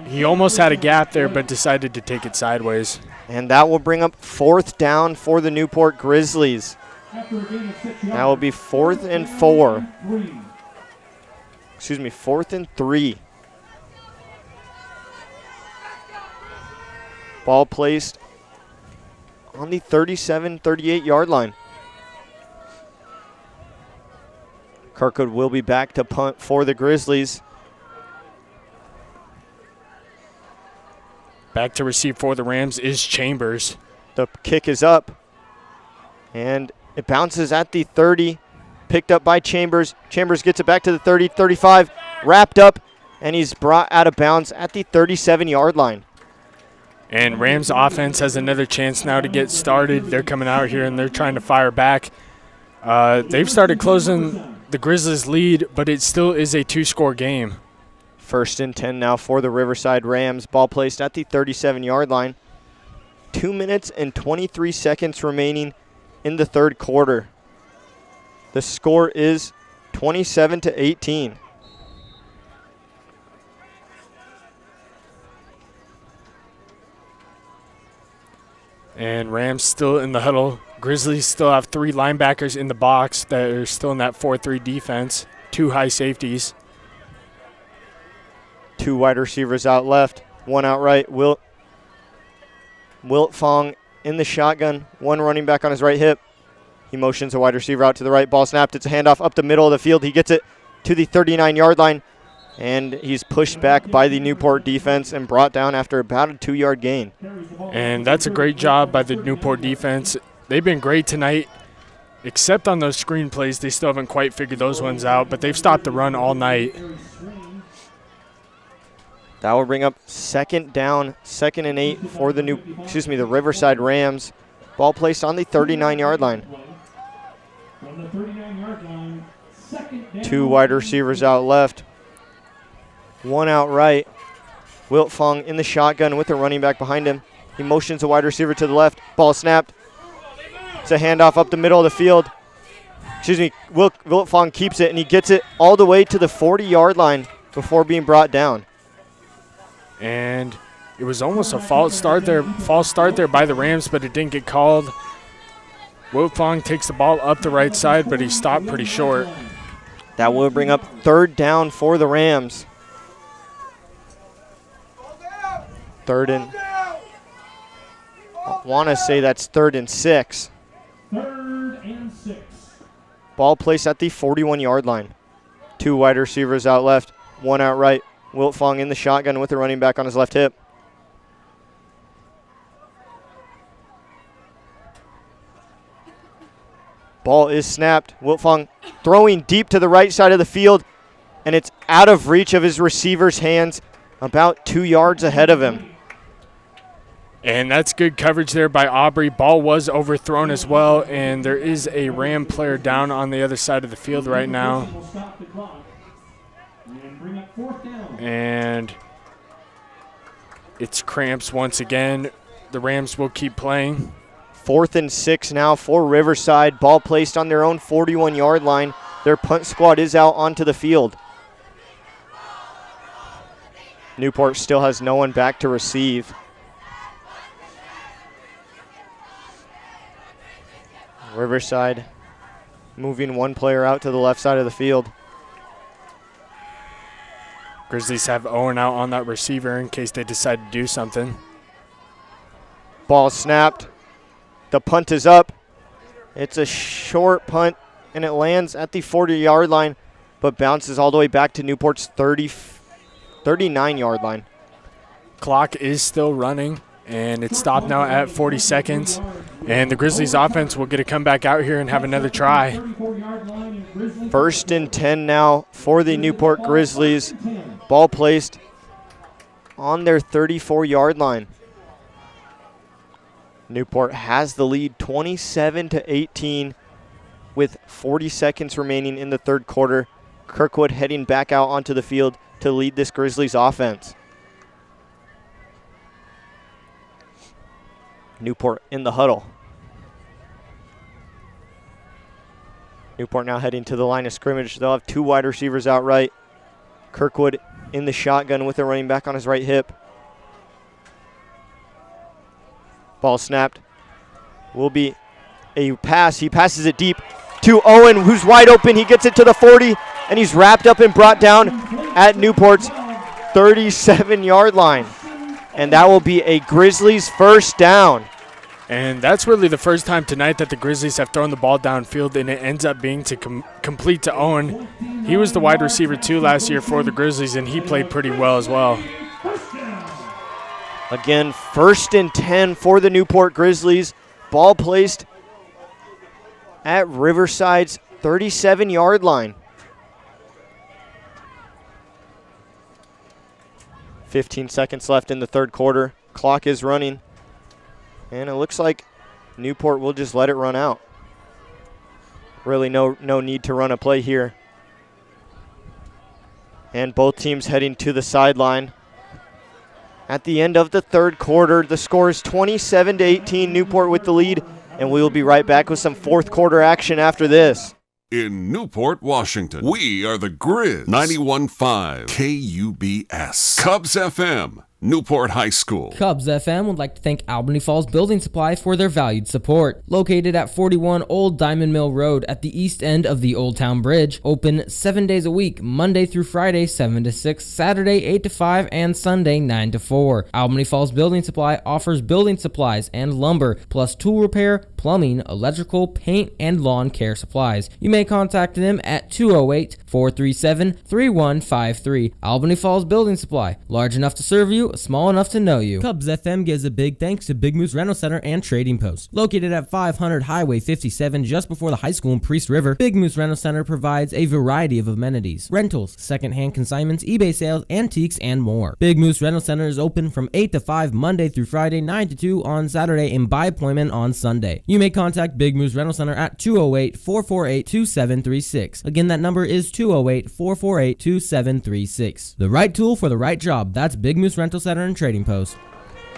He almost had a gap there, but decided to take it sideways. And that will bring up 4th down for the Newport Grizzlies. That will be 4th and 4. 4th and 3. Ball placed on the 38-yard line. Kirkwood will be back to punt for the Grizzlies. Back to receive for the Rams is Chambers. The kick is up, and it bounces at the 30, picked up by Chambers. Chambers gets it back to the 30, 35, wrapped up, and he's brought out of bounds at the 37-yard line. And Rams offense has another chance now to get started. They're coming out here, and they're trying to fire back. They've started closing the Grizzlies' lead, but it still is a 2-score game. 1st and 10 now for the Riverside Rams. Ball placed at the 37-yard line. 2 minutes and 23 seconds remaining in the third quarter. The score is 27-18. And Rams still in the huddle. Grizzlies still have 3 linebackers in the box that are still in that 4-3 defense. 2 high safeties. 2 wide receivers out left, 1 out right. Wilt Fong in the shotgun, one running back on his right hip. He motions a wide receiver out to the right. Ball snapped. It's a handoff up the middle of the field. He gets it to the 39-yard line, and he's pushed back by the Newport defense and brought down after about a 2-yard gain. And that's a great job by the Newport defense. They've been great tonight, except on those screen plays. They still haven't quite figured those ones out, but they've stopped the run all night. That will bring up second down, 2nd and 8 for the the Riverside Rams. Ball placed on the 39-yard line. 2 wide receivers out left. 1 out right. Wiltfong in the shotgun with a running back behind him. He motions a wide receiver to the left. Ball snapped. It's a handoff up the middle of the field. Wiltfong keeps it, and he gets it all the way to the 40-yard line before being brought down. And it was almost a false start there by the Rams, but it didn't get called. Wiltfong takes the ball up the right side, but he stopped pretty short. That will bring up 3rd down for the Rams. 3rd and, I want to say that's 3rd and 6. 3rd and 6. Ball placed at the 41-yard line. 2 wide receivers out left, 1 out right. Wiltfong in the shotgun with the running back on his left hip. Ball is snapped. Wiltfong throwing deep to the right side of the field, and it's out of reach of his receiver's hands, about 2 yards ahead of him. And that's good coverage there by Aubrey. Ball was overthrown as well, and there is a Ram player down on the other side of the field right now. And it's cramps once again. The Rams will keep playing. 4th and 6 now for Riverside. Ball placed on their own 41-yard line. Their punt squad is out onto the field. Newport still has no one back to receive. Riverside moving one player out to the left side of the field. Grizzlies have Owen out on that receiver in case they decide to do something. Ball snapped. The punt is up. It's a short punt, and it lands at the 40-yard line, but bounces all the way back to Newport's 39-yard line. Clock is still running, and it's stopped now at 40 seconds. And the Grizzlies offense will get to come back out here and have another try. 1st and 10 now for the Newport Grizzlies. Ball placed on their 34-yard line. Newport has the lead 27-18 with 40 seconds remaining in the 3rd quarter. Kirkwood heading back out onto the field to lead this Grizzlies offense. Newport in the huddle. Newport now heading to the line of scrimmage. They'll have 2 wide receivers out right. Kirkwood in the shotgun with a running back on his right hip. Ball snapped. Will be a pass. He passes it deep to Owen, who's wide open. He gets it to the 40, and he's wrapped up and brought down at Newport's 37-yard line. And that will be a Grizzlies 1st down. And that's really the first time tonight that the Grizzlies have thrown the ball downfield, and it ends up being to complete to Owen. He was the wide receiver 2 last year for the Grizzlies, and he played pretty well as well. Again, 1st and 10 for the Newport Grizzlies. Ball placed at Riverside's 37-yard line. 15 seconds left in the 3rd quarter. Clock is running. And it looks like Newport will just let it run out. Really no need to run a play here. And both teams heading to the sideline. At the end of the 3rd quarter, the score is 27-18, Newport with the lead, and we will be right back with some 4th quarter action after this. In Newport, Washington, we are the Grizz. 91.5 KUBS. KUBS FM. Newport High School. KUBS FM would like to thank Albany Falls Building Supply for their valued support. Located at 41 Old Diamond Mill Road at the east end of the Old Town Bridge. Open 7 days a week, Monday through Friday 7 to 6, Saturday 8 to 5, and Sunday 9 to 4. Albany Falls Building Supply offers building supplies and lumber, plus tool repair, plumbing, electrical, paint, and lawn care supplies. You may contact them at 208-437-3153. Albany Falls Building Supply, large enough to serve you, small enough to know you. KUBS FM gives a big thanks to Big Moose Rental Center and Trading Post. Located at 500 Highway 57 just before the high school in Priest River, Big Moose Rental Center provides a variety of amenities, rentals, second-hand consignments, eBay sales, antiques, and more. Big Moose Rental Center is open from 8 to 5 Monday through Friday, 9 to 2 on Saturday, and by appointment on Sunday. You may contact Big Moose Rental Center at 208-448-2736. Again, that number is 208-448-2736. The right tool for the right job. That's Big Moose Rental Center and Trading Post.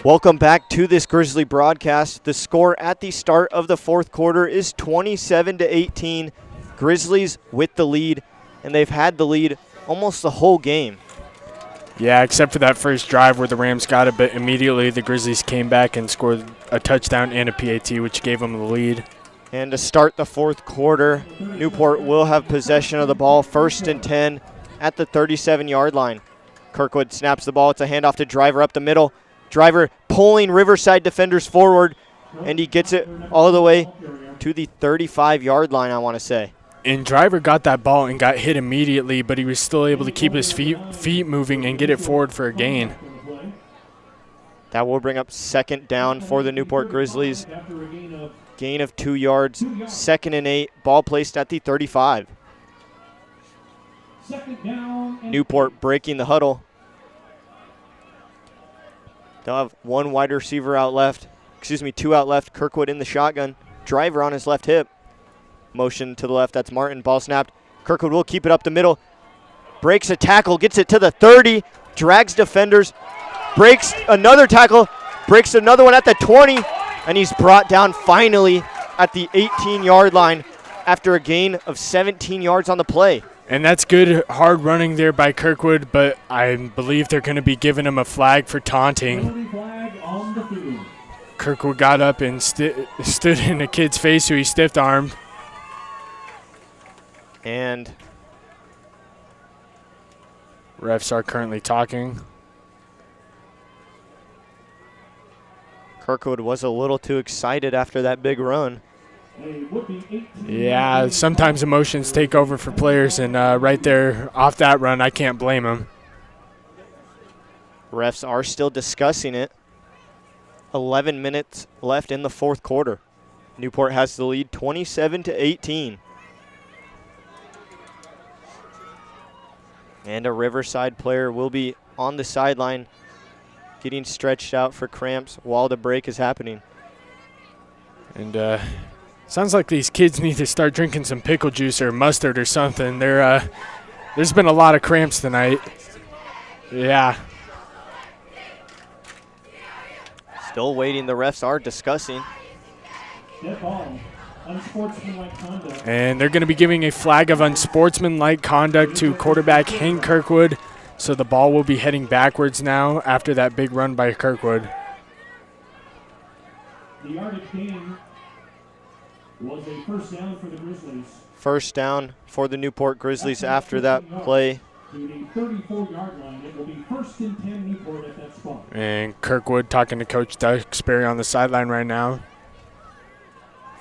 Welcome back to this Grizzly broadcast. The score at the start of the fourth quarter is 27-18. Grizzlies with the lead, and they've had the lead almost the whole game. Yeah, except for that first drive where the Rams got it, but immediately the Grizzlies came back and scored a touchdown and a PAT, which gave them the lead. And to start the fourth quarter, Newport will have possession of the ball, 1st and 10 at the 37-yard line. Kirkwood snaps the ball. It's a handoff to Driver up the middle. Driver pulling Riverside defenders forward, and he gets it all the way to the 35-yard line, I want to say. And Driver got that ball and got hit immediately, but he was still able to keep his feet moving and get it forward for a gain. That will bring up 2nd down for the Newport Grizzlies. Gain of 2 yards, 2nd and 8, ball placed at the 35. Newport breaking the huddle. They'll have 1 wide receiver out left. 2 out left. Kirkwood in the shotgun. Driver on his left hip. Motion to the left. That's Martin. Ball snapped. Kirkwood will keep it up the middle. Breaks a tackle. Gets it to the 30. Drags defenders. Breaks another tackle. Breaks another one at the 20. And he's brought down finally at the 18-yard line after a gain of 17 yards on the play. And that's good hard running there by Kirkwood, but I believe they're going to be giving him a flag for taunting. Kirkwood got up and stood in a kid's face who he stiff-armed. And refs are currently talking. Kirkwood was a little too excited after that big run. Yeah, sometimes emotions take over for players, and right there off that run, I can't blame him. Refs are still discussing it. 11 minutes left in the fourth quarter. Newport has the lead 27-18. And a Riverside player will be on the sideline getting stretched out for cramps while the break is happening. And sounds like these kids need to start drinking some pickle juice or mustard or something. There's been a lot of cramps tonight. Yeah. Still waiting. The refs are discussing. And they're going to be giving a flag of unsportsmanlike conduct to quarterback Hank Kirkwood. So the ball will be heading backwards now after that big run by Kirkwood. The yardage gain was a first down for the Grizzlies. First down for the Newport Grizzlies after that play. To the 34-yard line, it will be 1st and 10 Newport at that spot. And Kirkwood talking to Coach Duxbury on the sideline right now.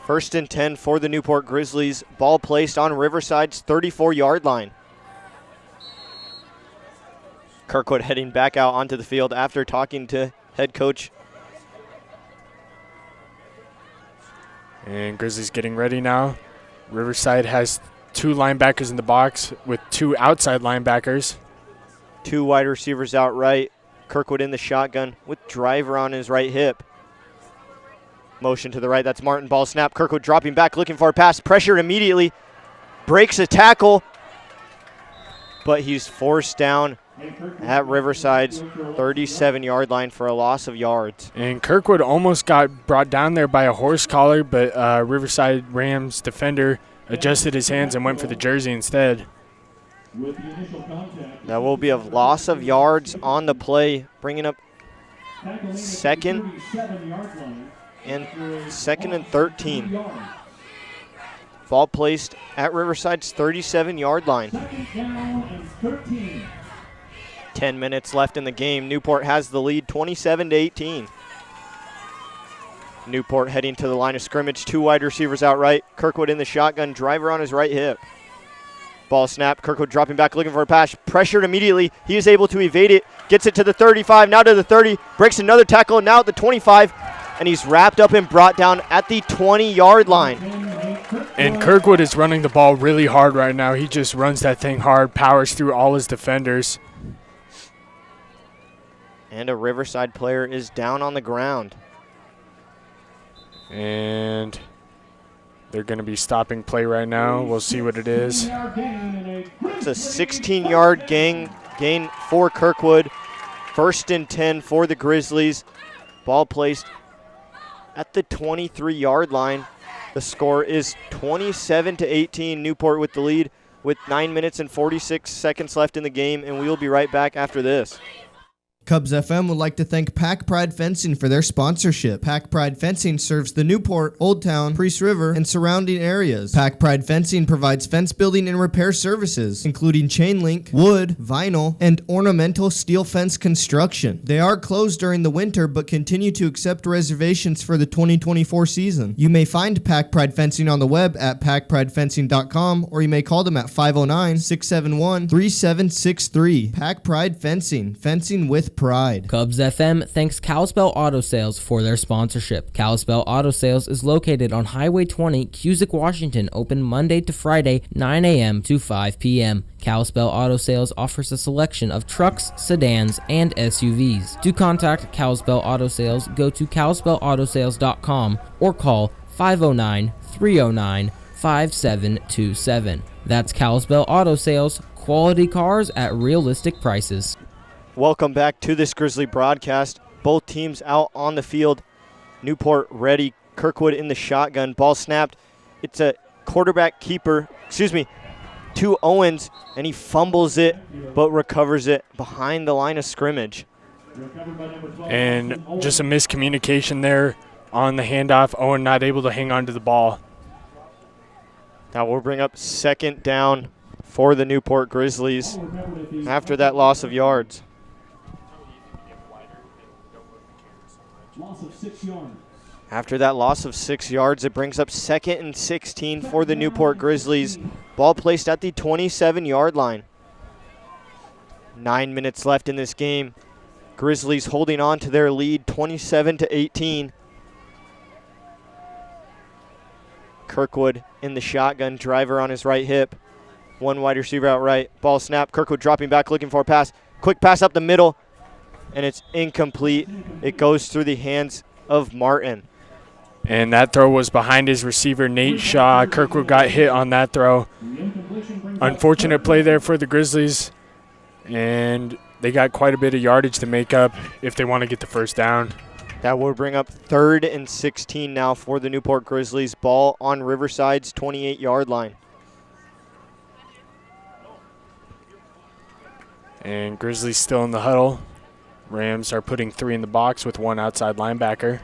1st and 10 for the Newport Grizzlies. Ball placed on Riverside's 34-yard line. Kirkwood heading back out onto the field after talking to head coach. And Grizzlies getting ready now. Riverside has 2 linebackers in the box with 2 outside linebackers. 2 wide receivers out right. Kirkwood in the shotgun with Driver on his right hip. Motion to the right. That's Martin. Ball snap. Kirkwood dropping back, looking for a pass. Pressured immediately. Breaks a tackle. But he's forced down at Riverside's 37-yard line for a loss of yards. And Kirkwood almost got brought down there by a horse collar, but Riverside Rams defender adjusted his hands and went for the jersey instead. That will be a loss of yards on the play, bringing up Second and 13. Ball placed at Riverside's 37-yard line. 10 minutes left in the game. Newport has the lead 27-18. Newport heading to the line of scrimmage. Two wide receivers out right. Kirkwood in the shotgun. Driver on his right hip. Ball snap. Kirkwood dropping back looking for a pass. Pressured immediately. He is able to evade it. Gets it to the 35. Now to the 30. Breaks another tackle. Now at the 25. And he's wrapped up and brought down at the 20-yard line. And Kirkwood is running the ball really hard right now. He just runs that thing hard. Powers through all his defenders. And a Riverside player is down on the ground. And they're going to be stopping play right now. We'll see what it is. It's a 16-yard gain for Kirkwood. 1st and 10 for the Grizzlies. Ball placed at the 23-yard line. The score is 27-18. Newport with the lead with 9 minutes and 46 seconds left in the game, and we will be right back after this. KUBS FM would like to thank Pack Pride Fencing for their sponsorship. Pack Pride Fencing serves the Newport, Old Town, Priest River, and surrounding areas. Pack Pride Fencing provides fence building and repair services, including chain link, wood, vinyl, and ornamental steel fence construction. They are closed during the winter, but continue to accept reservations for the 2024 season. You may find Pack Pride Fencing on the web at packpridefencing.com, or you may call them at 509-671-3763. Pack Pride Fencing, fencing with pride. KUBS FM thanks Kalispell Auto Sales for their sponsorship. Kalispell Auto Sales is located on Highway 20, Cusick, Washington, open Monday to Friday, 9 a.m. to 5 p.m. Kalispell Auto Sales offers a selection of trucks, sedans, and SUVs. To contact Kalispell Auto Sales, go to kalispellautosales.com or call 509-309-5727. That's Kalispell Auto Sales, quality cars at realistic prices. Welcome back to this Grizzly broadcast. Both teams out on the field. Newport ready. Kirkwood in the shotgun. Ball snapped. It's a quarterback keeper, to Owens, and he fumbles it but recovers it behind the line of scrimmage. And just a miscommunication there on the handoff. Owen not able to hang on to the ball. Now we'll bring up 2nd down for the Newport Grizzlies after that loss of yards. After that loss of 6 yards, it brings up 2nd and 16 for the Newport Grizzlies. Ball placed at the 27-yard line. 9 minutes left in this game. Grizzlies holding on to their lead 27-18. Kirkwood in the shotgun, driver on his right hip. One wide receiver out right. Ball snap. Kirkwood dropping back looking for a pass. Quick pass up the middle, and it's incomplete. It goes through the hands of Martin. And that throw was behind his receiver, Nate Shaw. Kirkwood got hit on that throw. Unfortunate play there for the Grizzlies, and they got quite a bit of yardage to make up if they want to get the first down. That will bring up 3rd and 16 now for the Newport Grizzlies. Ball on Riverside's 28-yard line. And Grizzlies still in the huddle. Rams are putting 3 in the box with 1 outside linebacker.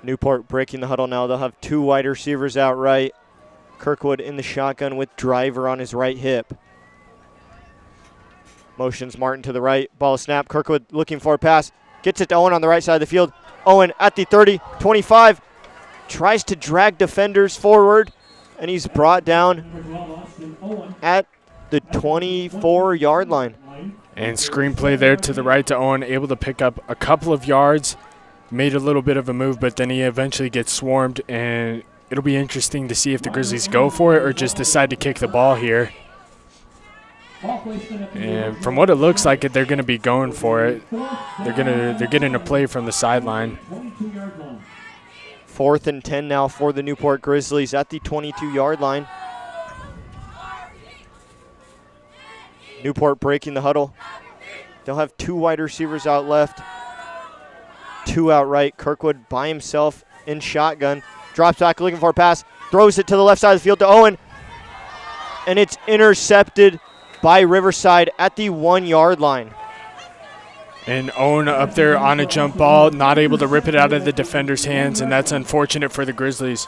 Newport breaking the huddle now. They'll have 2 wide receivers out right. Kirkwood in the shotgun with driver on his right hip. Motions Martin to the right. Ball snap. Kirkwood looking for a pass. Gets it to Owen on the right side of the field. Owen at the 30, 25. Tries to drag defenders forward, and he's brought down at the 24-yard line. And screenplay there to the right to Owen, able to pick up a couple of yards. Made a little bit of a move, but then he eventually gets swarmed, and it'll be interesting to see if the Grizzlies go for it or just decide to kick the ball here. And from what it looks like, they're going to be going for it. They're getting a play from the sideline. 4th and 10 now for the Newport Grizzlies at the 22-yard line. Newport breaking the huddle. They'll have 2 wide receivers out left, 2 out right. Kirkwood by himself in shotgun. Drops back looking for a pass. Throws it to the left side of the field to Owen. And it's intercepted by Riverside at the 1-yard line. And Owen up there on a jump ball, not able to rip it out of the defender's hands, and that's unfortunate for the Grizzlies.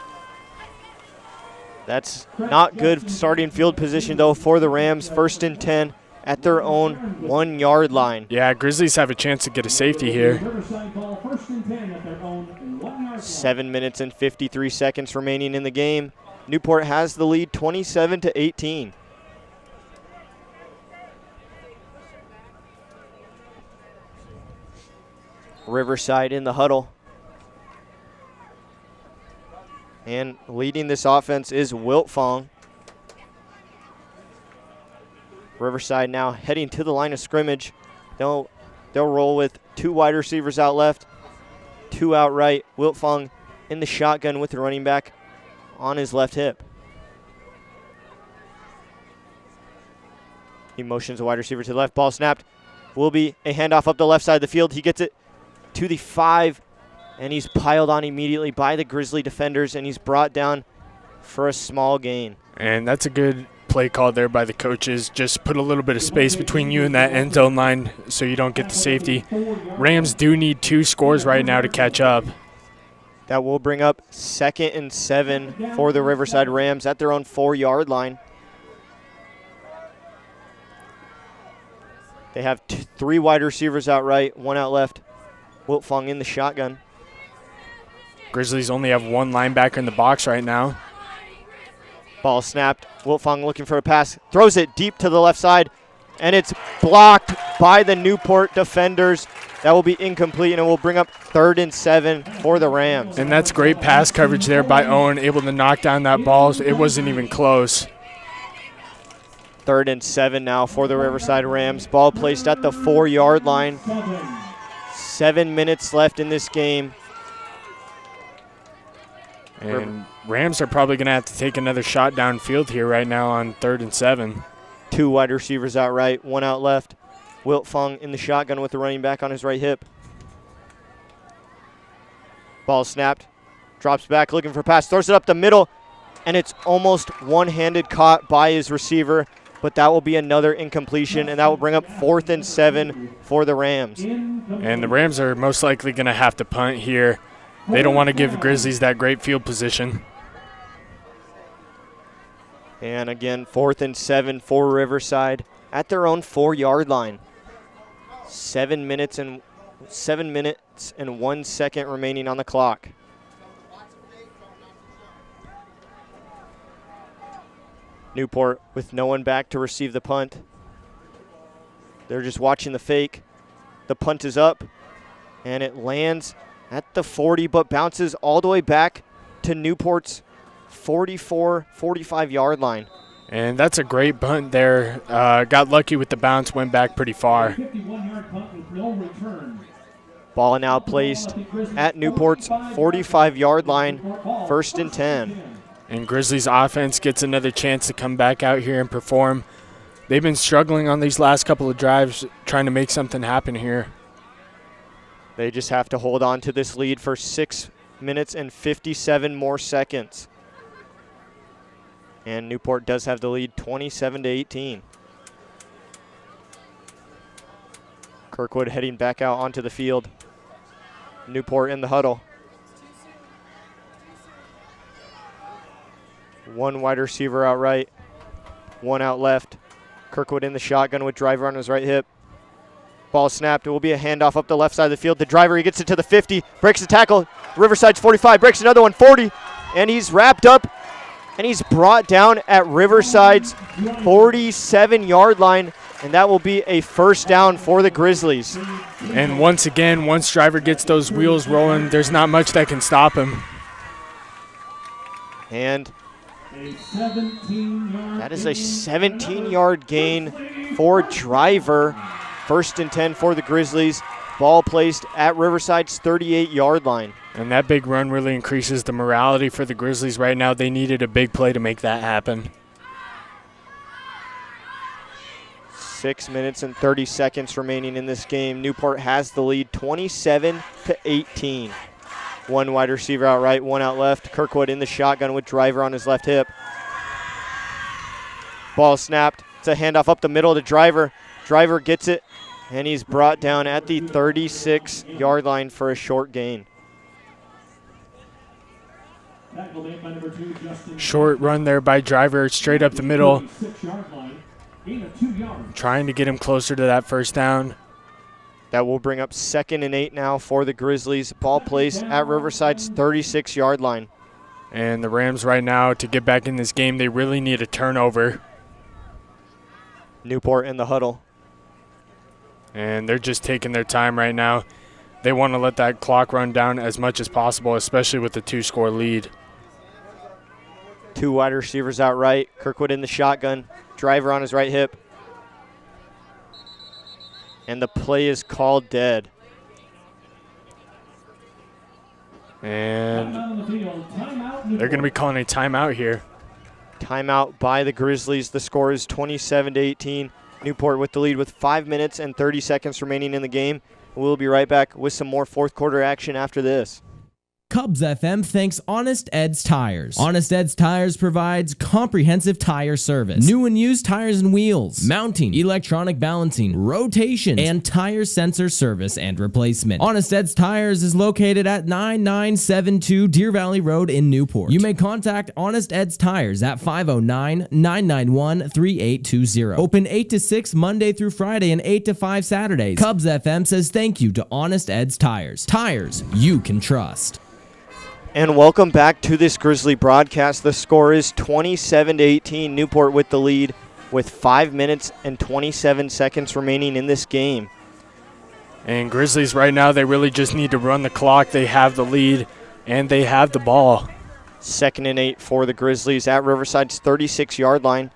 That's not good starting field position, though, for the Rams. 1st and 10 at their own 1-yard line. Yeah, Grizzlies have a chance to get a safety here. 7 minutes and 53 seconds remaining in the game. Newport has the lead 27-18. Riverside in the huddle. And leading this offense is Wiltfong. Riverside now heading to the line of scrimmage. They'll roll with 2 wide receivers out left, 2 out right. Wiltfong in the shotgun with the running back on his left hip. He motions a wide receiver to the left. Ball snapped. Will be a handoff up the left side of the field. He gets it to the 5, and he's piled on immediately by the Grizzly defenders, and he's brought down for a small gain. And that's a good play call there by the coaches. Just put a little bit of space between you and that end zone line so you don't get the safety. Rams do need 2 scores right now to catch up. That will bring up 2nd and 7 for the Riverside Rams at their own 4-yard line. They have 3 wide receivers out right, 1 out left. Wiltfong in the shotgun. Grizzlies only have 1 linebacker in the box right now. Ball snapped. Wiltfong looking for a pass. Throws it deep to the left side, and it's blocked by the Newport defenders. That will be incomplete, and it will bring up 3rd and 7 for the Rams. And that's great pass coverage there by Owen, able to knock down that ball. It wasn't even close. 3rd and 7 now for the Riverside Rams. Ball placed at the 4-yard line. 7 minutes left in this game. And Rams are probably going to have to take another shot downfield here right now on 3rd and 7. 2 wide receivers out right, 1 out left. Wiltfong in the shotgun with the running back on his right hip. Ball snapped. Drops back looking for a pass. Throws it up the middle, and it's almost one-handed caught by his receiver, but that will be another incompletion, and that will bring up 4th and 7 for the Rams. And the Rams are most likely going to have to punt here. They don't want to give the Grizzlies that great field position. And again, 4th and 7 for Riverside at their own 4-yard line. 7 minutes and 1 second remaining on the clock. Newport with no one back to receive the punt. They're just watching the fake. The punt is up, and it lands at the 40, but bounces all the way back to Newport's 45-yard line. And that's a great punt there. Got lucky with the bounce, went back pretty far. Ball now placed at Newport's 45-yard line, 1st and 10. And Grizzlies offense gets another chance to come back out here and perform. They've been struggling on these last couple of drives, trying to make something happen here. They just have to hold on to this lead for 6 minutes and 57 more seconds. And Newport does have the lead 27-18. Kirkwood heading back out onto the field. Newport in the huddle. 1 wide receiver out right, 1 out left. Kirkwood in the shotgun with driver on his right hip. Ball snapped. It will be a handoff up the left side of the field. The driver, he gets it to the 50, breaks the tackle. Riverside's 45, breaks another one, 40, and he's wrapped up, and he's brought down at Riverside's 47-yard line, and that will be a 1st down for the Grizzlies. And once again, once driver gets those wheels rolling, there's not much that can stop him. And that is a 17-yard gain for driver. 1st and 10 for the Grizzlies. Ball placed at Riverside's 38-yard line. And that big run really increases the morality for the Grizzlies right now. They needed a big play to make that happen. 6 minutes and 30 seconds remaining in this game. Newport has the lead 27-18. 1 wide receiver out right, 1 out left. Kirkwood in the shotgun with driver on his left hip. Ball snapped. It's a handoff up the middle to driver. Driver gets it And he's brought down at the 36-yard line for a short gain. Short run there by Driver, straight up the middle. Trying to get him closer to that first down. That will bring up 2nd and 8 now for the Grizzlies. Ball placed at Riverside's 36-yard line. And the Rams right now, to get back in this game, they really need a turnover. Newport in the huddle. And they're just taking their time right now. They want to let that clock run down as much as possible, especially with the 2-score lead. 2 wide receivers out right. Kirkwood in the shotgun. Driver on his right hip. And the play is called dead. And they're going to be calling a timeout here. Timeout by the Grizzlies. The score is 27-18. Newport with the lead with 5 minutes and 30 seconds remaining in the game. We'll be right back with some more fourth quarter action after this. KUBS FM thanks Honest Ed's Tires. Honest Ed's Tires provides comprehensive tire service, new and used tires and wheels, mounting, electronic balancing, rotation, and tire sensor service and replacement. Honest Ed's Tires is located at 9972 Deer Valley Road in Newport. You may contact Honest Ed's Tires at 509-991-3820. Open 8 to 6 Monday through Friday and 8 to 5 Saturdays. KUBS FM says thank you to Honest Ed's Tires. Tires you can trust. And welcome back to this Grizzly broadcast. The score is 27-18. Newport with the lead with 5 minutes and 27 seconds remaining in this game. And Grizzlies right now, they really just need to run the clock. They have the lead, and they have the ball. 2nd and 8 for the Grizzlies at Riverside's 36-yard line.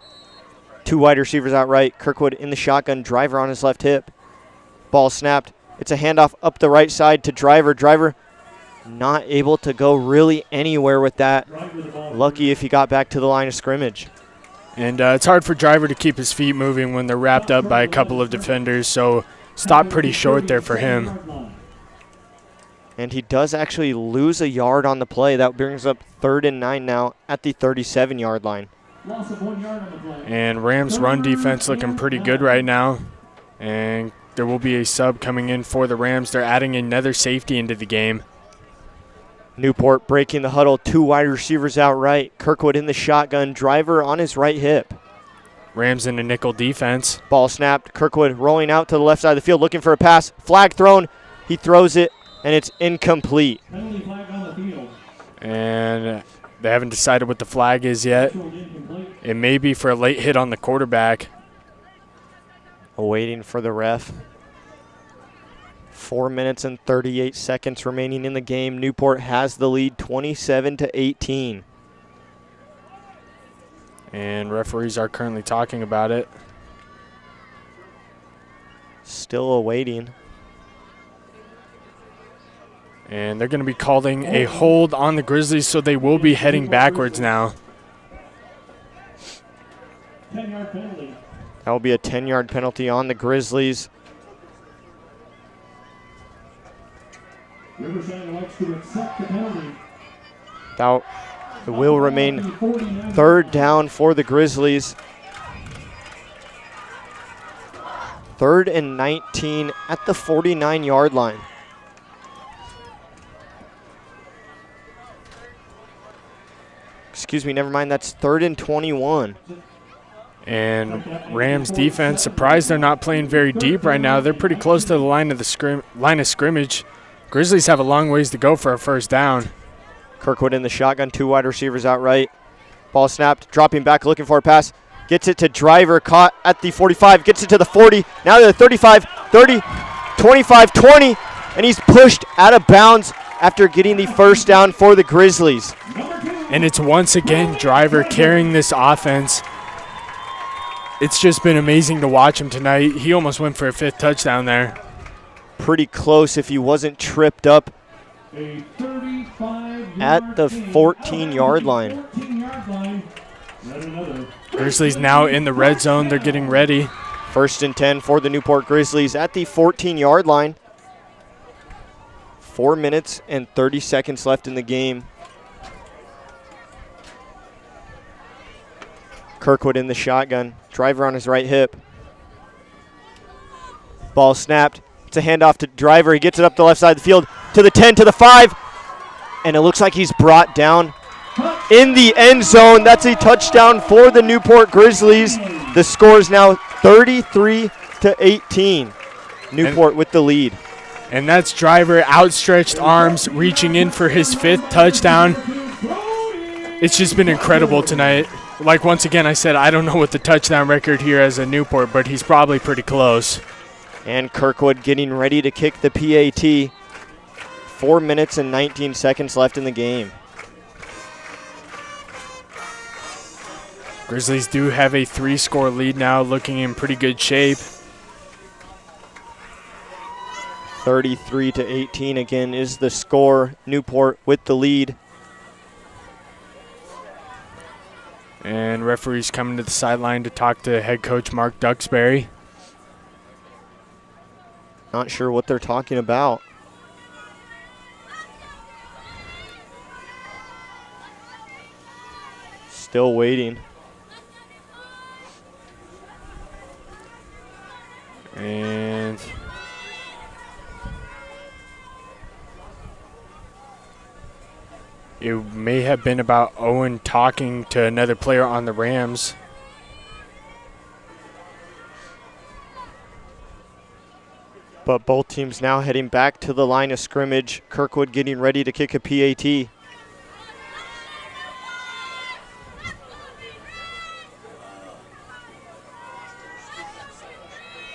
2 wide receivers out right. Kirkwood in the shotgun. Driver on his left hip. Ball snapped. It's a handoff up the right side to Driver. Driver not able to go really anywhere with that. Lucky if he got back to the line of scrimmage. And it's hard for Driver to keep his feet moving when they're wrapped up by a couple of defenders, so stopped pretty short there for him. And he does actually lose a yard on the play. That brings up 3rd and 9 now at the 37-yard line. And Rams' run defense looking pretty good right now. And there will be a sub coming in for the Rams. They're adding another safety into the game. Newport breaking the huddle. 2 wide receivers out right. Kirkwood in the shotgun. Driver on his right hip. Rams in a nickel defense. Ball snapped. Kirkwood rolling out to the left side of the field looking for a pass. Flag thrown. He throws it, and it's incomplete. And they haven't decided what the flag is yet. It may be for a late hit on the quarterback. Waiting for the ref. 4 minutes and 38 seconds remaining in the game. Newport has the lead 27-18. And referees are currently talking about it. Still awaiting. And they're going to be calling a hold on the Grizzlies, so they will be heading backwards now. 10-yard penalty. That will be a 10-yard penalty on the Grizzlies. That will remain 3rd down for the Grizzlies. 3rd and 19 at the 49-yard line. Excuse me, never mind. That's 3rd and 21. And Rams defense, surprised they're not playing very deep right now. They're pretty close to the line of scrimmage. Grizzlies have a long ways to go for a first down. Kirkwood in the shotgun, 2 wide receivers out right. Ball snapped, dropping back, looking for a pass. Gets it to Driver, caught at the 45, gets it to the 40, now to the 35, 30, 25, 20, and he's pushed out of bounds after getting the first down for the Grizzlies. And it's once again Driver carrying this offense. It's just been amazing to watch him tonight. He almost went for a 5th touchdown there. Pretty close if he wasn't tripped up at the 14-yard line. Grizzlies now in the red zone. They're getting ready. 1st and 10 for the Newport Grizzlies at the 14-yard line. 4 minutes and 30 seconds left in the game. Kirkwood in the shotgun. Driver on his right hip. Ball snapped. It's a handoff to Driver. He gets it up the left side of the field to the 10, to the 5. And it looks like he's brought down in the end zone. That's a touchdown for the Newport Grizzlies. The score is now 33-18. Newport with the lead. And that's Driver, outstretched arms, reaching in for his 5th touchdown. It's just been incredible tonight. Like once again I said, I don't know what the touchdown record here is at Newport, but he's probably pretty close. And Kirkwood getting ready to kick the PAT. 4 minutes and 19 seconds left in the game. Grizzlies do have a 3-score lead now, looking in pretty good shape. 33-18 again is the score. Newport with the lead. And referees coming to the sideline to talk to head coach Mark Duxbury. Not sure what they're talking about. Still waiting. And it may have been about Owen talking to another player on the Rams. But both teams now heading back to the line of scrimmage. Kirkwood getting ready to kick a PAT.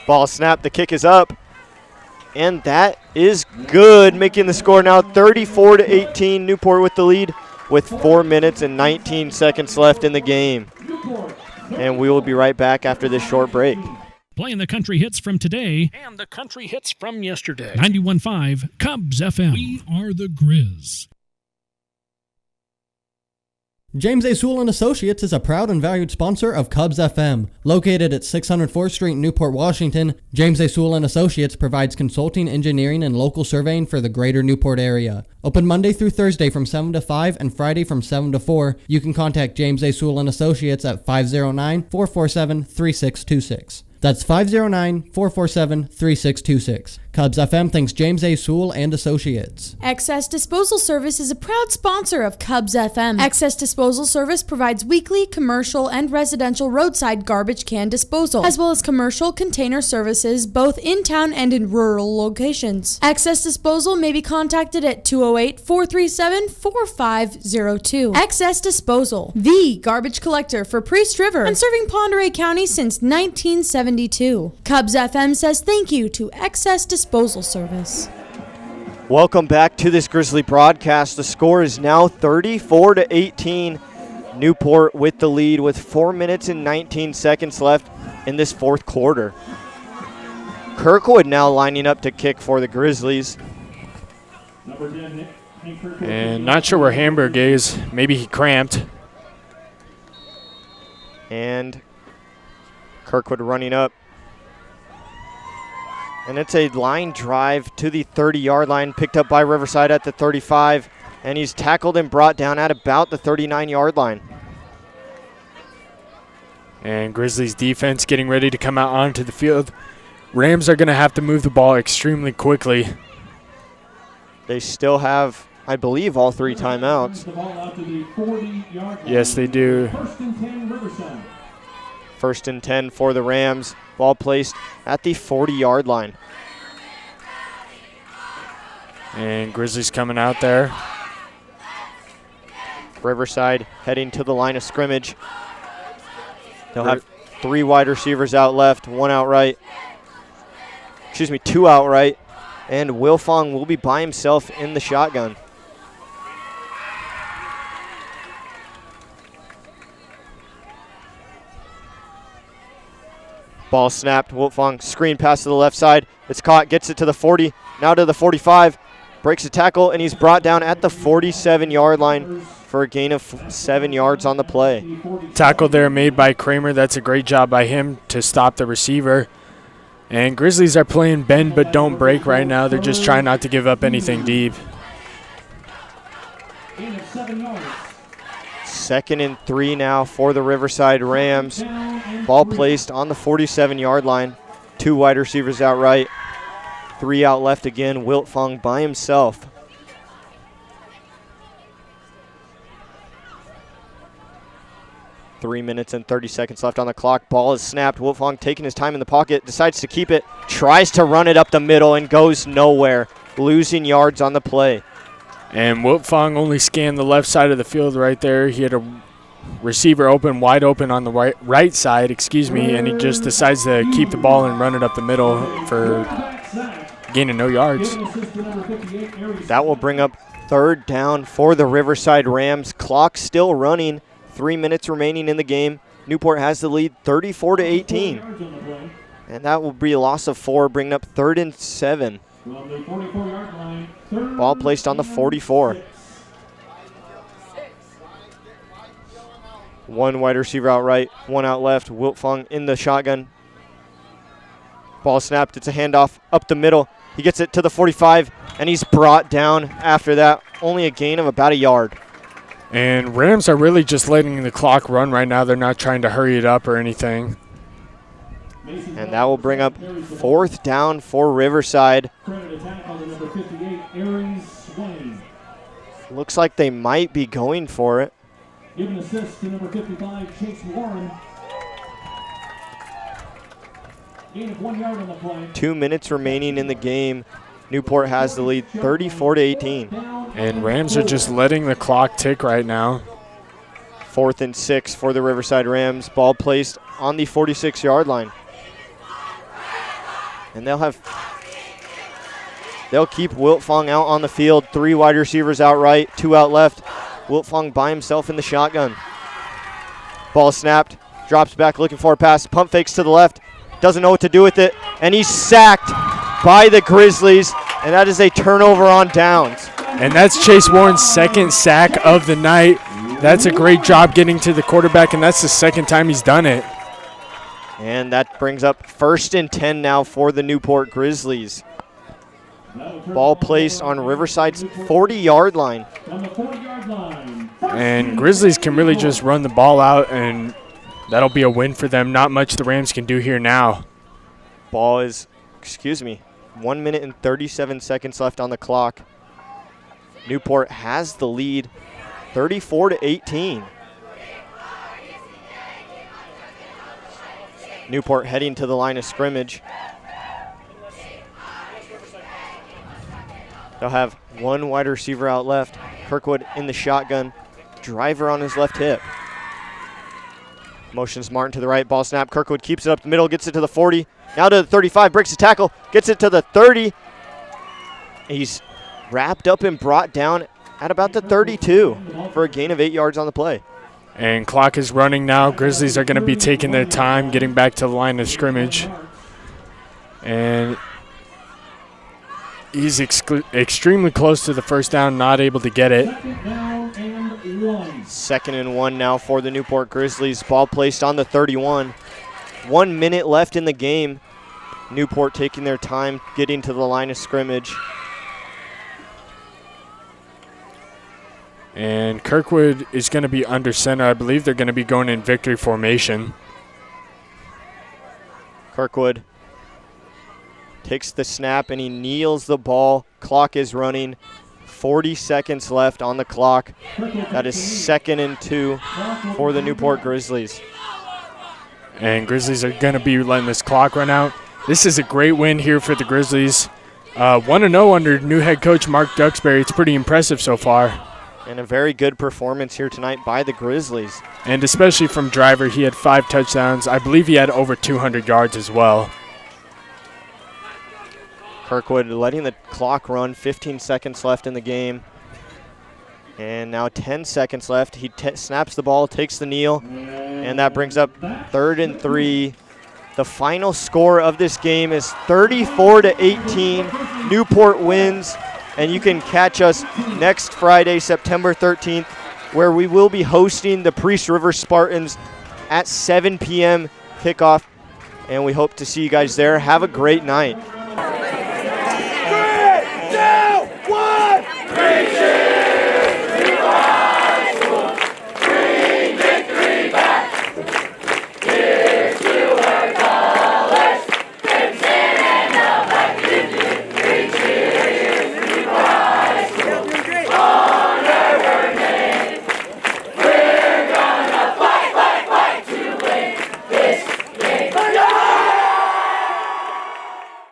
Ball snap, the kick is up. And that is good, making the score now 34-18. Newport with the lead with 4 minutes and 19 seconds left in the game. And we will be right back after this short break. Playing the country hits from today and the country hits from yesterday. 91.5 KUBS FM. We are the Grizz. James A. Sewell & Associates is a proud and valued sponsor of KUBS FM. Located at 604th Street, Newport, Washington, James A. Sewell & Associates provides consulting, engineering, and local surveying for the greater Newport area. Open Monday through Thursday from 7 to 5 and Friday from 7 to 4. You can contact James A. Sewell & Associates at 509-447-3626. That's 509-447-3626. KUBS FM thanks James A. Sewell and Associates. Excess Disposal Service is a proud sponsor of KUBS FM. Excess Disposal Service provides weekly, commercial, and residential roadside garbage can disposal, as well as commercial container services both in town and in rural locations. Excess Disposal may be contacted at 208-437-4502. Excess Disposal, the garbage collector for Priest River and serving Pend Oreille County since 1972. KUBS FM says thank you to Excess Disposal Service. Welcome back to this Grizzly broadcast. The score is now 34-18. Newport with the lead with 4 minutes and 19 seconds left in this fourth quarter. Kirkwood now lining up to kick for the Grizzlies. And not sure where Hamburg is. Maybe he cramped. And Kirkwood running up. And it's a line drive to the 30-yard line, picked up by Riverside at the 35. And he's tackled and brought down at about the 39-yard line. And Grizzlies defense getting ready to come out onto the field. Rams are going to have to move the ball extremely quickly. They still have, I believe, all 3 timeouts. Yes, they do. First and 10 for the Rams. Ball placed at the 40-yard line. And Grizzlies coming out there. Riverside heading to the line of scrimmage. They'll have 3 wide receivers out left, 1 out right. 2 out right. And Wilfong will be by himself in the shotgun. Ball snapped. Wilfong screen pass to the left side. It's caught, gets it to the 40, now to the 45. Breaks a tackle, and he's brought down at the 47-yard line for a gain of 7 yards on the play. Tackle there made by Kramer. That's a great job by him to stop the receiver. And Grizzlies are playing bend but don't break right now. They're just trying not to give up anything deep. 2nd and 3 now for the Riverside Rams. Ball placed on the 47-yard line. 2 wide receivers out right, 3 out left again. Wiltfong by himself. Three minutes and 30 seconds left on the clock. Ball is snapped. Wiltfong taking his time in the pocket, decides to keep it, tries to run it up the middle and goes nowhere, losing yards on the play. And Wiltfong only scanned the left side of the field right there. He had a receiver wide open on the right side, and he just decides to keep the ball and run it up the middle for gaining no yards. That will bring up 3rd down for the Riverside Rams. Clock still running. 3 minutes remaining in the game. Newport has the lead 34-18. And that will be a loss of 4, bringing up 3rd and 7. Ball placed on the 44. 1 wide receiver out right, 1 out left. Wiltfong in the shotgun. Ball snapped. It's a handoff up the middle. He gets it to the 45, and he's brought down after that. Only a gain of about a yard. And Rams are really just letting the clock run right now. They're not trying to hurry it up or anything. And that will bring up 4th down for Riverside. Looks like they might be going for it. Give an assist to number 55, Chase Warren. Gain of 1 yard on the play. 2 minutes remaining in the game. Newport has the lead 34-18. And Rams are just letting the clock tick right now. 4th and 6 for the Riverside Rams. Ball placed on the 46-yard line. And they'll keep Wiltfong out on the field. 3 wide receivers out right, 2 out left. Wiltfong by himself in the shotgun. Ball snapped, drops back looking for a pass, pump fakes to the left, doesn't know what to do with it, and he's sacked by the Grizzlies, and that is a turnover on downs. And that's Chase Warren's 2nd sack of the night. That's a great job getting to the quarterback, and that's the 2nd time he's done it. And that brings up 1st and 10 now for the Newport Grizzlies. Ball placed on Riverside's 40-yard line. And Grizzlies can really just run the ball out, and that'll be a win for them. Not much the Rams can do here now. Ball is, 1 minute and 37 seconds left on the clock. Newport has the lead 34-18. Newport heading to the line of scrimmage. They'll have 1 wide receiver out left. Kirkwood in the shotgun. Driver on his left hip. Motions Martin to the right. Ball snap. Kirkwood keeps it up the middle. Gets it to the 40. Now to the 35. Breaks the tackle. Gets it to the 30. He's wrapped up and brought down at about the 32 for a gain of 8 yards on the play. And clock is running now. Grizzlies are going to be taking their time getting back to the line of scrimmage. And he's extremely close to the 1st down, not able to get it. 2nd and 1 now for the Newport Grizzlies. Ball placed on the 31. 1 minute left in the game. Newport taking their time getting to the line of scrimmage. And Kirkwood is going to be under center. I believe they're going to be going in victory formation. Kirkwood takes the snap and he kneels the ball. Clock is running. 40 seconds left on the clock. That is 2nd and 2 for the Newport Grizzlies. And Grizzlies are going to be letting this clock run out. This is a great win here for the Grizzlies. 1-0 under new head coach Mark Duxbury. It's pretty impressive so far. And a very good performance here tonight by the Grizzlies. And especially from Driver, he had 5 touchdowns. I believe he had over 200 yards as well. Kirkwood letting the clock run, 15 seconds left in the game. And now 10 seconds left. He snaps the ball, takes the kneel, and that brings up 3rd and 3. The final score of this game is 34-18. Newport wins. And you can catch us next Friday, September 13th, where we will be hosting the Priest River Spartans at 7 p.m. kickoff. And we hope to see you guys there. Have a great night.